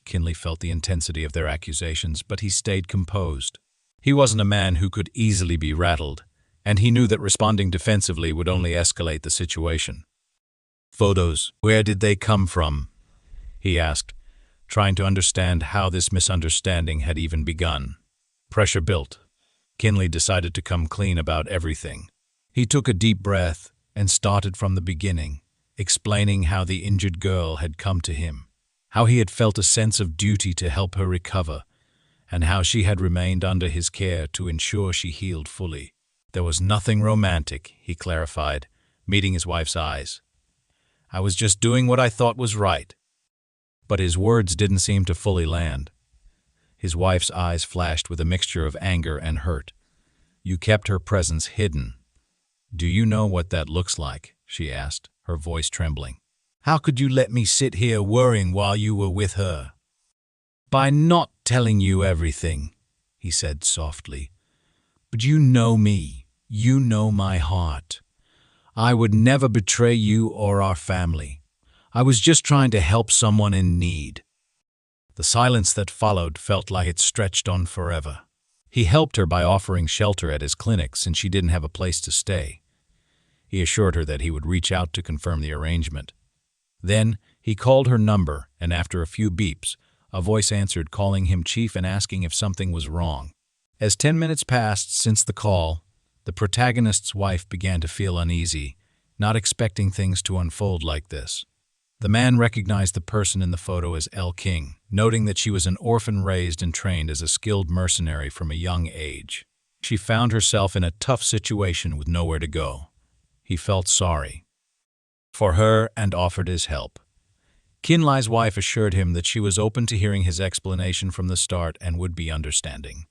Qin Li felt the intensity of their accusations, but he stayed composed. He wasn't a man who could easily be rattled, and he knew that responding defensively would only escalate the situation. "Photos, where did they come from?" he asked, trying to understand how this misunderstanding had even begun. Pressure built. Qin Li decided to come clean about everything. He took a deep breath and started from the beginning, explaining how the injured girl had come to him, how he had felt a sense of duty to help her recover, and how she had remained under his care to ensure she healed fully. "There was nothing romantic," he clarified, meeting his wife's eyes. "I was just doing what I thought was right." But his words didn't seem to fully land. His wife's eyes flashed with a mixture of anger and hurt. You kept her presence hidden. Do you know what that looks like? She asked, her voice trembling. How could you let me sit here worrying while you were with her? By not telling you everything, he said softly. But you know me. You know my heart. I would never betray you or our family. I was just trying to help someone in need. The silence that followed felt like it stretched on forever. He helped her by offering shelter at his clinic since she didn't have a place to stay. He assured her that he would reach out to confirm the arrangement. Then he called her number, and after a few beeps, a voice answered, calling him chief and asking if something was wrong. As 10 minutes passed since the call, the protagonist's wife began to feel uneasy, not expecting things to unfold like this. The man recognized the person in the photo as El King, noting that she was an orphan raised and trained as a skilled mercenary from a young age. She found herself in a tough situation with nowhere to go. He felt sorry for her and offered his help. Qin Li's wife assured him that she was open to hearing his explanation from the start and would be understanding.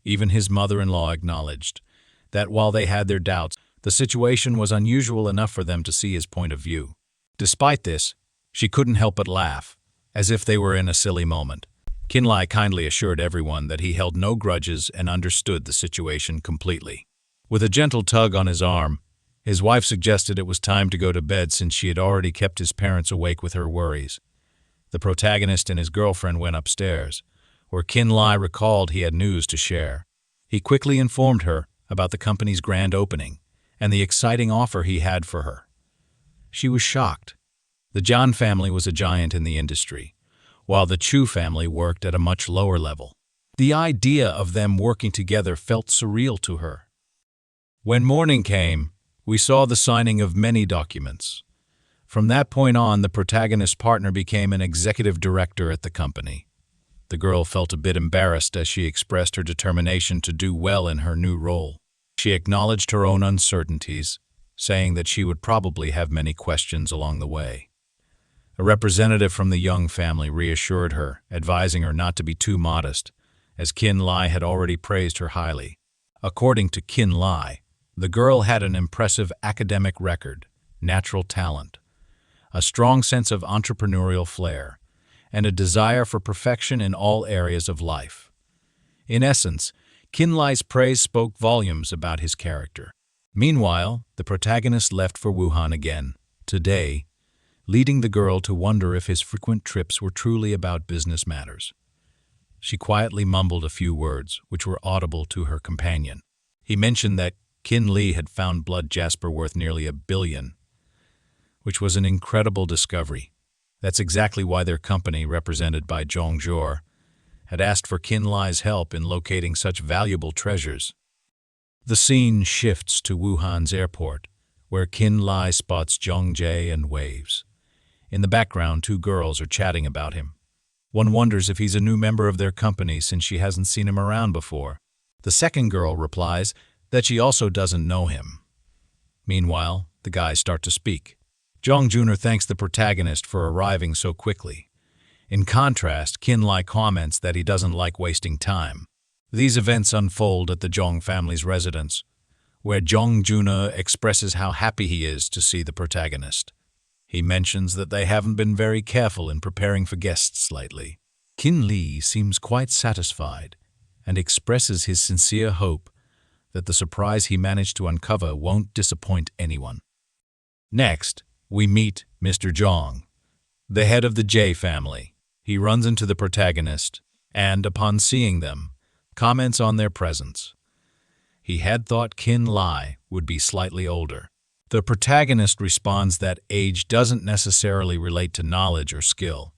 Even his mother-in-law acknowledged that while they had their doubts, the situation was unusual enough for them to see his point of view. Despite this, she couldn't help but laugh, as if they were in a silly moment. Qin Li kindly assured everyone that he held no grudges and understood the situation completely. With a gentle tug on his arm, his wife suggested it was time to go to bed since she had already kept his parents awake with her worries. The protagonist and his girlfriend went upstairs, where Qin Li recalled he had news to share. He quickly informed her about the company's grand opening and the exciting offer he had for her. She was shocked. The Zhan family was a giant in the industry, while the Chu family worked at a much lower level. The idea of them working together felt surreal to her. When morning came, we saw the signing of many documents. From that point on, the protagonist's partner became an executive director at the company. The girl felt a bit embarrassed as she expressed her determination to do well in her new role. She acknowledged her own uncertainties, saying that she would probably have many questions along the way. A representative from the Young family reassured her, advising her not to be too modest, as Qin Li had already praised her highly. According to Qin Li, the girl had an impressive academic record, natural talent, a strong sense of entrepreneurial flair, and a desire for perfection in all areas of life. In essence, Qin Li's praise spoke volumes about his character. Meanwhile, the protagonist left for Wuhan again, today, leading the girl to wonder if his frequent trips were truly about business matters. She quietly mumbled a few words, which were audible to her companion. He mentioned that Qin Li had found blood jasper worth nearly $1 billion, which was an incredible discovery. That's exactly why their company, represented by Zhong Zhuo, had asked for Qin Li's help in locating such valuable treasures. The scene shifts to Wuhan's airport, where Qin Li spots Zhong Jie and waves. In the background, 2 girls are chatting about him. One wonders if he's a new member of their company since she hasn't seen him around before. The second girl replies that she also doesn't know him. Meanwhile, the guys start to speak. Zhong Junior thanks the protagonist for arriving so quickly. In contrast, Qin Li comments that he doesn't like wasting time. These events unfold at the Zhong family's residence, where Zhong Junior expresses how happy he is to see the protagonist. He mentions that they haven't been very careful in preparing for guests lately. Qin Li seems quite satisfied and expresses his sincere hope that the surprise he managed to uncover won't disappoint anyone. Next, we meet Mr. Zhong, the head of the J family. He runs into the protagonist and, upon seeing them, comments on their presence. He had thought Qin Li would be slightly older. The protagonist responds that age doesn't necessarily relate to knowledge or skill,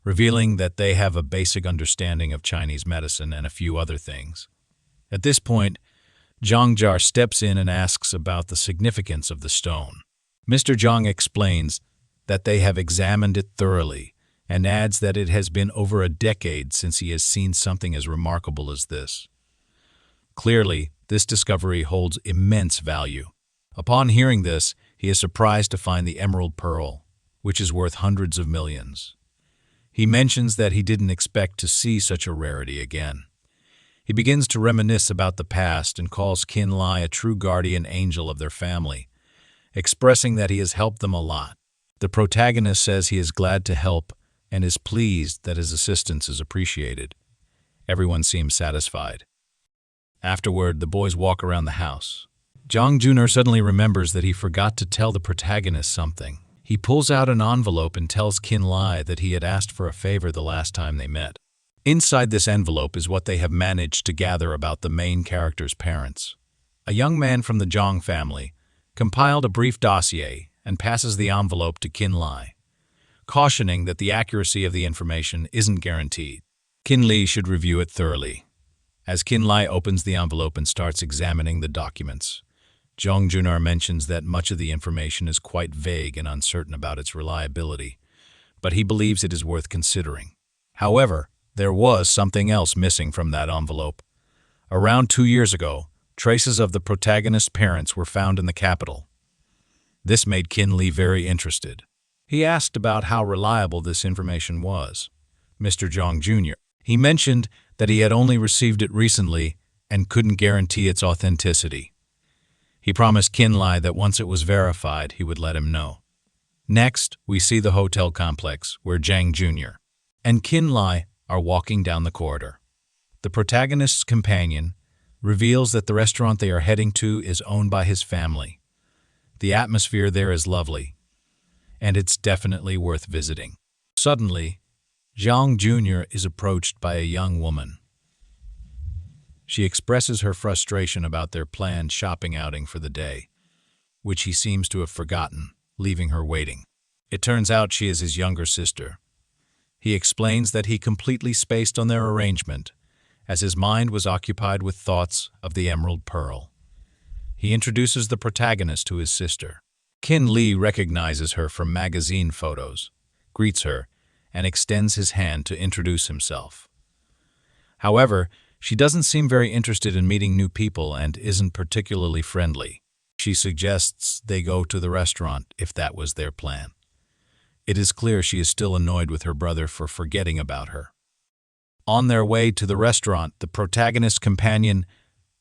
revealing that they have a basic understanding of Chinese medicine and a few other things. At this point, Zhang Jar steps in and asks about the significance of the stone. Mr. Zhang explains that they have examined it thoroughly and adds that it has been over a decade since he has seen something as remarkable as this. Clearly, this discovery holds immense value. Upon hearing this, he is surprised to find the emerald pearl, which is worth hundreds of millions. He mentions that he didn't expect to see such a rarity again. He begins to reminisce about the past and calls Qin Li a true guardian angel of their family, expressing that he has helped them a lot. The protagonist says he is glad to help and is pleased that his assistance is appreciated. Everyone seems satisfied. Afterward, the boys walk around the house. Jung Junior suddenly remembers that he forgot to tell the protagonist something. He pulls out an envelope and tells Qin Li that he had asked for a favor the last time they met. Inside this envelope is what they have managed to gather about the main character's parents. A young man from the Zhang family compiled a brief dossier and passes the envelope to Qin Li, cautioning that the accuracy of the information isn't guaranteed. Qin Li should review it thoroughly. As Qin Li opens the envelope and starts examining the documents, Jung Junior mentions that much of the information is quite vague and uncertain about its reliability, but he believes it is worth considering. However, there was something else missing from that envelope. Around 2 years ago, traces of the protagonist's parents were found in the capital. This made Qin Li very interested. He asked about how reliable this information was. Mr. Jung Jr. He mentioned that he had only received it recently and couldn't guarantee its authenticity. He promised Qin Li that once it was verified, he would let him know. Next, we see the hotel complex where Jang Jr. and Qin Li are walking down the corridor. The protagonist's companion reveals that the restaurant they are heading to is owned by his family. The atmosphere there is lovely, and it's definitely worth visiting. Suddenly, Zhang Jr. is approached by a young woman. She expresses her frustration about their planned shopping outing for the day, which he seems to have forgotten, leaving her waiting. It turns out she is his younger sister. He explains that he completely spaced on their arrangement, as his mind was occupied with thoughts of the Emerald Pearl. He introduces the protagonist to his sister. Qin Li recognizes her from magazine photos, greets her, and extends his hand to introduce himself. However, she doesn't seem very interested in meeting new people and isn't particularly friendly. She suggests they go to the restaurant if that was their plan. It is clear she is still annoyed with her brother for forgetting about her. On their way to the restaurant, the protagonist's companion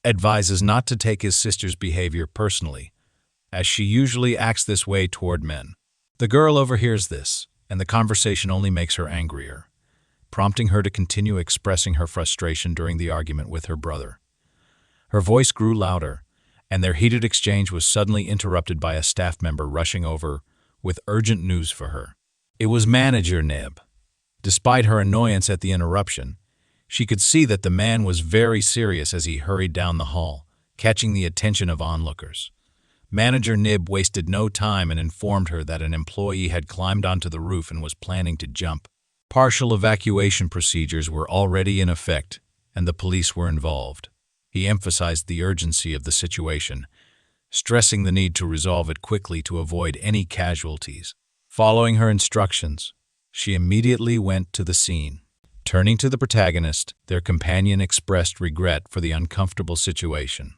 advises not to take his sister's behavior personally, as she usually acts this way toward men. The girl overhears this, and the conversation only makes her angrier, prompting her to continue expressing her frustration during the argument with her brother. Her voice grew louder, and their heated exchange was suddenly interrupted by a staff member rushing over with urgent news for her. It was Manager Nib. Despite her annoyance at the interruption, she could see that the man was very serious as he hurried down the hall, catching the attention of onlookers. Manager Nib wasted no time and informed her that an employee had climbed onto the roof and was planning to jump. Partial evacuation procedures were already in effect, and the police were involved. He emphasized the urgency of the situation, stressing the need to resolve it quickly to avoid any casualties. Following her instructions, she immediately went to the scene. Turning to the protagonist, their companion expressed regret for the uncomfortable situation,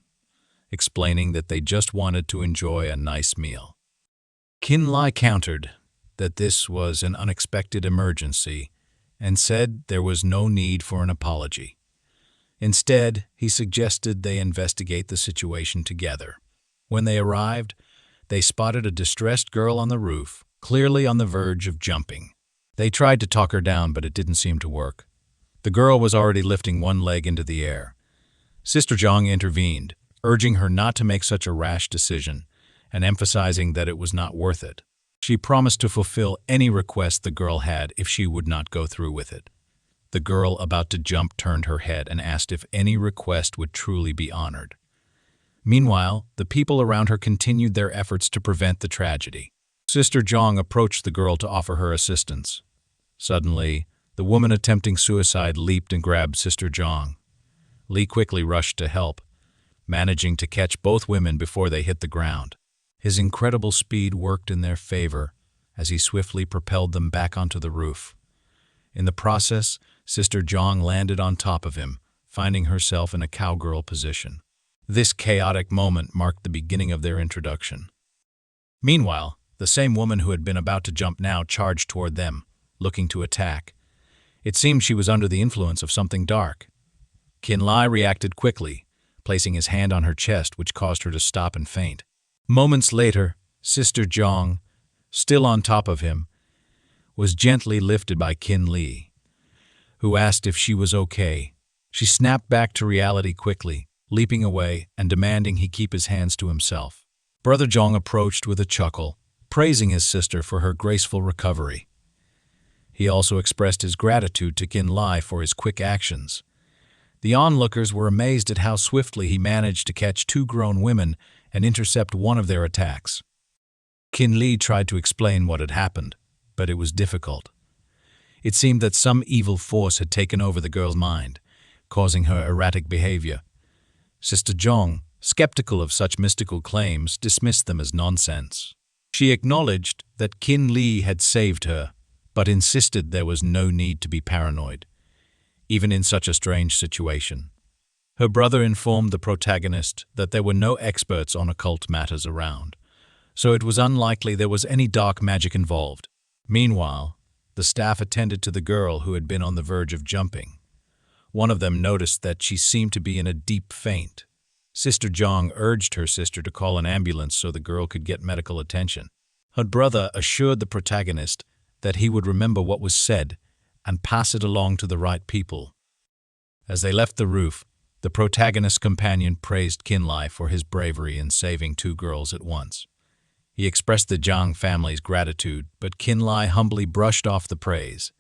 explaining that they just wanted to enjoy a nice meal. Qin Li countered that this was an unexpected emergency and said there was no need for an apology. Instead, he suggested they investigate the situation together. When they arrived, they spotted a distressed girl on the roof, clearly on the verge of jumping. They tried to talk her down, but it didn't seem to work. The girl was already lifting one leg into the air. Sister Zhang intervened, urging her not to make such a rash decision and emphasizing that it was not worth it. She promised to fulfill any request the girl had if she would not go through with it. The girl about to jump turned her head and asked if any request would truly be honored. Meanwhile, the people around her continued their efforts to prevent the tragedy. Sister Zhang approached the girl to offer her assistance. Suddenly, the woman attempting suicide leaped and grabbed Sister Zhang. Li quickly rushed to help, managing to catch both women before they hit the ground. His incredible speed worked in their favor as he swiftly propelled them back onto the roof. In the process, Sister Zhang landed on top of him, finding herself in a cowgirl position. This chaotic moment marked the beginning of their introduction. Meanwhile, the same woman who had been about to jump now charged toward them, looking to attack. It seemed she was under the influence of something dark. Qin Li reacted quickly, placing his hand on her chest, which caused her to stop and faint. Moments later, Sister Zhang, still on top of him, was gently lifted by Qin Li, who asked if she was okay. She snapped back to reality quickly, leaping away and demanding he keep his hands to himself. Brother Zhang approached with a chuckle, praising his sister for her graceful recovery. He also expressed his gratitude to Qin Li for his quick actions. The onlookers were amazed at how swiftly he managed to catch two grown women and intercept one of their attacks. Qin Li tried to explain what had happened, but it was difficult. It seemed that some evil force had taken over the girl's mind, causing her erratic behavior. Sister Zhang, skeptical of such mystical claims, dismissed them as nonsense. She acknowledged that Qin Li had saved her, but insisted there was no need to be paranoid, even in such a strange situation. Her brother informed the protagonist that there were no experts on occult matters around, so it was unlikely there was any dark magic involved. Meanwhile, the staff attended to the girl who had been on the verge of jumping. One of them noticed that she seemed to be in a deep faint. Sister Zhang urged her sister to call an ambulance so the girl could get medical attention. Her brother assured the protagonist that he would remember what was said and pass it along to the right people. As they left the roof, the protagonist's companion praised Qin Li for his bravery in saving two girls at once. He expressed the Zhang family's gratitude, but Qin Li humbly brushed off the praise,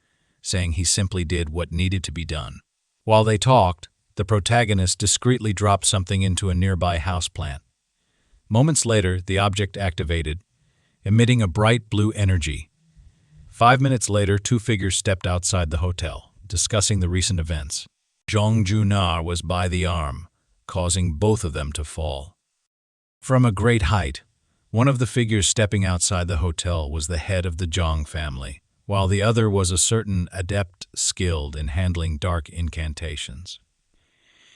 saying he simply did what needed to be done. While they talked, the protagonist discreetly dropped something into a nearby houseplant. Moments later, the object activated, emitting a bright blue energy. 5 minutes later, two figures stepped outside the hotel, discussing the recent events. Zhang Junar was by the arm, causing both of them to fall. From a great height, one of the figures stepping outside the hotel was the head of the Zhang family, while the other was a certain adept skilled in handling dark incantations.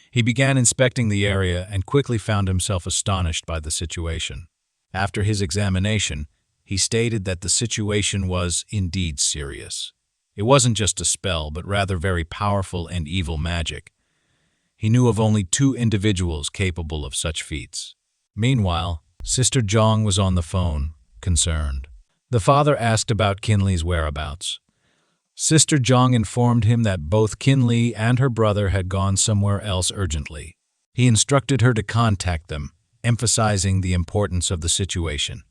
He began inspecting the area and quickly found himself astonished by the situation. After his examination, he stated that the situation was indeed serious. It wasn't just a spell, but rather very powerful and evil magic. He knew of only 2 individuals capable of such feats. Meanwhile, Sister Zhang was on the phone, concerned. The father asked about Qin Li's whereabouts. Sister Zhang informed him that both Qin Li and her brother had gone somewhere else urgently. He instructed her to contact them, emphasizing the importance of the situation.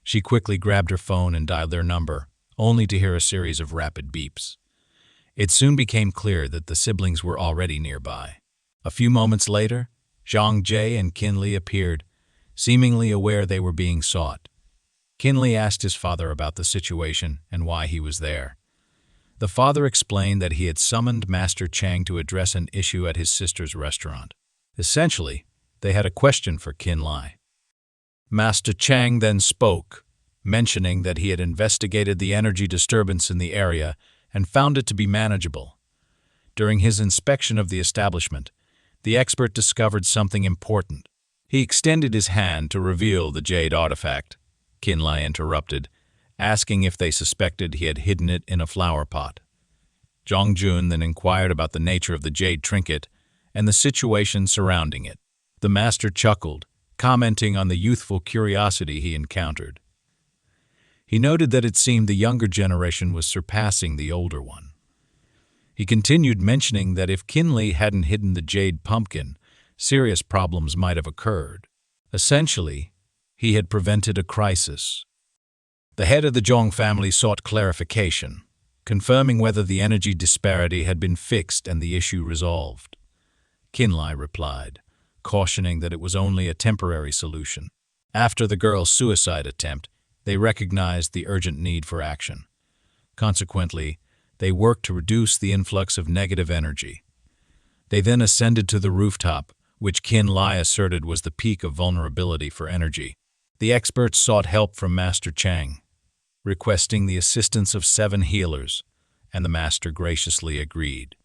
She quickly grabbed her phone and dialed their number, only to hear a series of rapid beeps. It soon became clear that the siblings were already nearby. A few moments later, Zhang Jie and Qin Li appeared, seemingly aware they were being sought. Qin Li asked his father about the situation and why he was there. The father explained that he had summoned Master Chang to address an issue at his sister's restaurant. Essentially, they had a question for Qin Li. Master Chang then spoke, mentioning that he had investigated the energy disturbance in the area and found it to be manageable. During his inspection of the establishment, the expert discovered something important. He extended his hand to reveal the jade artifact. Qin Li interrupted, asking if they suspected he had hidden it in a flower pot. Zhang Jun then inquired about the nature of the jade trinket and the situation surrounding it. The master chuckled, commenting on the youthful curiosity he encountered. He noted that it seemed the younger generation was surpassing the older one. He continued mentioning that if Qin Li hadn't hidden the jade pumpkin, serious problems might have occurred. Essentially, he had prevented a crisis. The head of the Zhang family sought clarification, confirming whether the energy disparity had been fixed and the issue resolved. Qin Li replied, cautioning that it was only a temporary solution. After the girl's suicide attempt, they recognized the urgent need for action. Consequently, they worked to reduce the influx of negative energy. They then ascended to the rooftop, which Qin Li asserted was the peak of vulnerability for energy. The experts sought help from Master Chang, requesting the assistance of 7 healers, and the master graciously agreed.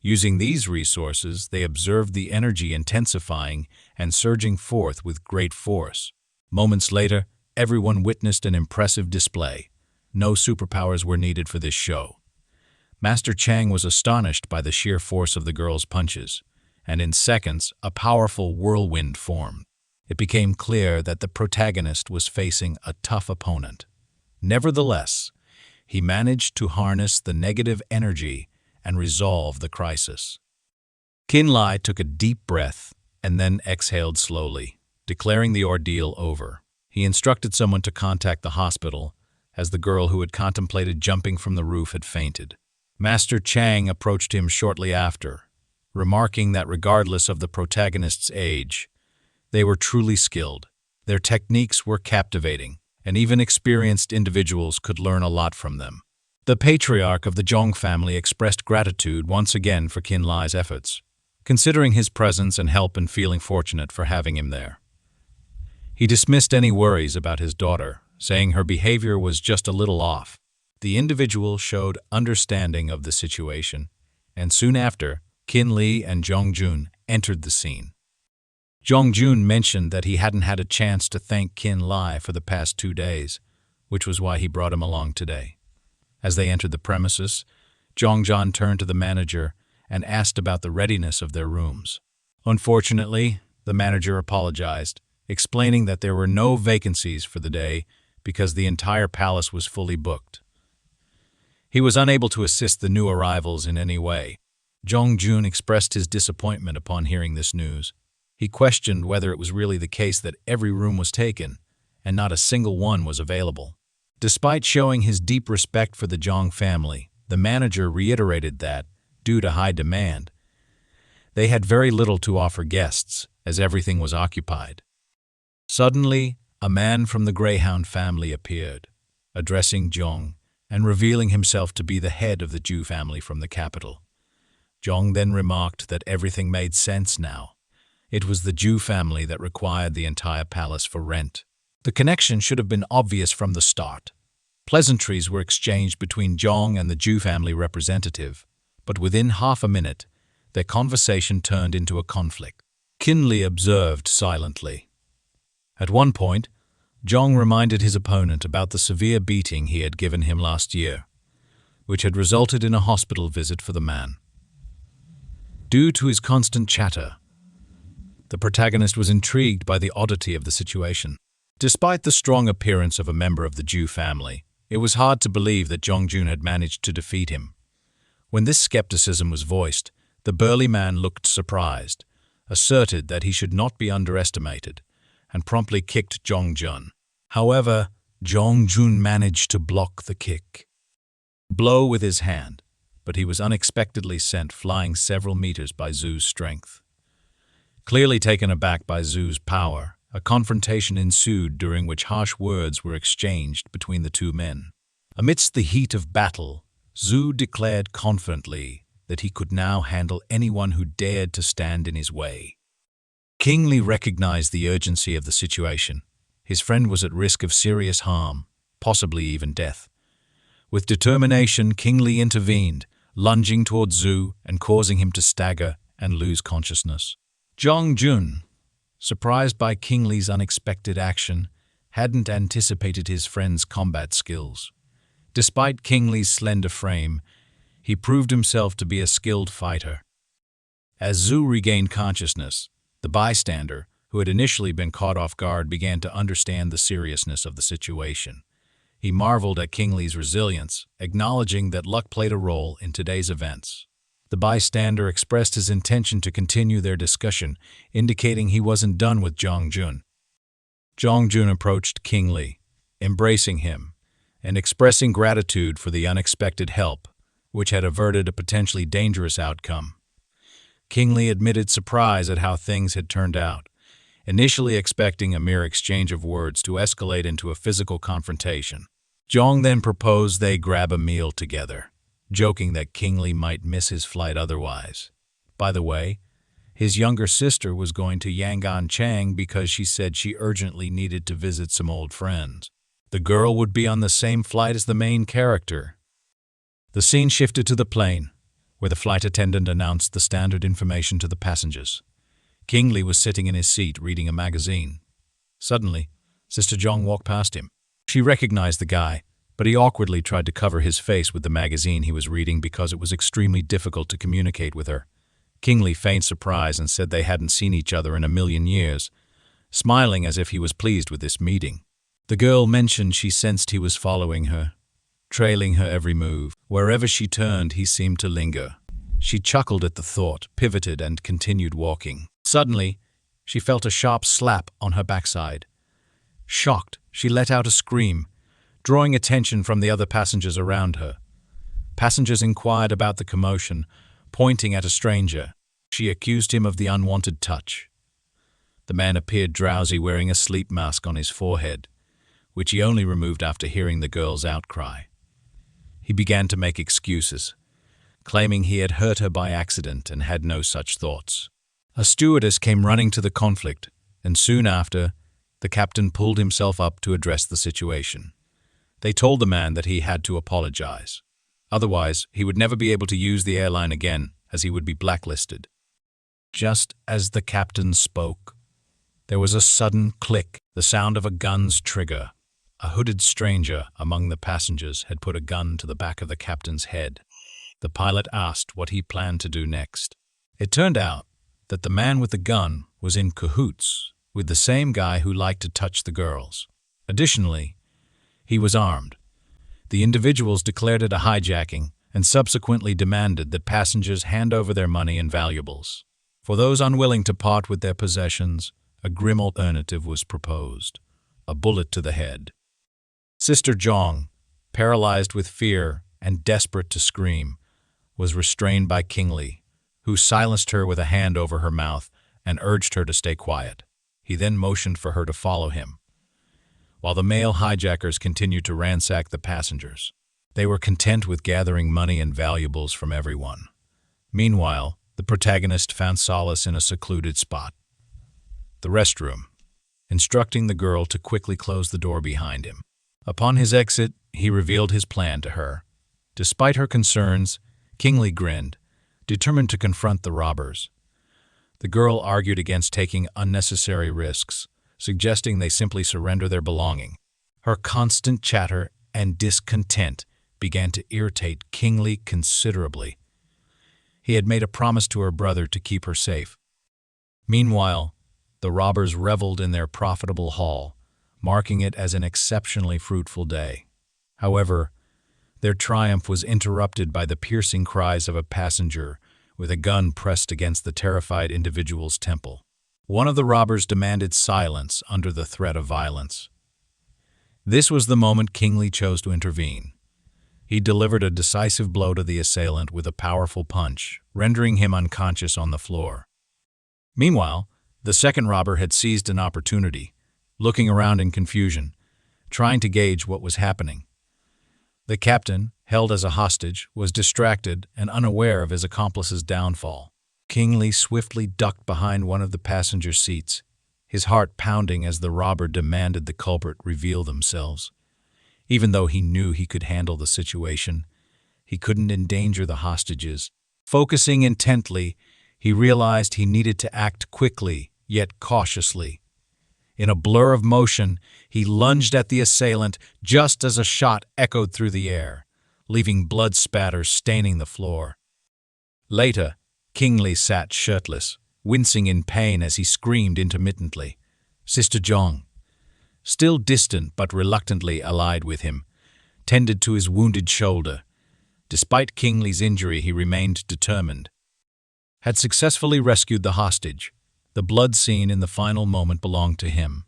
Using these resources, they observed the energy intensifying and surging forth with great force. Moments later, everyone witnessed an impressive display. No superpowers were needed for this show. Master Chang was astonished by the sheer force of the girl's punches, and in seconds, a powerful whirlwind formed. It became clear that the protagonist was facing a tough opponent. Nevertheless, he managed to harness the negative energy and resolve the crisis. Qin Li took a deep breath and then exhaled slowly, declaring the ordeal over. He instructed someone to contact the hospital, as the girl who had contemplated jumping from the roof had fainted. Master Chang approached him shortly after, remarking that regardless of the protagonist's age, they were truly skilled. Their techniques were captivating, and even experienced individuals could learn a lot from them. The patriarch of the Zhong family expressed gratitude once again for Qin Li's efforts, considering his presence and help and feeling fortunate for having him there. He dismissed any worries about his daughter, saying her behavior was just a little off. The individual showed understanding of the situation, and soon after, Qin Li and Zhongjun entered the scene. Zhongjun mentioned that he hadn't had a chance to thank Qin Li for the past 2 days, which was why he brought him along today. As they entered the premises, Zhongzhan turned to the manager and asked about the readiness of their rooms. Unfortunately, the manager apologized, explaining that there were no vacancies for the day because the entire palace was fully booked. He was unable to assist the new arrivals in any way. Zhongjun expressed his disappointment upon hearing this news. He questioned whether it was really the case that every room was taken and not a single one was available. Despite showing his deep respect for the Zhong family, the manager reiterated that, due to high demand, they had very little to offer guests, as everything was occupied. Suddenly, a man from the Greyhound family appeared, addressing Zhong and revealing himself to be the head of the Zhu family from the capital. Zhong then remarked that everything made sense now. It was the Zhu family that required the entire palace for rent. The connection should have been obvious from the start. Pleasantries were exchanged between Zhong and the Zhu family representative, but within half a minute, their conversation turned into a conflict. Qin Li observed silently. At one point, Zhong reminded his opponent about the severe beating he had given him last year, which had resulted in a hospital visit for the man. Due to his constant chatter, the protagonist was intrigued by the oddity of the situation. Despite the strong appearance of a member of the Zhu family, it was hard to believe that Zhongjun had managed to defeat him. When this skepticism was voiced, the burly man looked surprised, asserted that he should not be underestimated, and promptly kicked Zhongjun. However, Zhongjun managed to block the kick. Blow with his hand, but he was unexpectedly sent flying several meters by Zhu's strength. Clearly taken aback by Zhu's power, a confrontation ensued during which harsh words were exchanged between the two men. Amidst the heat of battle, Zhu declared confidently that he could now handle anyone who dared to stand in his way. Qin Li recognized the urgency of the situation. His friend was at risk of serious harm, possibly even death. With determination, Qin Li intervened, lunging towards Zhu and causing him to stagger and lose consciousness. Zhongjun, surprised by Qin Li's unexpected action, hadn't anticipated his friend's combat skills. Despite Qin Li's slender frame, he proved himself to be a skilled fighter. As Zhu regained consciousness, the bystander, who had initially been caught off guard, began to understand the seriousness of the situation. He marveled at Qin Li's resilience, acknowledging that luck played a role in today's events. The bystander expressed his intention to continue their discussion, indicating he wasn't done with Zhongjun. Zhongjun approached Qin Li, embracing him, and expressing gratitude for the unexpected help, which had averted a potentially dangerous outcome. Qin Li admitted surprise at how things had turned out, initially expecting a mere exchange of words to escalate into a physical confrontation. Zhong then proposed they grab a meal together, joking that Qin Li might miss his flight otherwise. By the way, his younger sister was going to Yangon Chang because she said she urgently needed to visit some old friends. The girl would be on the same flight as the main character. The scene shifted to the plane, where the flight attendant announced the standard information to the passengers. Qin Li was sitting in his seat reading a magazine. Suddenly, Sister Zhong walked past him. She recognized the guy, but he awkwardly tried to cover his face with the magazine he was reading because it was extremely difficult to communicate with her. Qin Li feigned surprise and said they hadn't seen each other in a million years, smiling as if he was pleased with this meeting. The girl mentioned she sensed he was following her, trailing her every move. Wherever she turned, he seemed to linger. She chuckled at the thought, pivoted, and continued walking. Suddenly, she felt a sharp slap on her backside. Shocked, she let out a scream, drawing attention from the other passengers around her. Passengers inquired about the commotion, pointing at a stranger. She accused him of the unwanted touch. The man appeared drowsy, wearing a sleep mask on his forehead, which he only removed after hearing the girl's outcry. He began to make excuses, claiming he had hurt her by accident and had no such thoughts. A stewardess came running to the conflict, and soon after, the captain pulled himself up to address the situation. They told the man that he had to apologize. Otherwise, he would never be able to use the airline again, as he would be blacklisted. Just as the captain spoke, there was a sudden click, the sound of a gun's trigger. A hooded stranger among the passengers had put a gun to the back of the captain's head. The pilot asked what he planned to do next. It turned out that the man with the gun was in cahoots with the same guy who liked to touch the girls. Additionally, he was armed. The individuals declared it a hijacking and subsequently demanded that passengers hand over their money and valuables. For those unwilling to part with their possessions, a grim alternative was proposed: a bullet to the head. Sister Zhong, paralyzed with fear and desperate to scream, was restrained by Qin Li, who silenced her with a hand over her mouth and urged her to stay quiet. He then motioned for her to follow him, while the male hijackers continued to ransack the passengers. They were content with gathering money and valuables from everyone. Meanwhile, the protagonist found solace in a secluded spot, the restroom, instructing the girl to quickly close the door behind him. Upon his exit, he revealed his plan to her. Despite her concerns, Qin Li grinned, determined to confront the robbers. The girl argued against taking unnecessary risks, suggesting they simply surrender their belongings. Her constant chatter and discontent began to irritate Qin Li considerably. He had made a promise to her brother to keep her safe. Meanwhile, the robbers reveled in their profitable haul, marking it as an exceptionally fruitful day. However, their triumph was interrupted by the piercing cries of a passenger with a gun pressed against the terrified individual's temple. One of the robbers demanded silence under the threat of violence. This was the moment Qin Li chose to intervene. He delivered a decisive blow to the assailant with a powerful punch, rendering him unconscious on the floor. Meanwhile, the second robber had seized an opportunity, looking around in confusion, trying to gauge what was happening. The captain, held as a hostage, was distracted and unaware of his accomplice's downfall. Qin Li swiftly ducked behind one of the passenger seats, his heart pounding as the robber demanded the culprit reveal themselves. Even though he knew he could handle the situation, he couldn't endanger the hostages. Focusing intently, he realized he needed to act quickly, yet cautiously. In a blur of motion, he lunged at the assailant just as a shot echoed through the air, leaving blood spatters staining the floor. Later, Qin Li sat shirtless, wincing in pain as he screamed intermittently. Sister Zhong, still distant but reluctantly allied with him, tended to his wounded shoulder. Despite Qin Li's injury, he remained determined. Had successfully rescued the hostage. The blood scene in the final moment belonged to him.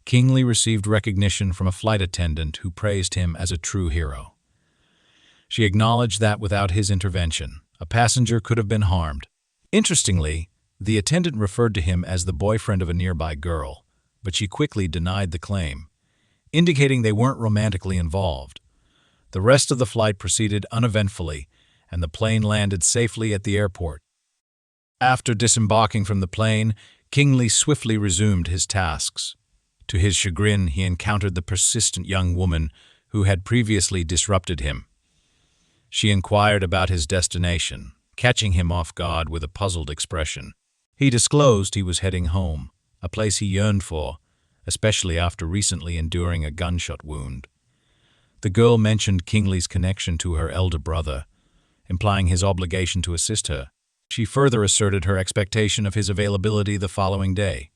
Qin Li received recognition from a flight attendant who praised him as a true hero. She acknowledged that without his intervention, a passenger could have been harmed. Interestingly, the attendant referred to him as the boyfriend of a nearby girl, but she quickly denied the claim, indicating they weren't romantically involved. The rest of the flight proceeded uneventfully, and the plane landed safely at the airport. After disembarking from the plane, Qin Li swiftly resumed his tasks. To his chagrin, he encountered the persistent young woman who had previously disrupted him. She inquired about his destination, catching him off guard with a puzzled expression. He disclosed he was heading home, a place he yearned for, especially after recently enduring a gunshot wound. The girl mentioned Qin Li's connection to her elder brother, implying his obligation to assist her. She further asserted her expectation of his availability the following day.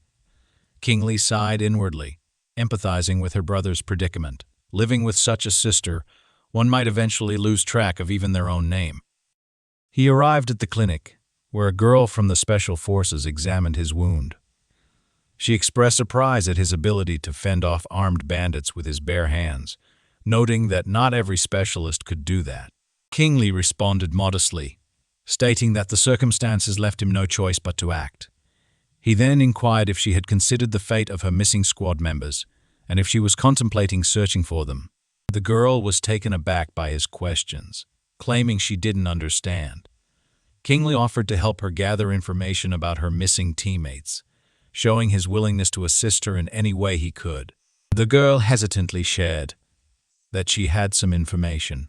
Qin Li sighed inwardly, empathizing with her brother's predicament. Living with such a sister, one might eventually lose track of even their own name. He arrived at the clinic, where a girl from the Special Forces examined his wound. She expressed surprise at his ability to fend off armed bandits with his bare hands, noting that not every specialist could do that. Qin Li responded modestly, stating that the circumstances left him no choice but to act. He then inquired if she had considered the fate of her missing squad members, and if she was contemplating searching for them. The girl was taken aback by his questions, claiming she didn't understand. Qin Li offered to help her gather information about her missing teammates, showing his willingness to assist her in any way he could. The girl hesitantly shared that she had some information.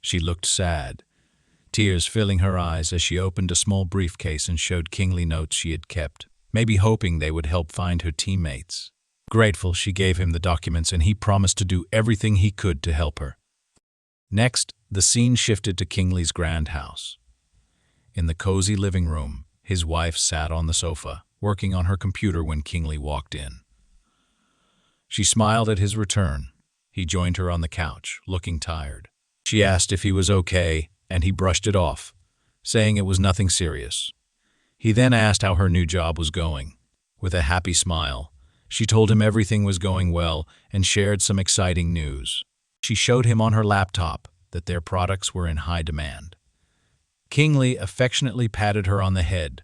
She looked sad, tears filling her eyes as she opened a small briefcase and showed Qin Li notes she had kept, maybe hoping they would help find her teammates. Grateful, she gave him the documents and he promised to do everything he could to help her. Next, the scene shifted to Qin Li's grand house. In the cozy living room, his wife sat on the sofa, working on her computer when Qin Li walked in. She smiled at his return. He joined her on the couch, looking tired. She asked if he was okay, and he brushed it off, saying it was nothing serious. He then asked how her new job was going. With a happy smile, she told him everything was going well and shared some exciting news. She showed him on her laptop that their products were in high demand. Qin Li affectionately patted her on the head,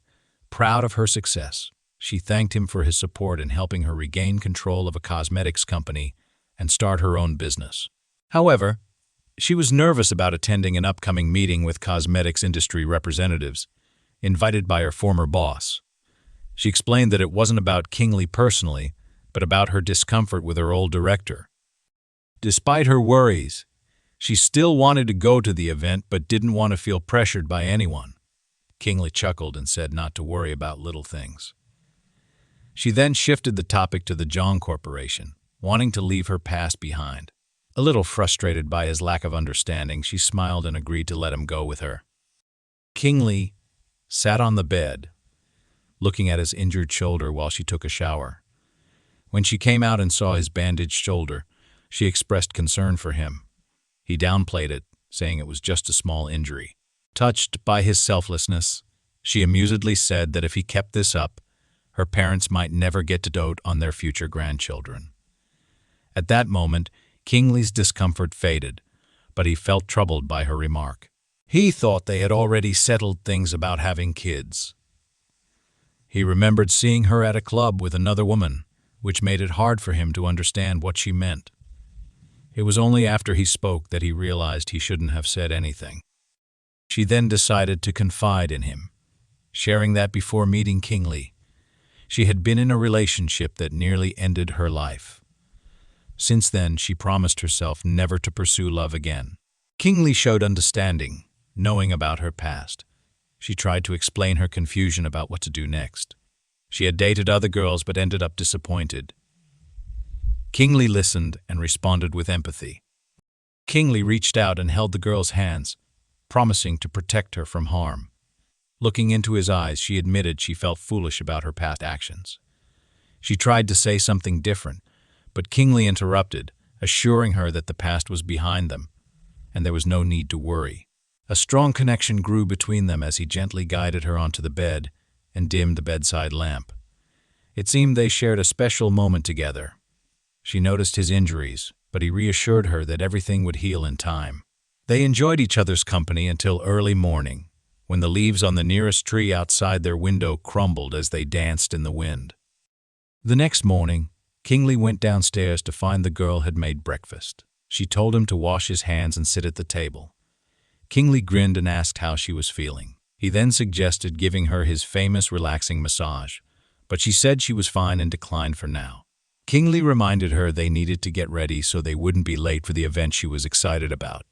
proud of her success. She thanked him for his support in helping her regain control of a cosmetics company and start her own business. However, she was nervous about attending an upcoming meeting with cosmetics industry representatives, invited by her former boss. She explained that it wasn't about Qin Li personally, but about her discomfort with her old director. Despite her worries, she still wanted to go to the event but didn't want to feel pressured by anyone. Qin Li chuckled and said not to worry about little things. She then shifted the topic to the Zhang Corporation, wanting to leave her past behind. A little frustrated by his lack of understanding, she smiled and agreed to let him go with her. Qin Li sat on the bed, looking at his injured shoulder while she took a shower. When she came out and saw his bandaged shoulder, she expressed concern for him. He downplayed it, saying it was just a small injury. Touched by his selflessness, she amusedly said that if he kept this up, her parents might never get to dote on their future grandchildren. At that moment, Qin Li's discomfort faded, but he felt troubled by her remark. He thought they had already settled things about having kids. He remembered seeing her at a club with another woman, which made it hard for him to understand what she meant. It was only after he spoke that he realized he shouldn't have said anything. She then decided to confide in him, sharing that before meeting Qin Li, she had been in a relationship that nearly ended her life. Since then, she promised herself never to pursue love again. Qin Li showed understanding, knowing about her past. She tried to explain her confusion about what to do next. She had dated other girls but ended up disappointed. Qin Li listened and responded with empathy. Qin Li reached out and held the girl's hands, promising to protect her from harm. Looking into his eyes, she admitted she felt foolish about her past actions. She tried to say something different, but Qin Li interrupted, assuring her that the past was behind them, and there was no need to worry. A strong connection grew between them as he gently guided her onto the bed and dimmed the bedside lamp. It seemed they shared a special moment together. She noticed his injuries, but he reassured her that everything would heal in time. They enjoyed each other's company until early morning, when the leaves on the nearest tree outside their window crumbled as they danced in the wind. The next morning, Qin Li went downstairs to find the girl had made breakfast. She told him to wash his hands and sit at the table. Qin Li grinned and asked how she was feeling. He then suggested giving her his famous relaxing massage, but she said she was fine and declined for now. Qin Li reminded her they needed to get ready so they wouldn't be late for the event she was excited about.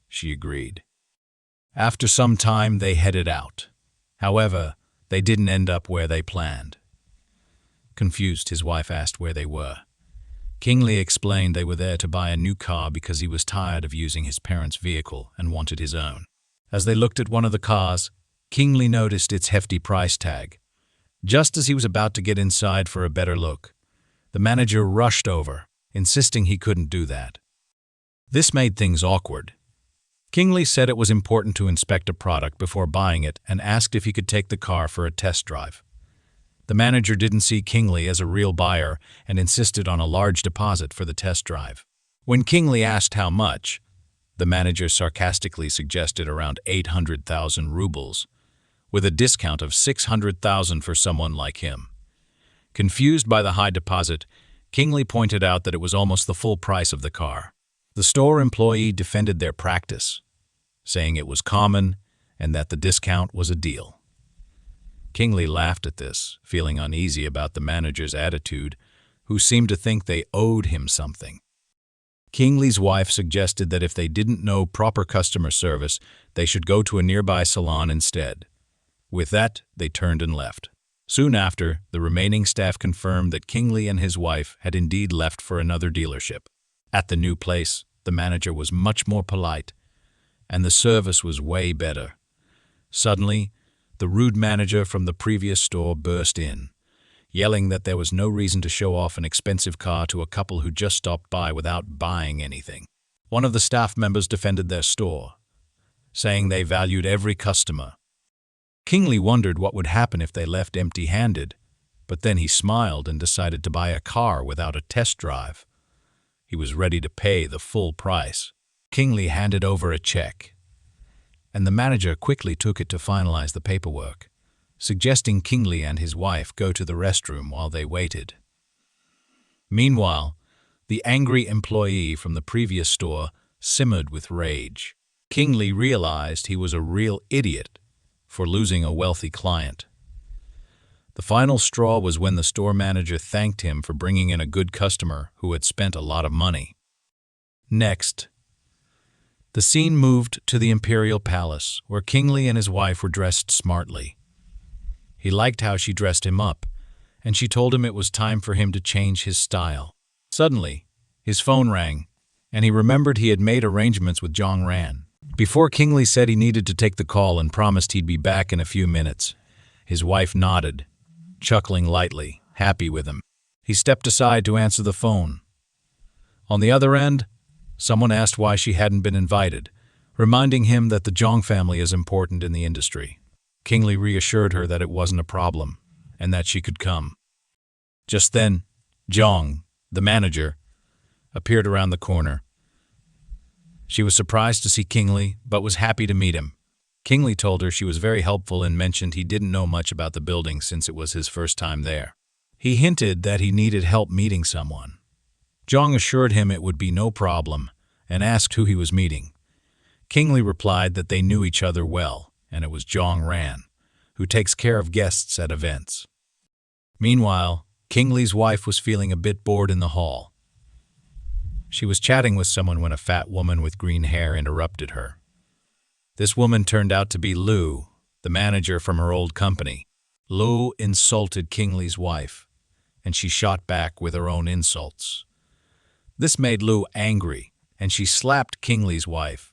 She agreed. After some time, they headed out. However, they didn't end up where they planned. Confused, his wife asked where they were. Qin Li explained they were there to buy a new car because he was tired of using his parents' vehicle and wanted his own. As they looked at one of the cars, Qin Li noticed its hefty price tag. Just as he was about to get inside for a better look, the manager rushed over, insisting he couldn't do that. This made things awkward. Qin Li said it was important to inspect a product before buying it and asked if he could take the car for a test drive. The manager didn't see Qin Li as a real buyer and insisted on a large deposit for the test drive. When Qin Li asked how much, the manager sarcastically suggested around 800,000 rubles, with a discount of 600,000 for someone like him. Confused by the high deposit, Qin Li pointed out that it was almost the full price of the car. The store employee defended their practice, saying it was common and that the discount was a deal. Qin Li laughed at this, feeling uneasy about the manager's attitude, who seemed to think they owed him something. Qin Li's wife suggested that if they didn't know proper customer service, they should go to a nearby salon instead. With that, they turned and left. Soon after, the remaining staff confirmed that Qin Li and his wife had indeed left for another dealership. At the new place, the manager was much more polite, and the service was way better. Suddenly, the rude manager from the previous store burst in, yelling that there was no reason to show off an expensive car to a couple who just stopped by without buying anything. One of the staff members defended their store, saying they valued every customer. Qin Li wondered what would happen if they left empty-handed, but then he smiled and decided to buy a car without a test drive. He was ready to pay the full price. Qin Li handed over a check, and the manager quickly took it to finalize the paperwork, suggesting Qin Li and his wife go to the restroom while they waited. Meanwhile, the angry employee from the previous store simmered with rage. Qin Li realized he was a real idiot for losing a wealthy client. The final straw was when the store manager thanked him for bringing in a good customer who had spent a lot of money. Next, the scene moved to the imperial palace, where Qin Li and his wife were dressed smartly. He liked how she dressed him up, and she told him it was time for him to change his style. Suddenly, his phone rang, and he remembered he had made arrangements with Zhang Ran. Before Qin Li said he needed to take the call and promised he'd be back in a few minutes, his wife nodded, chuckling lightly, happy with him. He stepped aside to answer the phone. On the other end, someone asked why she hadn't been invited, reminding him that the Zhang family is important in the industry. Qin Li reassured her that it wasn't a problem, and that she could come. Just then, Zhang, the manager, appeared around the corner. She was surprised to see Qin Li, but was happy to meet him. Qin Li told her she was very helpful and mentioned he didn't know much about the building since it was his first time there. He hinted that he needed help meeting someone. Zhang assured him it would be no problem and asked who he was meeting. Qin Li replied that they knew each other well, and it was Zhang Ran, who takes care of guests at events. Meanwhile, Qin Li's wife was feeling a bit bored in the hall. She was chatting with someone when a fat woman with green hair interrupted her. This woman turned out to be Lu, the manager from her old company. Lu insulted Qin Li's wife, and she shot back with her own insults. This made Lu angry, and she slapped Qin Li's wife,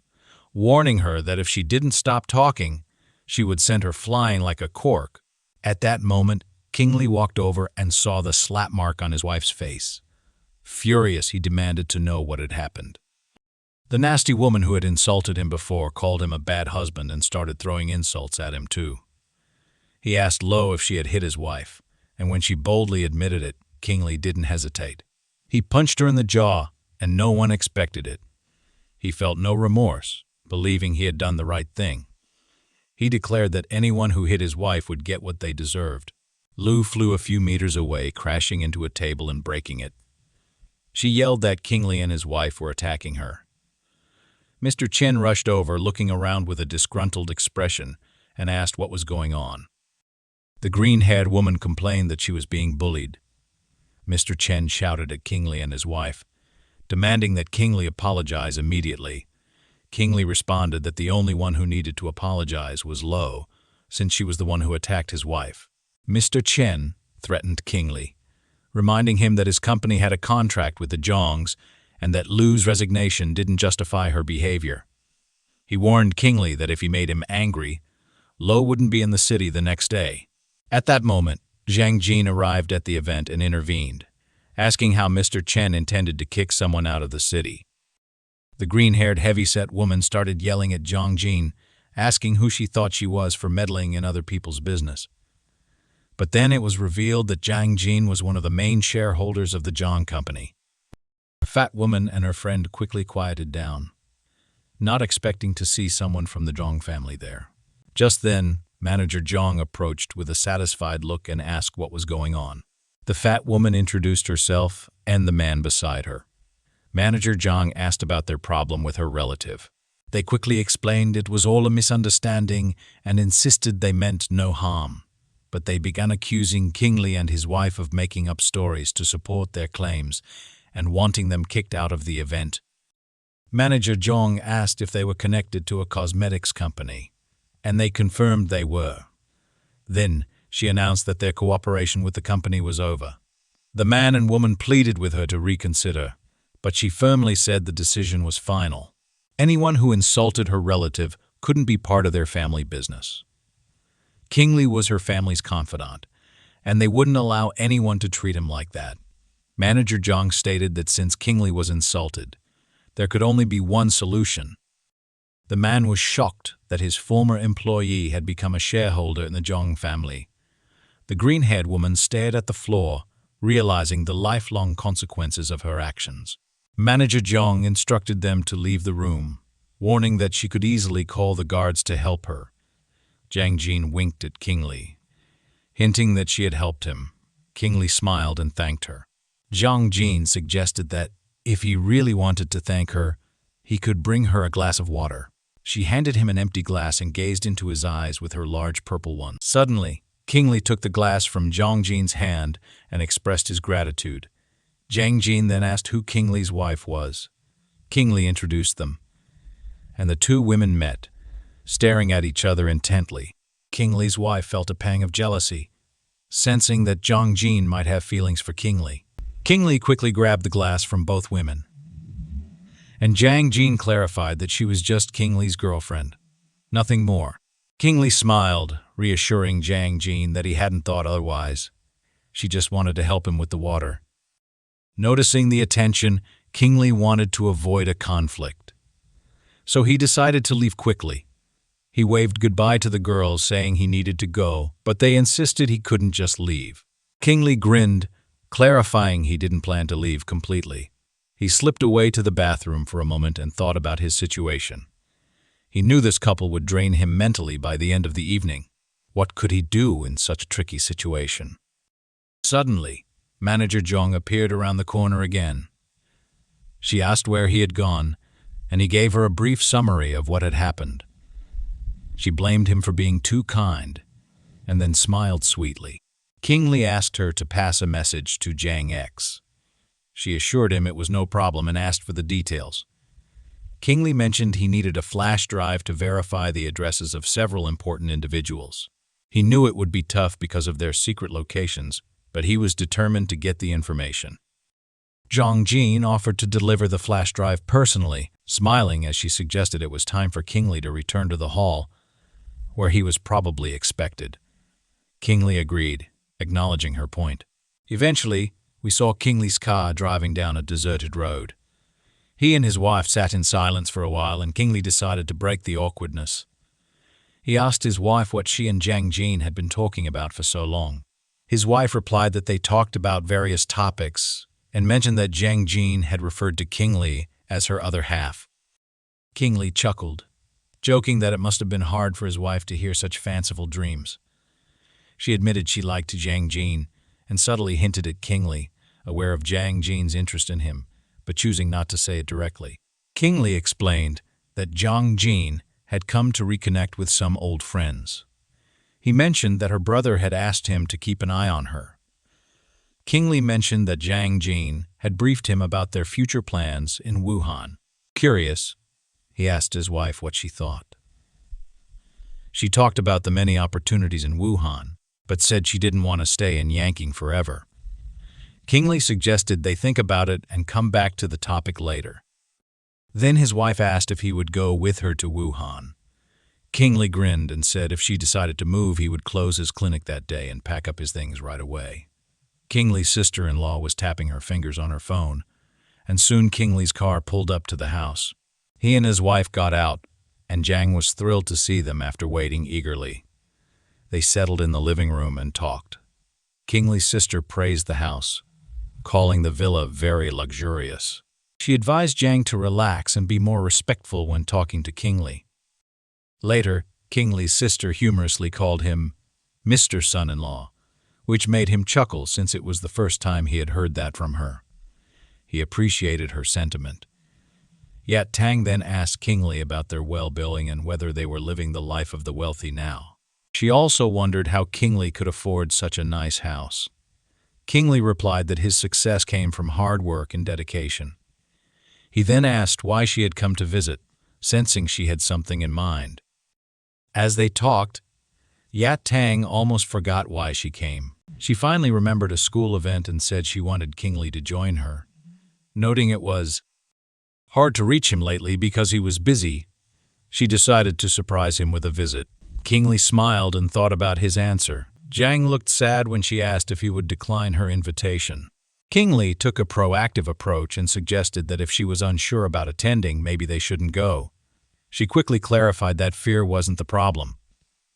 warning her that if she didn't stop talking, she would send her flying like a cork. At that moment, Qin Li walked over and saw the slap mark on his wife's face. Furious, he demanded to know what had happened. The nasty woman who had insulted him before called him a bad husband and started throwing insults at him too. He asked Lo if she had hit his wife, and when she boldly admitted it, Qin Li didn't hesitate. He punched her in the jaw, and no one expected it. He felt no remorse, believing he had done the right thing. He declared that anyone who hit his wife would get what they deserved. Lu flew a few meters away, crashing into a table and breaking it. She yelled that Qin Li and his wife were attacking her. Mr. Chen rushed over, looking around with a disgruntled expression, and asked what was going on. The green-haired woman complained that she was being bullied. Mr. Chen shouted at Qin Li and his wife, demanding that Qin Li apologize immediately. Qin Li responded that the only one who needed to apologize was Lo, since she was the one who attacked his wife. Mr. Chen threatened Qin Li, reminding him that his company had a contract with the Zhongs and that Lu's resignation didn't justify her behavior. He warned Qin Li that if he made him angry, Lo wouldn't be in the city the next day. At that moment, Zhang Jin arrived at the event and intervened, asking how Mr. Chen intended to kick someone out of the city. The green-haired, heavy-set woman started yelling at Zhang Jin, asking who she thought she was for meddling in other people's business. But then it was revealed that Zhang Jin was one of the main shareholders of the Zhang company. The fat woman and her friend quickly quieted down, not expecting to see someone from the Zhang family there. Just then, Manager Zhang approached with a satisfied look and asked what was going on. The fat woman introduced herself and the man beside her. Manager Zhang asked about their problem with her relative. They quickly explained it was all a misunderstanding and insisted they meant no harm. But they began accusing Qin Li and his wife of making up stories to support their claims and wanting them kicked out of the event. Manager Zhang asked if they were connected to a cosmetics company, and they confirmed they were. Then, she announced that their cooperation with the company was over. The man and woman pleaded with her to reconsider, but she firmly said the decision was final. Anyone who insulted her relative couldn't be part of their family business. Qin Li was her family's confidant, and they wouldn't allow anyone to treat him like that. Manager Zhang stated that since Qin Li was insulted, there could only be one solution. The man was shocked that his former employee had become a shareholder in the Zhang family. The green-haired woman stared at the floor, realizing the lifelong consequences of her actions. Manager Zhang instructed them to leave the room, warning that she could easily call the guards to help her. Zhang Jin winked at Qin Li, hinting that she had helped him. Qin Li smiled and thanked her. Zhang Jin suggested that, if he really wanted to thank her, he could bring her a glass of water. She handed him an empty glass and gazed into his eyes with her large purple one. Suddenly, Qin Li took the glass from Zhang Jin's hand and expressed his gratitude. Zhang Jin then asked who Qin Li's wife was. Qin Li introduced them, and the two women met, staring at each other intently. Qin Li's wife felt a pang of jealousy, sensing that Zhang Jin might have feelings for Qin Li. Qin Li quickly grabbed the glass from both women, and Zhang Jin clarified that she was just Qin Li's girlfriend, nothing more. Qin Li smiled, reassuring Zhang Jin that he hadn't thought otherwise. She just wanted to help him with the water. Noticing the attention, Qin Li wanted to avoid a conflict, so he decided to leave quickly. He waved goodbye to the girls, saying he needed to go, but they insisted he couldn't just leave. Qin Li grinned, clarifying he didn't plan to leave completely. He slipped away to the bathroom for a moment and thought about his situation. He knew this couple would drain him mentally by the end of the evening. What could he do in such a tricky situation? Suddenly, Manager Zhang appeared around the corner again. She asked where he had gone, and he gave her a brief summary of what had happened. She blamed him for being too kind, and then smiled sweetly. Qin Li asked her to pass a message to Zhang X. She assured him it was no problem and asked for the details. Qin Li mentioned he needed a flash drive to verify the addresses of several important individuals. He knew it would be tough because of their secret locations, but he was determined to get the information. Zhang Jin offered to deliver the flash drive personally, smiling as she suggested it was time for Qin Li to return to the hall, where he was probably expected. Qin Li agreed, acknowledging her point. Eventually, we saw Qin Li's car driving down a deserted road. He and his wife sat in silence for a while, and Qin Li decided to break the awkwardness. He asked his wife what she and Zhang Jin had been talking about for so long. His wife replied that they talked about various topics and mentioned that Zhang Jin had referred to Qin Li as her other half. Qin Li chuckled, joking that it must have been hard for his wife to hear such fanciful dreams. She admitted she liked Zhang Jin and subtly hinted at Qin Li, aware of Zhang Jin's interest in him, but choosing not to say it directly. Qin Li explained that Zhang Jin had come to reconnect with some old friends. He mentioned that her brother had asked him to keep an eye on her. Qin Li mentioned that Zhang Jin had briefed him about their future plans in Wuhan. Curious, he asked his wife what she thought. She talked about the many opportunities in Wuhan, but said she didn't want to stay in Yanqing forever. Qin Li suggested they think about it and come back to the topic later. Then his wife asked if he would go with her to Wuhan. Qin Li grinned and said if she decided to move, he would close his clinic that day and pack up his things right away. Qin Li's sister-in-law was tapping her fingers on her phone, and soon Qin Li's car pulled up to the house. He and his wife got out, and Jiang was thrilled to see them after waiting eagerly. They settled in the living room and talked. Qin Li's sister praised the house, calling the villa very luxurious. She advised Jiang to relax and be more respectful when talking to Qin Li. Later, Qin Li's sister humorously called him Mr. Son-in-Law, which made him chuckle since it was the first time he had heard that from her. He appreciated her sentiment. Yet Tang then asked Qin Li about their well-being and whether they were living the life of the wealthy now. She also wondered how Qin Li could afford such a nice house. Qin Li replied that his success came from hard work and dedication. He then asked why she had come to visit, sensing she had something in mind. As they talked, Yat Tang almost forgot why she came. She finally remembered a school event and said she wanted Qin Li to join her. Noting it was hard to reach him lately because he was busy, she decided to surprise him with a visit. Qin Li smiled and thought about his answer. Jiang looked sad when she asked if he would decline her invitation. Qin Li took a proactive approach and suggested that if she was unsure about attending, maybe they shouldn't go. She quickly clarified that fear wasn't the problem.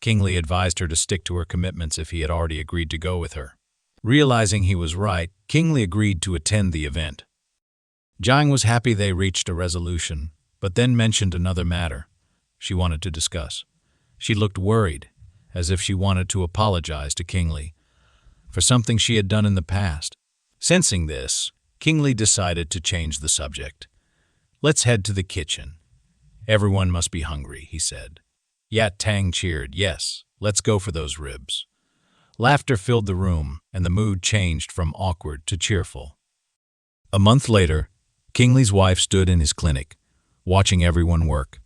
Qin Li advised her to stick to her commitments if he had already agreed to go with her. Realizing he was right, Qin Li agreed to attend the event. Jiang was happy they reached a resolution, but then mentioned another matter she wanted to discuss. She looked worried, as if she wanted to apologize to Qin Li for something she had done in the past. Sensing this, Qin Li decided to change the subject. "Let's head to the kitchen. Everyone must be hungry," he said. Yat Tang cheered, "Yes, let's go for those ribs." Laughter filled the room, and the mood changed from awkward to cheerful. A month later, Qin Li's wife stood in his clinic, watching everyone work.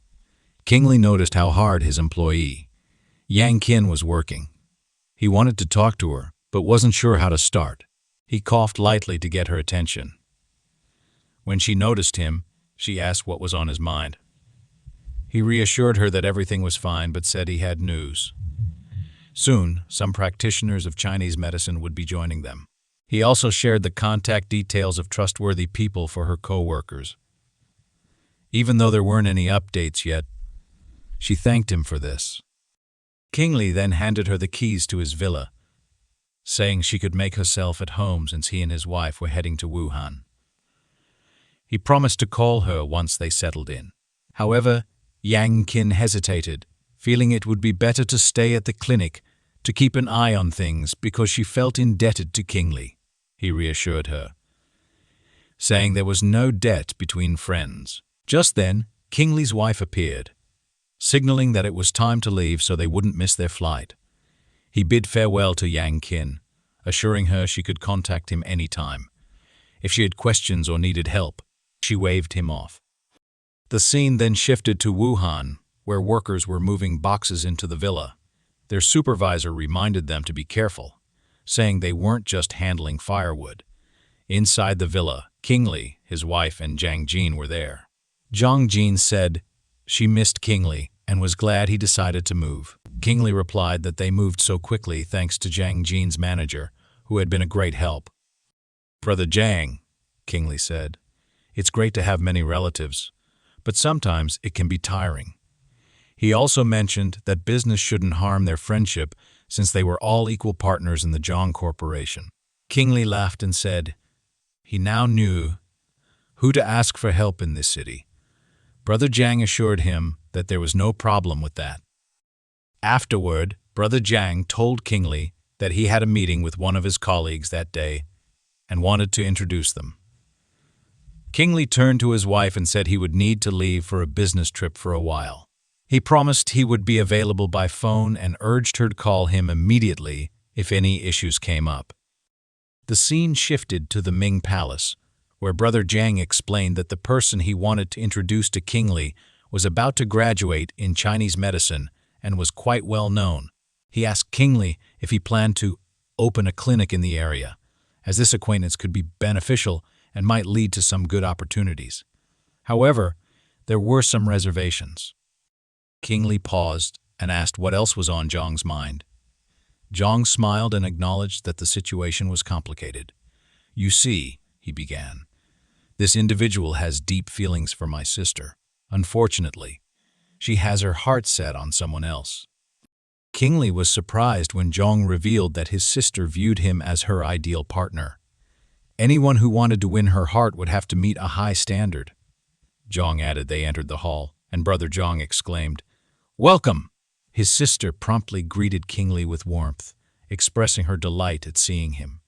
Qin Li noticed how hard his employee, Yang Qin, was working. He wanted to talk to her, but wasn't sure how to start. He coughed lightly to get her attention. When she noticed him, she asked what was on his mind. He reassured her that everything was fine, but said he had news. Soon, some practitioners of Chinese medicine would be joining them. He also shared the contact details of trustworthy people for her co-workers. Even though there weren't any updates yet, she thanked him for this. Qin Li then handed her the keys to his villa, saying she could make herself at home since he and his wife were heading to Wuhan. He promised to call her once they settled in. However, Yang Qin hesitated, feeling it would be better to stay at the clinic to keep an eye on things because she felt indebted to Qin Li. He reassured her, saying there was no debt between friends. Just then, Qin Li's wife appeared, signaling that it was time to leave so they wouldn't miss their flight. He bid farewell to Yang Qin, assuring her she could contact him anytime. If she had questions or needed help, she waved him off. The scene then shifted to Wuhan, where workers were moving boxes into the villa. Their supervisor reminded them to be careful, saying they weren't just handling firewood. Inside the villa, Qin Li, his wife, and Jiang Jin were there. Jiang Jin said she missed Qin Li and was glad he decided to move. Qin Li replied that they moved so quickly thanks to Jiang Jin's manager, who had been a great help. "Brother Jiang," Qin Li said, "it's great to have many relatives, but sometimes it can be tiring." He also mentioned that business shouldn't harm their friendship since they were all equal partners in the Zhong Corporation. Qin Li laughed and said he now knew who to ask for help in this city. Brother Jiang assured him that there was no problem with that. Afterward, Brother Jiang told Qin Li that he had a meeting with one of his colleagues that day and wanted to introduce them. Qin Li turned to his wife and said he would need to leave for a business trip for a while. He promised he would be available by phone and urged her to call him immediately if any issues came up. The scene shifted to the Ming Palace, where Brother Jiang explained that the person he wanted to introduce to Qin Li was about to graduate in Chinese medicine and was quite well known. He asked Qin Li if he planned to open a clinic in the area, as this acquaintance could be beneficial and might lead to some good opportunities. However, there were some reservations. Qin Li paused and asked what else was on Zhang's mind. Zhang smiled and acknowledged that the situation was complicated. "You see," he began, "this individual has deep feelings for my sister. Unfortunately, she has her heart set on someone else." Qin Li was surprised when Zhang revealed that his sister viewed him as her ideal partner. Anyone who wanted to win her heart would have to meet a high standard. Zhang added they entered the hall, and Brother Zhang exclaimed, "Welcome!" His sister promptly greeted Qin Li with warmth, expressing her delight at seeing him.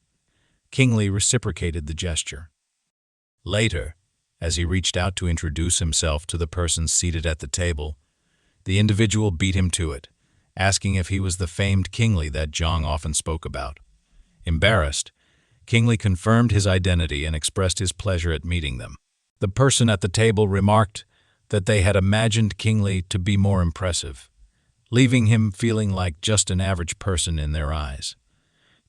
Qin Li reciprocated the gesture. Later, as he reached out to introduce himself to the person seated at the table, the individual beat him to it, asking if he was the famed Qin Li that Zhang often spoke about. Embarrassed, Qin Li confirmed his identity and expressed his pleasure at meeting them. The person at the table remarked that they had imagined Qin Li to be more impressive, leaving him feeling like just an average person in their eyes.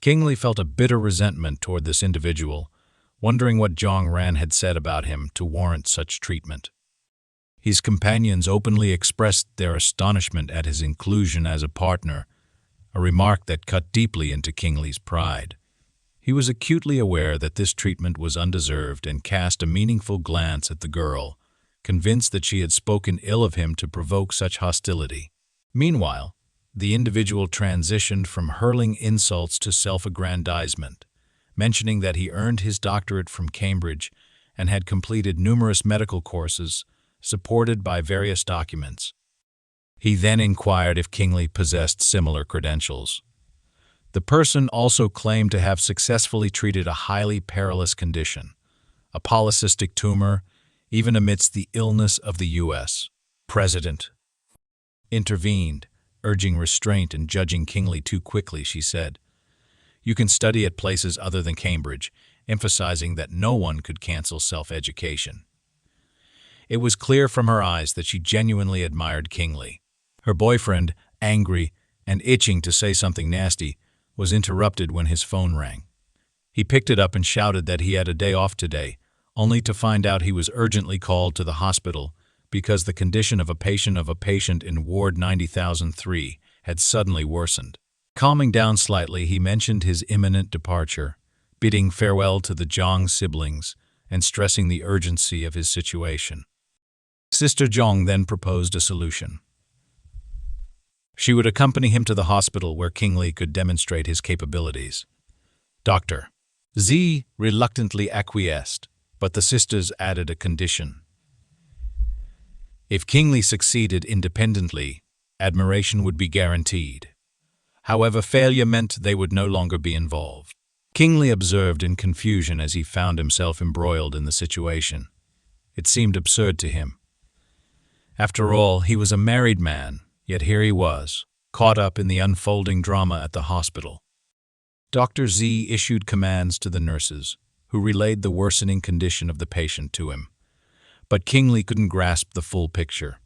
Qin Li felt a bitter resentment toward this individual, wondering what Zhang Ran had said about him to warrant such treatment. His companions openly expressed their astonishment at his inclusion as a partner, a remark that cut deeply into Qin Li's pride. He was acutely aware that this treatment was undeserved and cast a meaningful glance at the girl, convinced that she had spoken ill of him to provoke such hostility. Meanwhile, the individual transitioned from hurling insults to self-aggrandizement, mentioning that he earned his doctorate from Cambridge and had completed numerous medical courses, supported by various documents. He then inquired if Qin Li possessed similar credentials. The person also claimed to have successfully treated a highly perilous condition, a polycystic tumor, even amidst the illness of the U.S. President. Intervened, urging restraint and judging Qin Li too quickly, she said, "You can study at places other than Cambridge," emphasizing that no one could cancel self-education. It was clear from her eyes that she genuinely admired Qin Li. Her boyfriend, angry and itching to say something nasty, was interrupted when his phone rang. He picked it up and shouted that he had a day off today, only to find out he was urgently called to the hospital because the condition of a patient in Ward 90,003 had suddenly worsened. Calming down slightly, he mentioned his imminent departure, bidding farewell to the Zhang siblings and stressing the urgency of his situation. Sister Zhang then proposed a solution. She would accompany him to the hospital where Qin Li could demonstrate his capabilities. Dr. Z reluctantly acquiesced, but the sisters added a condition. If Qin Li succeeded independently, admiration would be guaranteed. However, failure meant they would no longer be involved. Qin Li observed in confusion as he found himself embroiled in the situation. It seemed absurd to him. After all, he was a married man, yet here he was, caught up in the unfolding drama at the hospital. Dr. Z issued commands to the nurses, who relayed the worsening condition of the patient to him. But Qin Li couldn't grasp the full picture.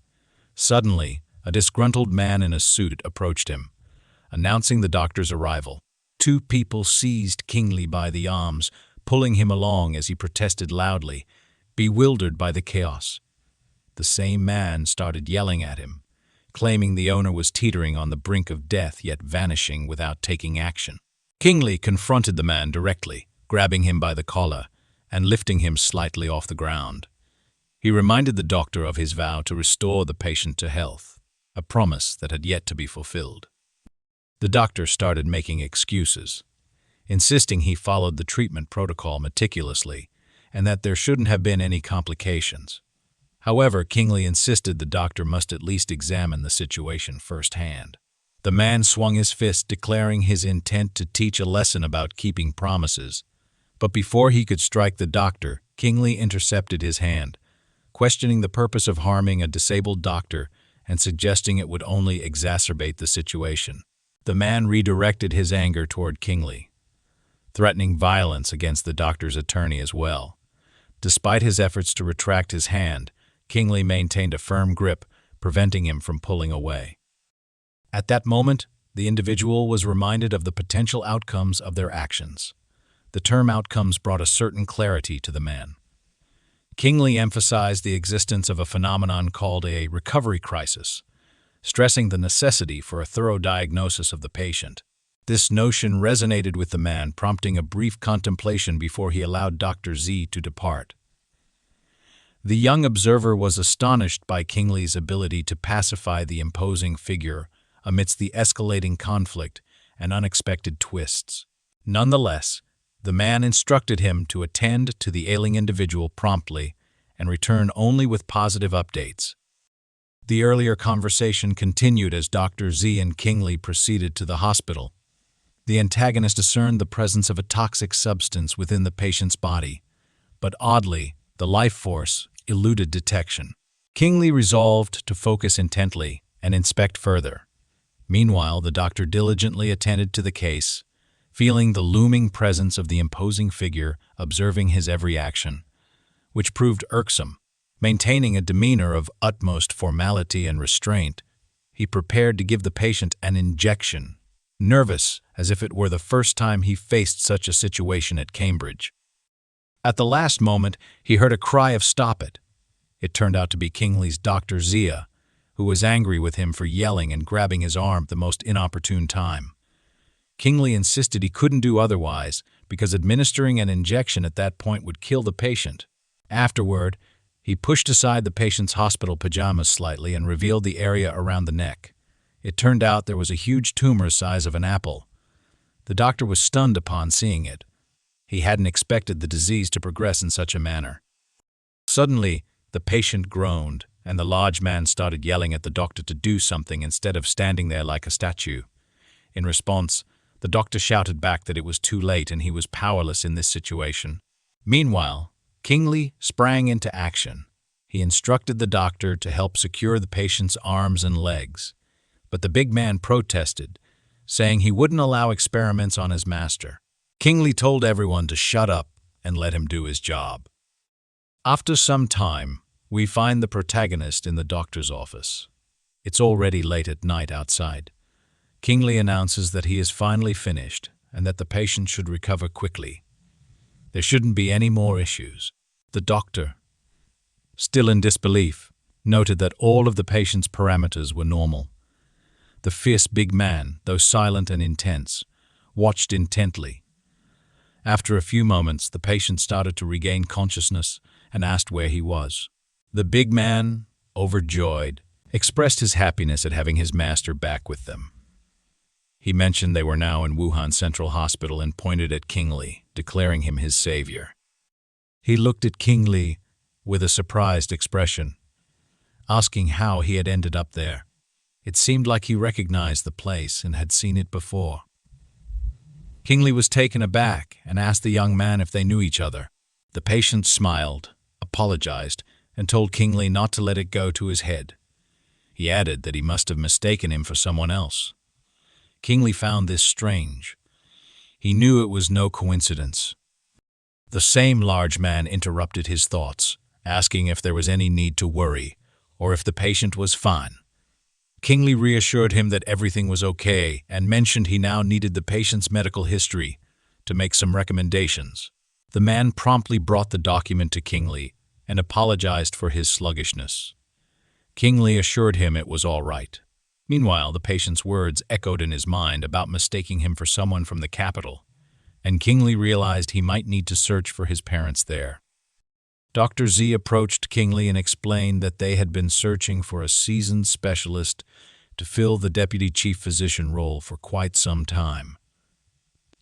Suddenly, a disgruntled man in a suit approached him, announcing the doctor's arrival. Two people seized Qin Li by the arms, pulling him along as he protested loudly, bewildered by the chaos. The same man started yelling at him, claiming the owner was teetering on the brink of death yet vanishing without taking action. Qin Li confronted the man directly, grabbing him by the collar and lifting him slightly off the ground. He reminded the doctor of his vow to restore the patient to health, a promise that had yet to be fulfilled. The doctor started making excuses, insisting he followed the treatment protocol meticulously and that there shouldn't have been any complications. However, Qin Li insisted the doctor must at least examine the situation firsthand. The man swung his fist, declaring his intent to teach a lesson about keeping promises. But before he could strike the doctor, Qin Li intercepted his hand, questioning the purpose of harming a disabled doctor and suggesting it would only exacerbate the situation. The man redirected his anger toward Qin Li, threatening violence against the doctor's attorney as well. Despite his efforts to retract his hand, Qin Li maintained a firm grip, preventing him from pulling away. At that moment, the individual was reminded of the potential outcomes of their actions. The term outcomes brought a certain clarity to the man. Qin Li emphasized the existence of a phenomenon called a recovery crisis, stressing the necessity for a thorough diagnosis of the patient. This notion resonated with the man, prompting a brief contemplation before he allowed Dr. Z to depart. The young observer was astonished by Qin Li's ability to pacify the imposing figure amidst the escalating conflict and unexpected twists. Nonetheless, the man instructed him to attend to the ailing individual promptly and return only with positive updates. The earlier conversation continued as Dr. Z and Qin Li proceeded to the hospital. The antagonist discerned the presence of a toxic substance within the patient's body, but oddly, the life force eluded detection. Qin Li resolved to focus intently and inspect further. Meanwhile, the doctor diligently attended to the case, feeling the looming presence of the imposing figure, observing his every action, which proved irksome. Maintaining a demeanor of utmost formality and restraint, he prepared to give the patient an injection, nervous as if it were the first time he faced such a situation at Cambridge. At the last moment, he heard a cry of "Stop it!" It turned out to be Qin Li's Dr. Zia, who was angry with him for yelling and grabbing his arm at the most inopportune time. Qin Li insisted he couldn't do otherwise because administering an injection at that point would kill the patient. Afterward, he pushed aside the patient's hospital pajamas slightly and revealed the area around the neck. It turned out there was a huge tumor size of an apple. The doctor was stunned upon seeing it. He hadn't expected the disease to progress in such a manner. Suddenly, the patient groaned, and the large man started yelling at the doctor to do something instead of standing there like a statue. In response, the doctor shouted back that it was too late and he was powerless in this situation. Meanwhile, Qin Li sprang into action. He instructed the doctor to help secure the patient's arms and legs, but the big man protested, saying he wouldn't allow experiments on his master. Qin Li told everyone to shut up and let him do his job. After some time, we find the protagonist in the doctor's office. It's already late at night outside. Qin Li announces that he is finally finished and that the patient should recover quickly. There shouldn't be any more issues. The doctor, still in disbelief, noted that all of the patient's parameters were normal. The fierce big man, though silent and intense, watched intently. After a few moments, the patient started to regain consciousness and asked where he was. The big man, overjoyed, expressed his happiness at having his master back with them. He mentioned they were now in Wuhan Central Hospital and pointed at Qin Li, declaring him his savior. He looked at Qin Li with a surprised expression, asking how he had ended up there. It seemed like he recognized the place and had seen it before. Qin Li was taken aback and asked the young man if they knew each other. The patient smiled, apologized, and told Qin Li not to let it go to his head. He added that he must have mistaken him for someone else. Qin Li found this strange. He knew it was no coincidence. The same large man interrupted his thoughts, asking if there was any need to worry or if the patient was fine. Qin Li reassured him that everything was okay and mentioned he now needed the patient's medical history to make some recommendations. The man promptly brought the document to Qin Li and apologized for his sluggishness. Qin Li assured him it was all right. Meanwhile, the patient's words echoed in his mind about mistaking him for someone from the capital, and Qin Li realized he might need to search for his parents there. Dr. Z approached Qin Li and explained that they had been searching for a seasoned specialist to fill the deputy chief physician role for quite some time.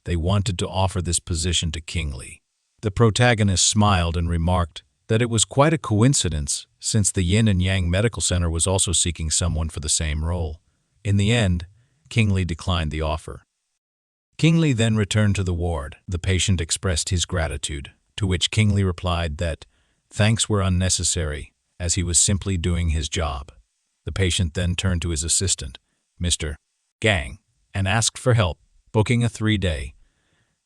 They wanted to offer this position to Qin Li. The protagonist smiled and remarked that it was quite a coincidence since the Yin and Yang Medical Center was also seeking someone for the same role. In the end, Qin Li declined the offer. Qin Li then returned to the ward. The patient expressed his gratitude, to which Qin Li replied that thanks were unnecessary, as he was simply doing his job. The patient then turned to his assistant, Mr. Gang, and asked for help booking a 3-day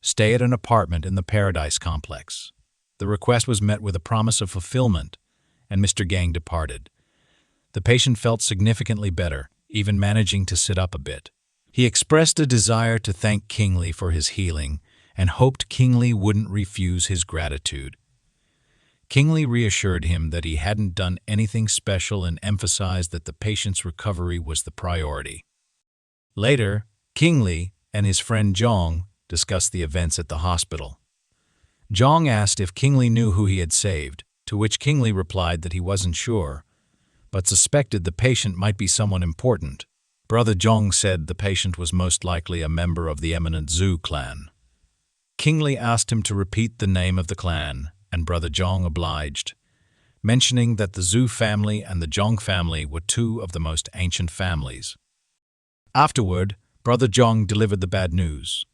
stay at an apartment in the Paradise Complex. The request was met with a promise of fulfillment, and Mr. Gang departed. The patient felt significantly better, even managing to sit up a bit. He expressed a desire to thank Qin Li for his healing and hoped Qin Li wouldn't refuse his gratitude. Qin Li reassured him that he hadn't done anything special and emphasized that the patient's recovery was the priority. Later, Qin Li and his friend Zhong discussed the events at the hospital. Zhong asked if Qin Li knew who he had saved, to which Qin Li replied that he wasn't sure, but suspected the patient might be someone important. Brother Zhong said the patient was most likely a member of the eminent Zhu clan. Qin Li asked him to repeat the name of the clan, and Brother Zhong obliged, mentioning that the Zhu family and the Zhong family were two of the most ancient families. Afterward, Brother Zhong delivered the bad news.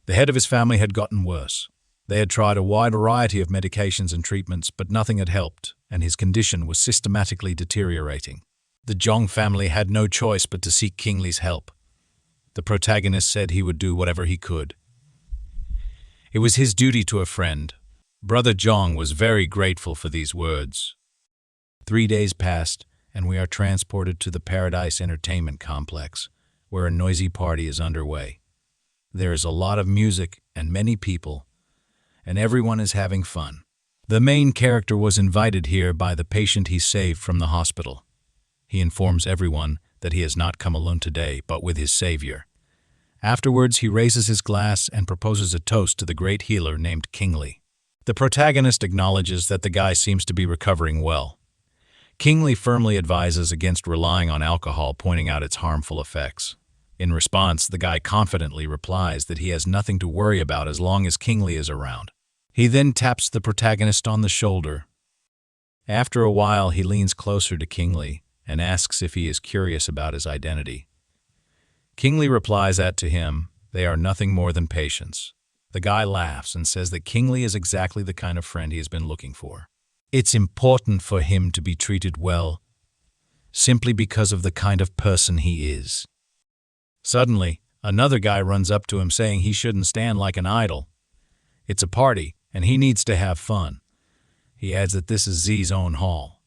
The head of his family had gotten worse. They had tried a wide variety of medications and treatments, but nothing had helped, and his condition was systematically deteriorating. The Zhong family had no choice but to seek Qin Li's help. The protagonist said he would do whatever he could. It was his duty to a friend. Brother Zhong was very grateful for these words. 3 days passed, and we are transported to the Paradise Entertainment Complex, where a noisy party is underway. There is a lot of music and many people, and everyone is having fun. The main character was invited here by the patient he saved from the hospital. He informs everyone that he has not come alone today, but with his savior. Afterwards, he raises his glass and proposes a toast to the great healer named Qin Li. The protagonist acknowledges that the guy seems to be recovering well. Qin Li firmly advises against relying on alcohol, pointing out its harmful effects. In response, the guy confidently replies that he has nothing to worry about as long as Qin Li is around. He then taps the protagonist on the shoulder. After a while, he leans closer to Qin Li and asks if he is curious about his identity. Qin Li replies that to him, they are nothing more than patients. The guy laughs and says that Qin Li is exactly the kind of friend he has been looking for. It's important for him to be treated well, simply because of the kind of person he is. Suddenly, another guy runs up to him saying he shouldn't stand like an idol. It's a party, and he needs to have fun. He adds that this is Z's own hall.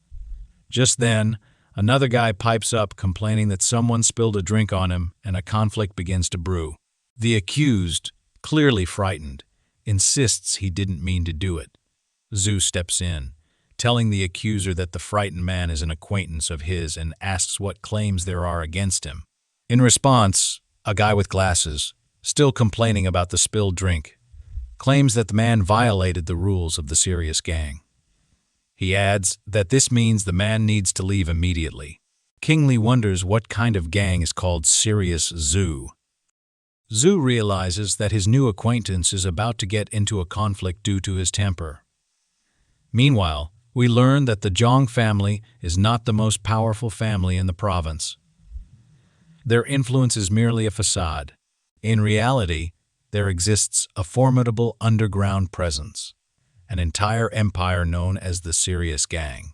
Just then, another guy pipes up complaining that someone spilled a drink on him and a conflict begins to brew. The accused, clearly frightened, insists he didn't mean to do it. Zhu steps in, telling the accuser that the frightened man is an acquaintance of his and asks what claims there are against him. In response, a guy with glasses, still complaining about the spilled drink, claims that the man violated the rules of the serious gang. He adds that this means the man needs to leave immediately. Qin Li wonders what kind of gang is called Serious Zhu. Zhu realizes that his new acquaintance is about to get into a conflict due to his temper. Meanwhile, we learn that the Zhong family is not the most powerful family in the province. Their influence is merely a facade. In reality, there exists a formidable underground presence, an entire empire known as the Serious Gang.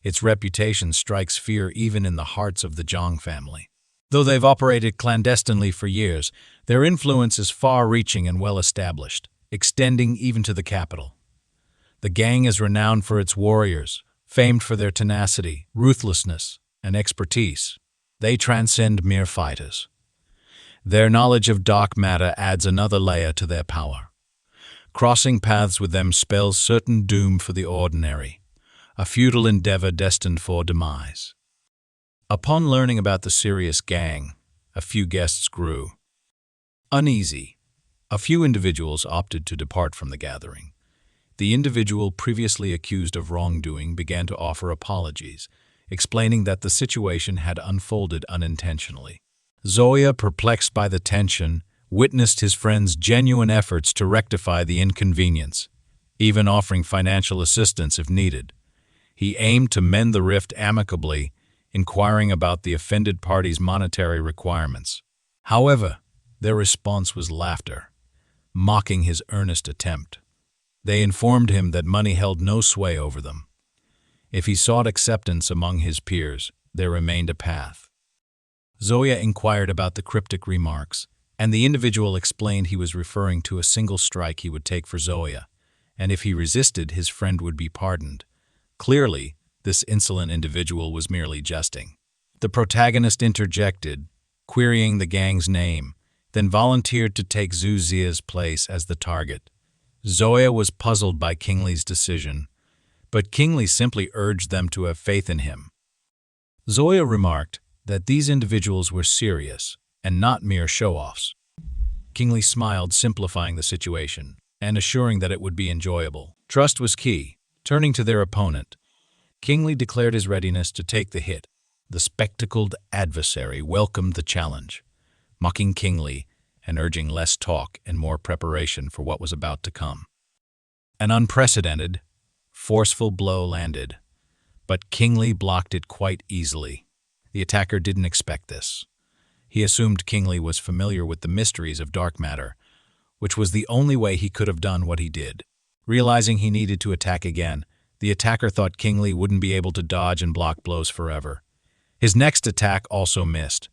Its reputation strikes fear even in the hearts of the Zhong family. Though they've operated clandestinely for years, their influence is far-reaching and well-established, extending even to the capital. The gang is renowned for its warriors, famed for their tenacity, ruthlessness, and expertise. They transcend mere fighters. Their knowledge of dark matter adds another layer to their power. Crossing paths with them spells certain doom for the ordinary, a futile endeavor destined for demise. Upon learning about the Serious Gang, a few guests grew uneasy. A few individuals opted to depart from the gathering. The individual previously accused of wrongdoing began to offer apologies, explaining that the situation had unfolded unintentionally. Zoya, perplexed by the tension, witnessed his friend's genuine efforts to rectify the inconvenience, even offering financial assistance if needed. He aimed to mend the rift amicably, inquiring about the offended party's monetary requirements. However, their response was laughter, mocking his earnest attempt. They informed him that money held no sway over them. If he sought acceptance among his peers, there remained a path. Zoya inquired about the cryptic remarks, and the individual explained he was referring to a single strike he would take for Zoya, and if he resisted, his friend would be pardoned. Clearly, this insolent individual was merely jesting. The protagonist interjected, querying the gang's name. then volunteered to take Zhu Zia's place as the target. Zoya was puzzled by Qin Li's decision, but Qin Li simply urged them to have faith in him. Zoya remarked that these individuals were serious and not mere show-offs. Qin Li smiled, simplifying the situation and assuring that it would be enjoyable. Trust was key. Turning to their opponent, Qin Li declared his readiness to take the hit. The spectacled adversary welcomed the challenge, mocking Qin Li and urging less talk and more preparation for what was about to come. An unprecedented, forceful blow landed, but Qin Li blocked it quite easily. The attacker didn't expect this. He assumed Qin Li was familiar with the mysteries of dark matter, which was the only way he could have done what he did. Realizing he needed to attack again, the attacker thought Qin Li wouldn't be able to dodge and block blows forever. His next attack also missed,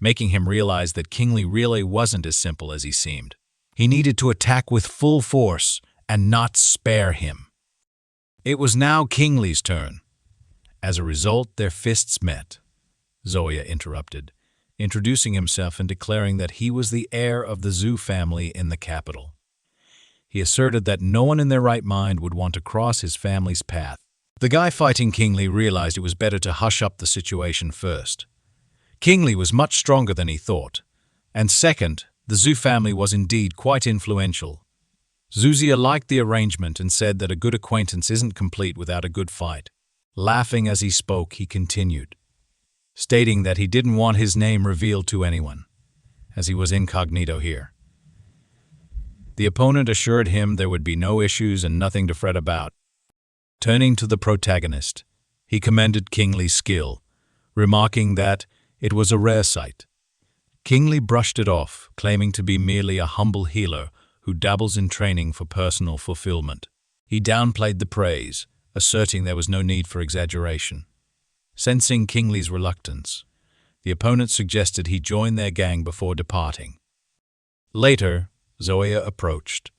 making him realize that Qin Li really wasn't as simple as he seemed. He needed to attack with full force and not spare him. It was now Qin Li's turn. As a result, their fists met. Zoya interrupted, introducing himself and declaring that he was the heir of the Zhu family in the capital. He asserted that no one in their right mind would want to cross his family's path. The guy fighting Qin Li realized it was better to hush up the situation first. Qin Li was much stronger than he thought, and second, the Zhu family was indeed quite influential. Zhu Zia liked the arrangement and said that a good acquaintance isn't complete without a good fight. Laughing as he spoke, he continued, stating that he didn't want his name revealed to anyone, as he was incognito here. The opponent assured him there would be no issues and nothing to fret about. Turning to the protagonist, he commended Qin Li's skill, remarking that it was a rare sight. Qin Li brushed it off, claiming to be merely a humble healer who dabbles in training for personal fulfillment. He downplayed the praise, asserting there was no need for exaggeration. Sensing Qin Li's reluctance, the opponent suggested he join their gang before departing. Later, Zoya approached,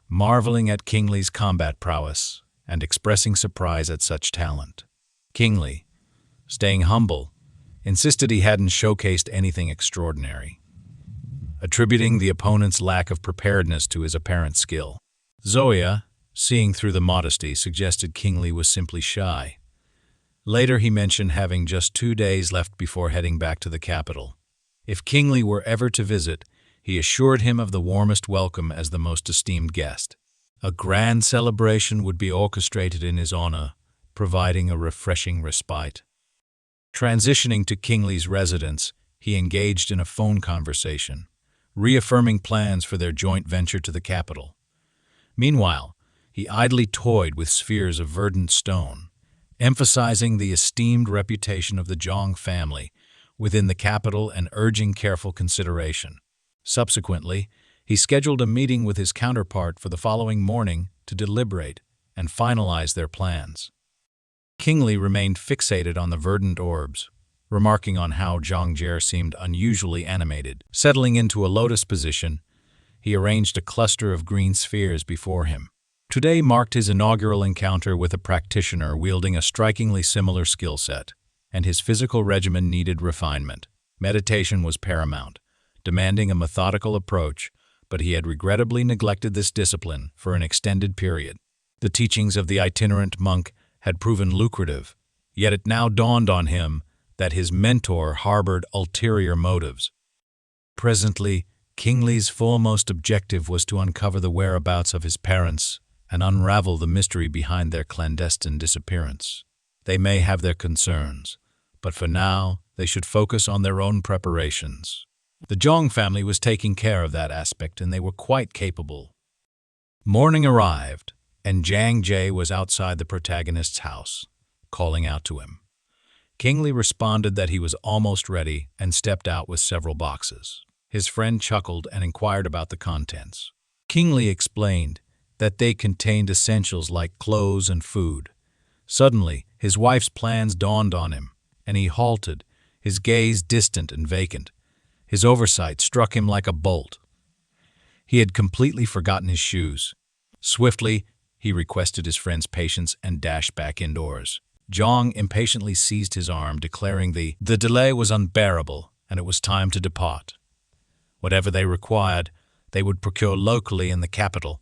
marveling at Qin Li's combat prowess and expressing surprise at such talent. Qin Li, staying humble, insisted he hadn't showcased anything extraordinary, attributing the opponent's lack of preparedness to his apparent skill. Zoya, seeing through the modesty, suggested Qin Li was simply shy. Later, he mentioned having just 2 days left before heading back to the capital. If Qin Li were ever to visit, he assured him of the warmest welcome as the most esteemed guest. A grand celebration would be orchestrated in his honor, providing a refreshing respite. Transitioning to Qin Li's residence, he engaged in a phone conversation, reaffirming plans for their joint venture to the capital. Meanwhile, he idly toyed with spheres of verdant stone, emphasizing the esteemed reputation of the Zhang family within the capital and urging careful consideration. Subsequently, he scheduled a meeting with his counterpart for the following morning to deliberate and finalize their plans. Qin Li remained fixated on the verdant orbs, remarking on how Zhang Jie seemed unusually animated. Settling into a lotus position, he arranged a cluster of green spheres before him. Today marked his inaugural encounter with a practitioner wielding a strikingly similar skill set, and his physical regimen needed refinement. Meditation was paramount, demanding a methodical approach, but he had regrettably neglected this discipline for an extended period. The teachings of the itinerant monk had proven lucrative, yet it now dawned on him that his mentor harbored ulterior motives. Presently, Qin Li's foremost objective was to uncover the whereabouts of his parents and unravel the mystery behind their clandestine disappearance. They may have their concerns, but for now, they should focus on their own preparations. The Zhang family was taking care of that aspect, and they were quite capable. Morning arrived, and Zhang Jie was outside the protagonist's house, calling out to him. Qin Li responded that he was almost ready and stepped out with several boxes. His friend chuckled and inquired about the contents. Qin Li explained that they contained essentials like clothes and food. Suddenly, his wife's plans dawned on him, and he halted, his gaze distant and vacant. His oversight struck him like a bolt. He had completely forgotten his shoes. Swiftly, he requested his friend's patience and dashed back indoors. Zhang impatiently seized his arm, declaring the delay was unbearable and it was time to depart. Whatever they required, they would procure locally in the capital.